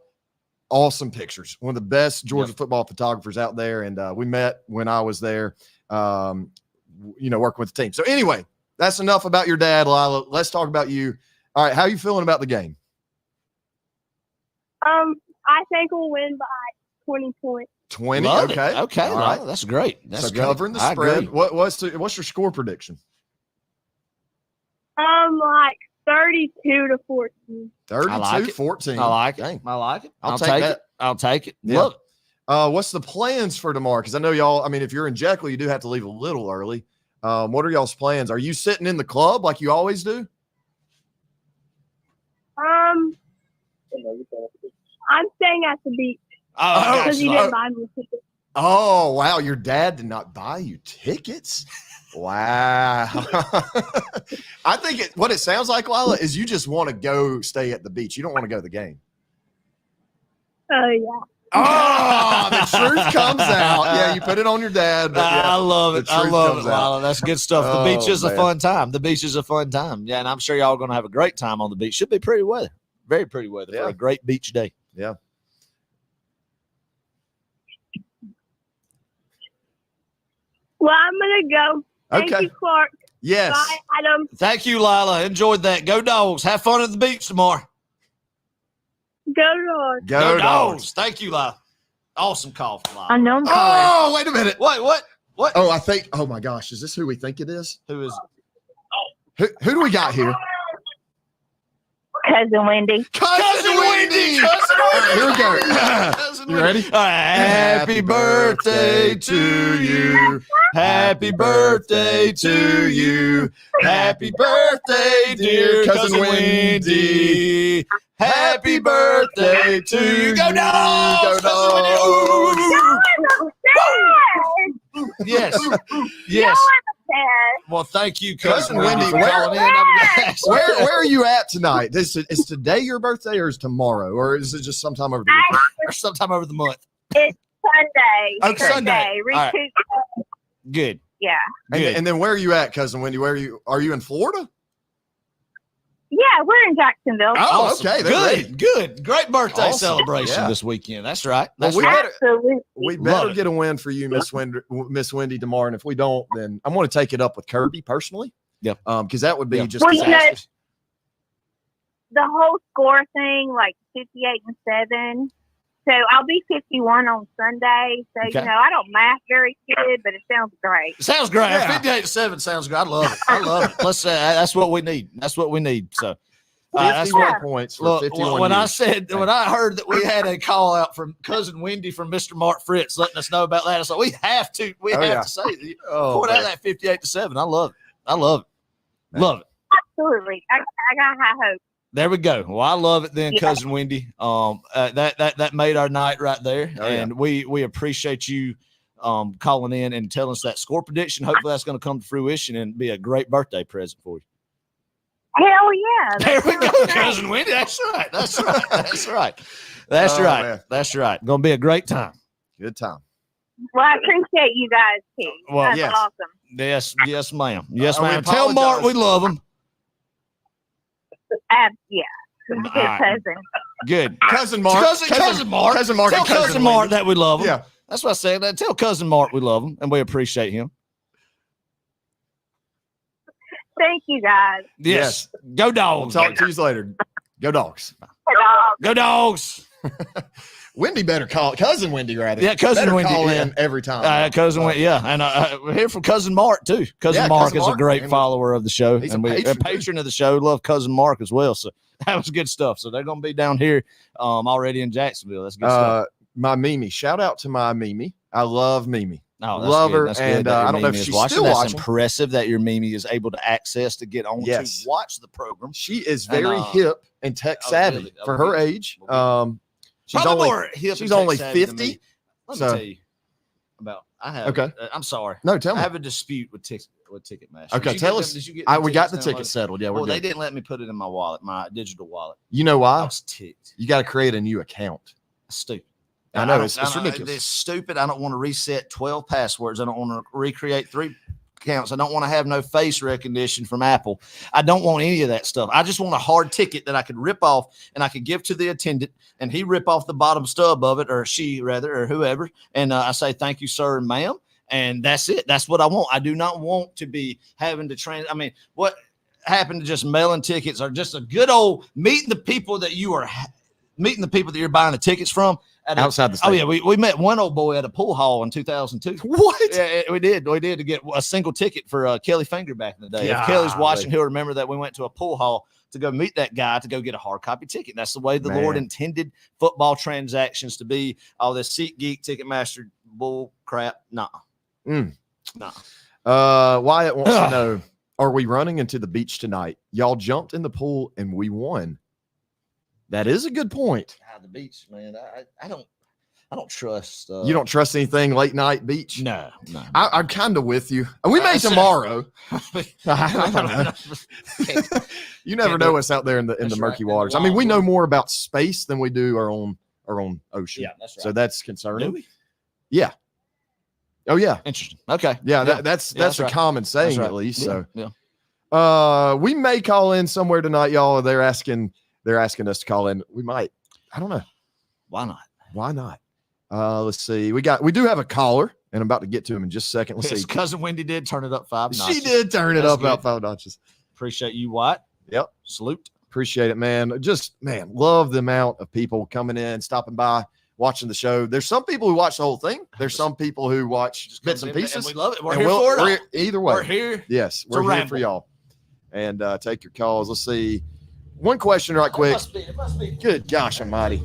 Awesome pictures. One of the best Georgia football photographers out there. And we met when I was there, working with the team. So anyway, that's enough about your dad, Lila. Let's talk about you. All right. How are you feeling about the game? I think we'll win by 20 points. 20. Love it. Okay. Okay. All No, right. that's great. That's So great. covering the I spread. agree. What's your score prediction? Like 32-14. 32-14. I like it. Dang. I like it. I'll I'll take take that. it. I'll take it. Yeah. Look, What's the plans for tomorrow? Because I know y'all, if you're in Jekyll, you do have to leave a little early. What are y'all's plans? Are you sitting in the club like you always do? I'm staying at the beach oh, because you didn't buy me a ticket. Oh, wow. Your dad did not buy you tickets? Wow. I think what it sounds like, Lila, is you just want to go stay at the beach. You don't want to go to the game. Oh, yeah. Oh, the truth comes out. Yeah, you put it on your dad. But yeah, I love it. the I truth love it, comes out. Lila. That's good stuff. The Oh, beach is a man. fun time. The beach is a fun time. Yeah, and I'm sure y'all are going to have a great time on the beach. Should be pretty weather. Very pretty weather Yeah. for a great beach day. Yeah. Well, I'm going to go. Thank Okay. you, Clark. Yes. Bye, Adam. Thank you, Lila. Enjoyed that. Go Dogs. Have fun at the beach tomorrow. Go Dogs. Go Dogs. Thank you, Lila. Awesome call from Lila. Unknown caller. Oh, wait a minute. Wait, what? What? Oh, oh my gosh. Is this who we think it is? Who is Who do we got here? Cousin Wendy. Cousin Wendy. All right, here we go. You ready? Happy birthday to you. Happy birthday to you. Happy birthday, dear cousin Wendy. Happy birthday to you. Go Dogs! Go Dogs! Yes. Y'all Yes. are the best. Well, thank you, Cousin Cousin Wendy. Wendy, for calling in. Where are you at tonight? Is today your birthday or is tomorrow? Or is it just sometime over the weekend? Or sometime over the month. It's Sunday. Oh, Sunday. All right. Recoup. Good. Yeah. And then where are you at, Cousin Wendy? Are you in Florida? Yeah, we're in Jacksonville. Oh, okay. Good. Great birthday Awesome. celebration Yeah. this weekend. That's right. Well, That's we right. Absolutely. Love better it. get a win for you, Miss Wendy tomorrow. And if we don't, then I'm going to take it up with Kirby personally. Yep. Because that would be just Well, you know, disastrous. the whole score thing, like 58-7. So I'll be 51 on Sunday. So, Okay. I don't math very good, but it sounds great. It sounds great. Yeah. 58-7 sounds good. I love it. I love it. Let's that's what we need. That's what we need. So that's 51 what points for look, 51 when years. when I heard that we had a call out from Cousin Wendy from Mr. Mart Fritz letting us know about that, I said we have to yeah. to say Oh, point out man. that 58-7. I love it. Man. Love it. Absolutely. I got high hopes. There we go. Well, I love it then, Yeah. Cousin Wendy. That made our night right there. Oh, yeah. And we appreciate you calling in and telling us that score prediction. Hopefully that's going to come to fruition and be a great birthday present for you. Hell yeah. There we go, great. Cousin Wendy. That's right. That's right. That's right. That's Oh, right. man. That's right. Going to be a great time. Good time. Well, I appreciate you guys, too. Well, That's yes. awesome. Yes, ma'am. Yes, we ma'am. Tell Mart we apologize. love him. Yeah. Good All right. cousin. Good. Cousin Mark. Cousin Mark. Cousin Mark. Tell and Cousin Cousin Mark Wendy. that we love him. Yeah. That's what I said. Tell Cousin Mark we love him and we appreciate him. Thank you, guys. Yes. Go We'll Dogs. talk to you later. Go Dogs. Go Dogs. Wendy better call. Cousin Wendy, rather. Yeah, Cousin better Wendy, call yeah. in every time. Cousin Wendy, yeah. And we're here from Cousin Mark, too. Cousin Yeah, Mark Cousin is a Mark. great And follower of the show. he's And a we patron, too. patron of the show. Love Cousin Mark as well. So that was good stuff. So they're going to be down here already in Jacksonville. That's good stuff. My Mimi. Shout out to my Mimi. I love Mimi. Oh, that's love good. her, That's good and that your I don't know if Mimi is she's watching. still That's watching. impressive that your Mimi is able to access to get on Yes. to watch the program. She is And, very hip and tech savvy really? for her Okay. age. She's Probably only more hip she's and only tech-savvy than 50. me. Let me So- tell you about. I have. Okay. I'm sorry. No, tell I me. have a dispute with Ticketmaster. Okay, Did you tell get us. them- did you get We them got the tickets ticket downloaded? settled. Yeah, we're Well, they good. didn't let me put it in my wallet, my digital wallet. You know I why? was ticked. You got to create a new account. Stupid. I know, don't- it's ridiculous. It's stupid. I don't want to reset 12 passwords. I don't want to recreate 3 accounts. I don't want to have no face recognition from Apple. I don't want any of that stuff. I just want a hard ticket that I could rip off and I could give to the attendant and he rip off the bottom stub of it, or she rather, or whoever. And I say, thank you, sir and ma'am. And that's it. That's what I want. I do not want to be having to what happened to just mailing tickets or just a good old meeting the people that you are meeting the people that you're buying the tickets from. Outside the Oh stadium. yeah, we met one old boy at a pool hall in 2002. What? Yeah, we did to get a single ticket for Kelly Finger back in the day. If Kelly's watching, he'll remember that we went to a pool hall to go meet that guy to go get a hard copy ticket. That's the way the Lord Man. intended football transactions to be. All this SeatGeek, Ticketmaster bull crap. Nah. Wyatt wants to know: are we running into the beach tonight? Y'all jumped in the pool and we won. That is a good point. The beach, man. I don't trust. You don't trust anything late night beach? No. I'm kind of with you. We may tomorrow. I don't know. You never know what's out there in the That's murky right. waters. I mean, we know more about space than we do our own ocean. Yeah, that's right. So that's concerning. Do we? Yeah. Oh yeah. Interesting. Okay. Yeah. Yeah. That's that's a right. common saying That's right. at least. Yeah, So yeah. we may call in somewhere tonight, y'all. They're asking us to call in. We might. I don't know. Why not? Why not? Let's see. We do have a caller, and I'm about to get to him in just a second. Let's His see. cousin Wendy did turn it up 5 notches. She did turn it That's up about good. 5 notches. Appreciate you, White. Yep. Salute. Appreciate it, man. Just, man, love the amount of people coming in, stopping by, watching the show. There's some people who watch the whole thing. There's some people who watch Just bits comes and in, pieces. and we love it. We're And here for it all. we're either way. We're here. Yes, to we're here ramble. for y'all. And take your calls. Let's see. One question right quick. It must be. Good gosh almighty.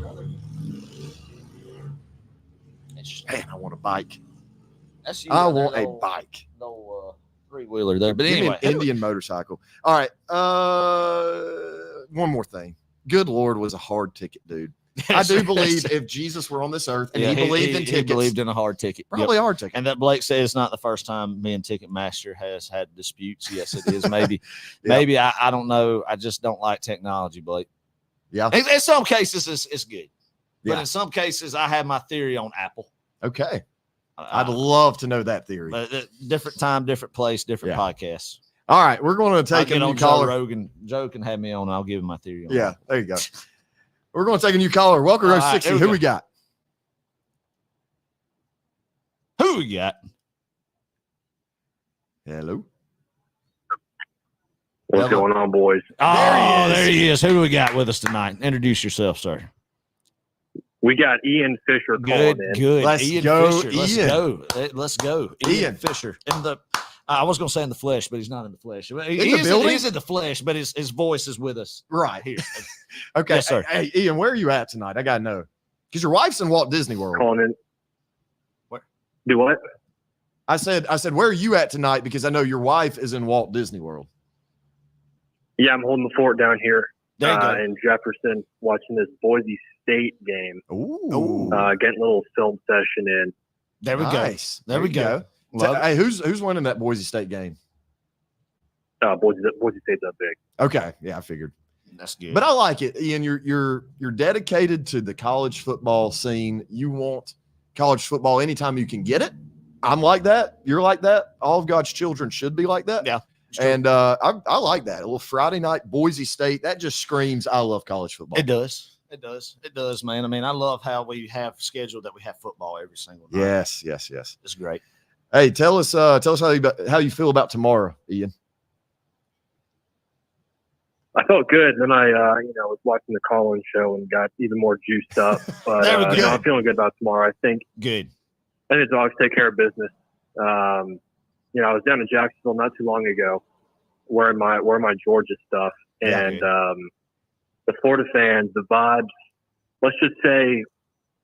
Man, I want a bike. That's you I right there, want a little- bike. little, 3-wheeler there. But Give me anyway, an Indian motorcycle. All right. One more thing. Good Lord was a hard ticket, dude. I do believe if Jesus were on this earth and he believed in tickets, he believed in a hard ticket. Probably a hard ticket. And that Blake said it's not the first time me and Ticketmaster has had disputes. Yes, it is. Maybe, maybe I don't know. I just don't like technology, Blake. Yeah. In some cases, it's good. But Yeah. in some cases, I have my theory on Apple. Okay. I'd love to know that theory. But different time, different place, different podcasts. All right. We're going to take a new caller. Joe Rogan. Joe can have me on. I'll give him my theory on Yeah. There you go. We're going to take a new caller. Welcome to All right, 60. here we Who go. we got? Who we got? Hello. What's going on, boys? Oh, there he is. Who do we got with us tonight? Introduce yourself, sir. We got Ian Fisher calling in. Good. Let's Ian go, Fisher. Let's Ian. go. Let's go. Ian. Fisher. In the, I was going to say in the flesh, but he's not in the flesh. the building? He's in the flesh, but his voice is with us Right. here. Okay. Yes, sir. Hey, Ian, where are you at tonight? I got to know. Because your wife's in Walt Disney World. Calling in. What? Do what? I said, where are you at tonight? Because I know your wife is in Walt Disney World. Yeah, I'm holding the fort down here There you go. in Jefferson, watching this Boise State game. Ooh. Getting a little film session in. There we Nice. go. There we go. So, Love it. hey, who's winning that Boise State game? Boise State's up big. Okay. Yeah, I figured. That's good. But I like it, Ian. You're dedicated to the college football scene. You want college football anytime you can get it. I'm like that. You're like that. All of God's children should be like that. Yeah. And I like that. A little Friday night Boise State. That just screams I love college football. It does. It does. It does, man. I mean, I love how we have scheduled that we have football every single night. Yes. It's great. Hey, tell us how you feel about tomorrow, Ian. I felt good. Then I was watching the call-in show and got even more juiced up. But There we go. I'm feeling good about tomorrow. I think Good. the Dogs take care of business. I was down in Jacksonville not too long ago, wearing my Georgia stuff, and the Florida fans, the vibes, let's just say,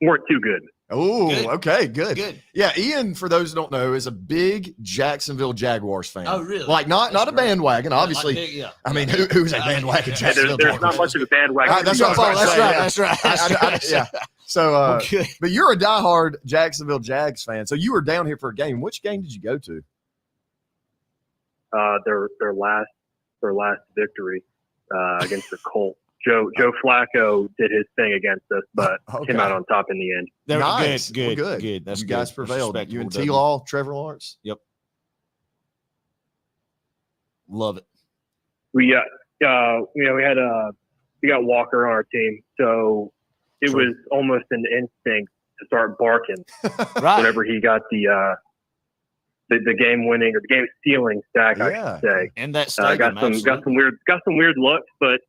weren't too good. Oh, Good. okay, good. Good. Yeah, Ian, for those who don't know, is a big Jacksonville Jaguars fan. Oh, really? Like not a bandwagon, obviously. Like, yeah. I mean, who's a bandwagon And Jacksonville there's Jaguars? not much of a bandwagon. That's what I was That's gonna right. say, That's right. That's right. Yeah. So, Okay. but you're a diehard Jacksonville Jags fan. So you were down here for a game. Which game did you go to? Their last victory against the Colts. Joe Flacco did his thing against us, but came out on top in the end. There, Nice. Good. Well, Good. Good. That's you good. guys That's prevailed. You respectable, and W. T-Law, Trevor Lawrence. Yep. Love it. We we got Walker on our team, so it was almost an instinct to start barking Right. whenever he got the game winning or the game stealing sack, I Yeah. should say. And that stadium, Got some weird looks, but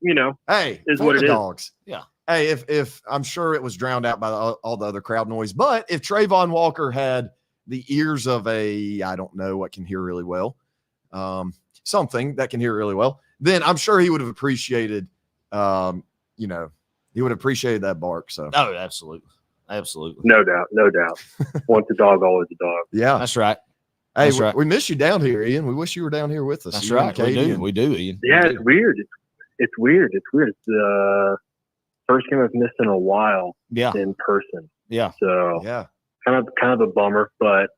Hey, is fuck what it the is. Dogs. Yeah. Hey, if I'm sure it was drowned out by all the other crowd noise, but if Trayvon Walker had the ears of I don't know what can hear really well, something that can hear really well, then I'm sure he would have appreciated, he would have appreciated that bark. So, Oh, absolutely. Absolutely. No doubt. Once a dog, always a dog. yeah. That's right. Hey, That's right. we miss you down here, Ian. We wish you were down here with us. That's You and right. We Katie do. and- We do, Ian. Yeah, We it's do. weird. It's weird. It's the first game I've missed in a while Yeah. in person. Yeah. So Yeah. kind of a bummer, but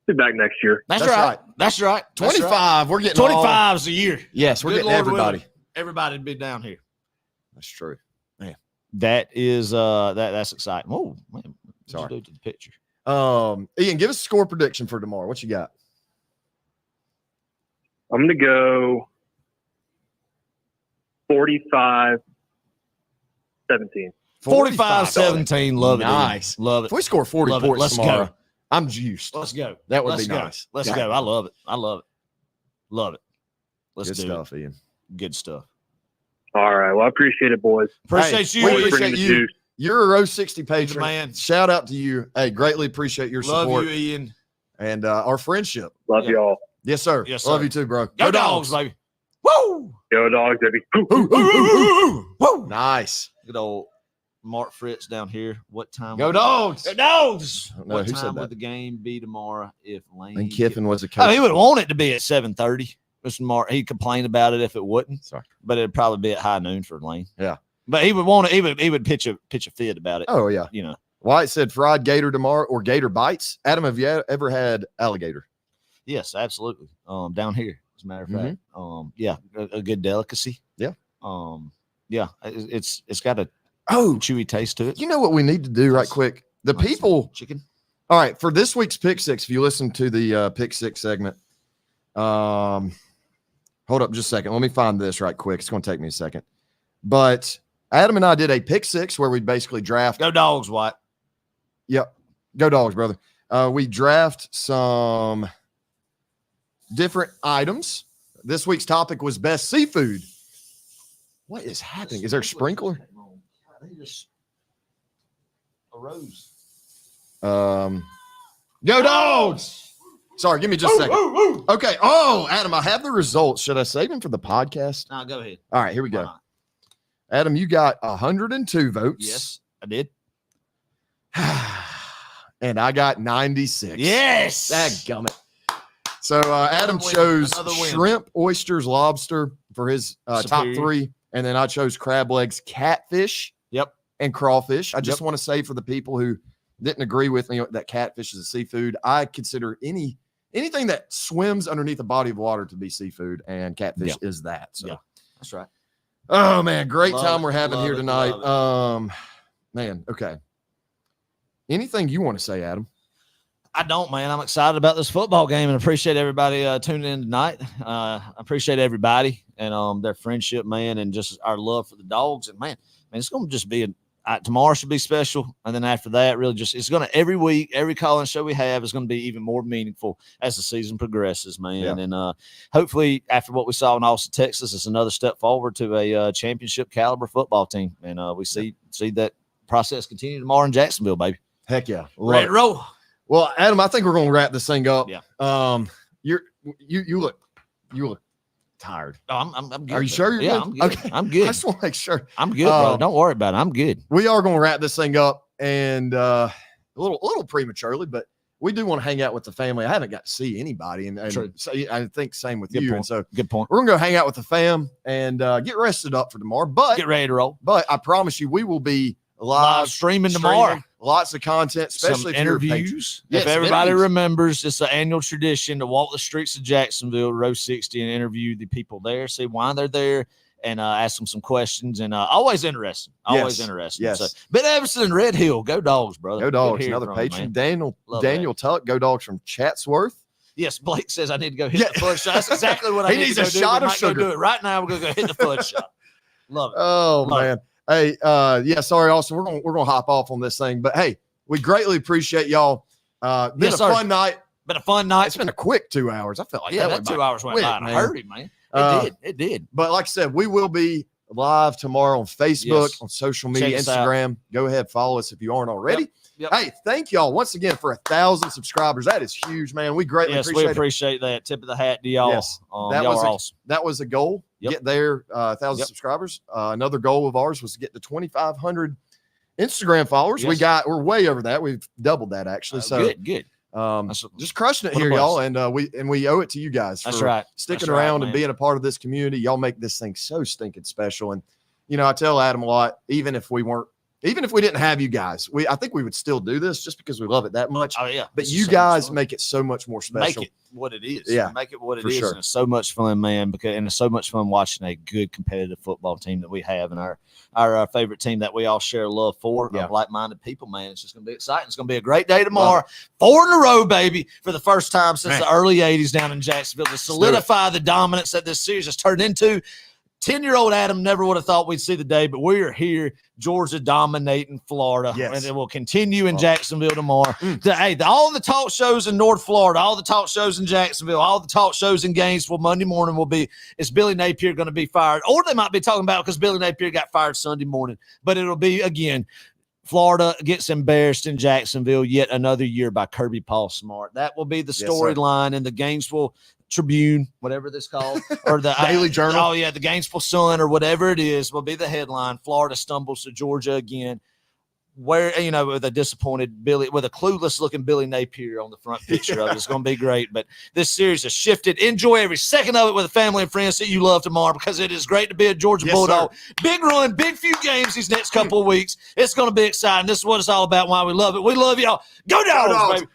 be back next year. That's That's right. right. That's right. That's 25. right. We're getting all- 25 is a year. Yes, we're Good getting Lord everybody. willing, everybody'd be down here. That's true. That is that's exciting. Oh man, Sorry. do to the picture. Ian, give us a score prediction for tomorrow. What you got? I'm going to go 45-17. 45-17. Love it. Ian. Nice. Love If it. we score 40 Love it. points Let's tomorrow, go. I'm juiced. Let's go. That would Let's be go. nice. Let's Yeah. go. I love it. I love it. Love it. Let's Good do stuff, Ian. it. Good stuff. All right. Well, I appreciate it, boys. Appreciate Hey, you. we Always appreciate bringing the you. juice. You're a Row 60 patron. man. Shout out to you. Hey, greatly appreciate your Love support you, Ian. and our friendship. Love Yeah. y'all. Yes, sir. Yes, Love sir. you too, bro. Go dogs, baby. Woo! Go dogs, baby. Woo! Nice. Good old Mark Fritz down here. What time? Go Dogs. Go dogs. I don't know What who said time that. would the game be tomorrow if Lane? And Kiffin was a coach. Oh, he would want it to be at 7:30. Mr. Mark, he complained about it if it wouldn't. Sorry. But it'd probably be at high noon for Lane. Yeah. But he would want to. He would pitch a fit about it. Oh yeah. You know. Wyatt said fried gator tomorrow or gator bites. Adam, have you ever had alligator? Yes, absolutely. Down here, as a matter of fact. Yeah, a good delicacy. Yeah. Yeah, it's got a Oh, chewy taste to it. you know what we need to do right quick? The Like some people. chicken. All right, for this week's Pick Six, if you listen to the Pick Six segment, hold up just a second. Let me find this right quick. It's going to take me a second. But Adam and I did a Pick Six where we basically draft. Go Dogs, White. Yep. Go Dogs, brother. We draft some different items. This week's topic was best seafood. What is happening? Is there a sprinkler? They just arose. Go Dogs! Sorry, give me just a second. Okay. Oh, Adam, I have the results. Should I save them for the podcast? No, go ahead. All right, here we Why go. not? Adam, you got 102 votes. Yes, I did. And I got 96. Yes. Dadgummit. So Adam win. chose Another win. shrimp, oysters, lobster for his top Superior. 3. And then I chose crab legs, catfish, Yep. and crawfish. I just want to say for the people who didn't agree with me that catfish is a seafood, I consider anything that swims underneath a body of water to be seafood, and catfish is that. So Yeah. That's right. oh man, great Love time it, we're having love here it, tonight. love Man, okay. Anything you want to say, Adam? I don't, man. I'm excited about this football game and appreciate everybody tuning in tonight. I appreciate everybody and their friendship, man, and just our love for the Dogs. And man, it's going to just be tomorrow should be special, and then after that, really just it's going to every week, every call-in show we have is going to be even more meaningful as the season progresses, man. Yeah. And hopefully, after what we saw in Austin, Texas, it's another step forward to a championship caliber football team, and we see that process continue tomorrow in Jacksonville, baby. Heck yeah, Ready to roll. Well, Adam, I think we're going to wrap this thing up. Yeah. You look tired. Oh, I'm good. Are you sure you're yeah, good? I'm good. Okay. I'm good. I just want to make sure. I'm good, bro. Don't worry about it. I'm good. We are going to wrap this thing up, and a little prematurely, but we do want to hang out with the family. I haven't got to see anybody, and True. so I think same with Good you. point. And so Good point. we're gonna go hang out with the fam and get rested up for tomorrow. But Get ready to roll. But I promise you, we will be live streaming tomorrow. Lots of content, especially Some if you're a patron. interviews. Yes, If everybody interviews. remembers, it's an annual tradition to walk the streets of Jacksonville, row 60, and interview the people there, see why they're there, and ask them some questions. And always interesting. Always Yes. interesting. Yes. So, Ben Everson and Red Hill, go Dogs, brother. Go Good Dogs, hearing another from you, patron. man. Daniel Tuck, Go Dogs from Chatsworth. Yes, Blake says I need to go hit the fudge shot. That's exactly what I He need needs to a go do. shot We of might go sugar. do it right now. We're gonna go hit the fudge shot. Love it. Oh Love man. Hey, yeah, sorry, Austin. We're gonna hop off on this thing, but hey, we greatly appreciate y'all. Been Yes, a sir. fun night. Been a fun night. It's been a quick 2 hours. I felt like Yeah, that went 2 by hours went quick, by in a man. hurry, man. It did. But like I said, we will be live tomorrow on Facebook, Yes. on social media, Check us out. Instagram. Go ahead, follow us if you aren't already. Yep. Hey, thank y'all once again for 1,000 subscribers. That is huge, man. We greatly Yes, we appreciate it. appreciate that. Tip of the hat to y'all. Yes. Y'all are awesome. That was a goal. Yep. Get there, 1,000 Yep. subscribers. Another goal of ours was to get to 2,500 Instagram followers. Yes. We're way over that. We've doubled that actually. So Good. just crushing it what a here, y'all. blessing. And we owe it to you guys That's for right. sticking That's right, around and man. being a part of this community. Y'all make this thing so stinking special. And I tell Adam a lot, even if we didn't have you guys, I think we would still do this just because we love it that much. Oh yeah. But It's you so much guys fun. make it so much more special. Make it what it is. Yeah, Make it what it for is. sure. And it's so much fun, man, and it's so much fun watching a good competitive football team that we have and our favorite team that we all share love for. Yeah. Like-minded people, man. It's just gonna be exciting. It's gonna be a great day tomorrow. 4 in a row, baby, for the first time since the early 80s down in Jacksonville to solidify the dominance that this series has turned into. 10-year-old Adam never would have thought we'd see the day, but we are here. Georgia dominating Florida, Yes. and it will continue in Jacksonville tomorrow. All the talk shows in North Florida, all the talk shows in Jacksonville, all the talk shows in Gainesville Monday morning will be, is Billy Napier going to be fired? Or they might be talking about because Billy Napier got fired Sunday morning. But it'll be, again, Florida gets embarrassed in Jacksonville yet another year by Kirby Smart. That will be the Yes, sir. storyline in the Gainesville Tribune, whatever this called, or the Daily Journal. Oh yeah, the Gainesville Sun or whatever it is will be the headline. Florida stumbles to Georgia again. where, you know, with a disappointed Billy, with a clueless looking Billy Napier on the front picture of it. It's going to be great. But this series has shifted. Enjoy every second of it with the family and friends that you love tomorrow, because it is great to be a Georgia Bulldog. Sir. Big run, big few games these next couple of weeks. It's going to be exciting. This is what it's all about, why we love it. We love y'all. Go Dogs, baby.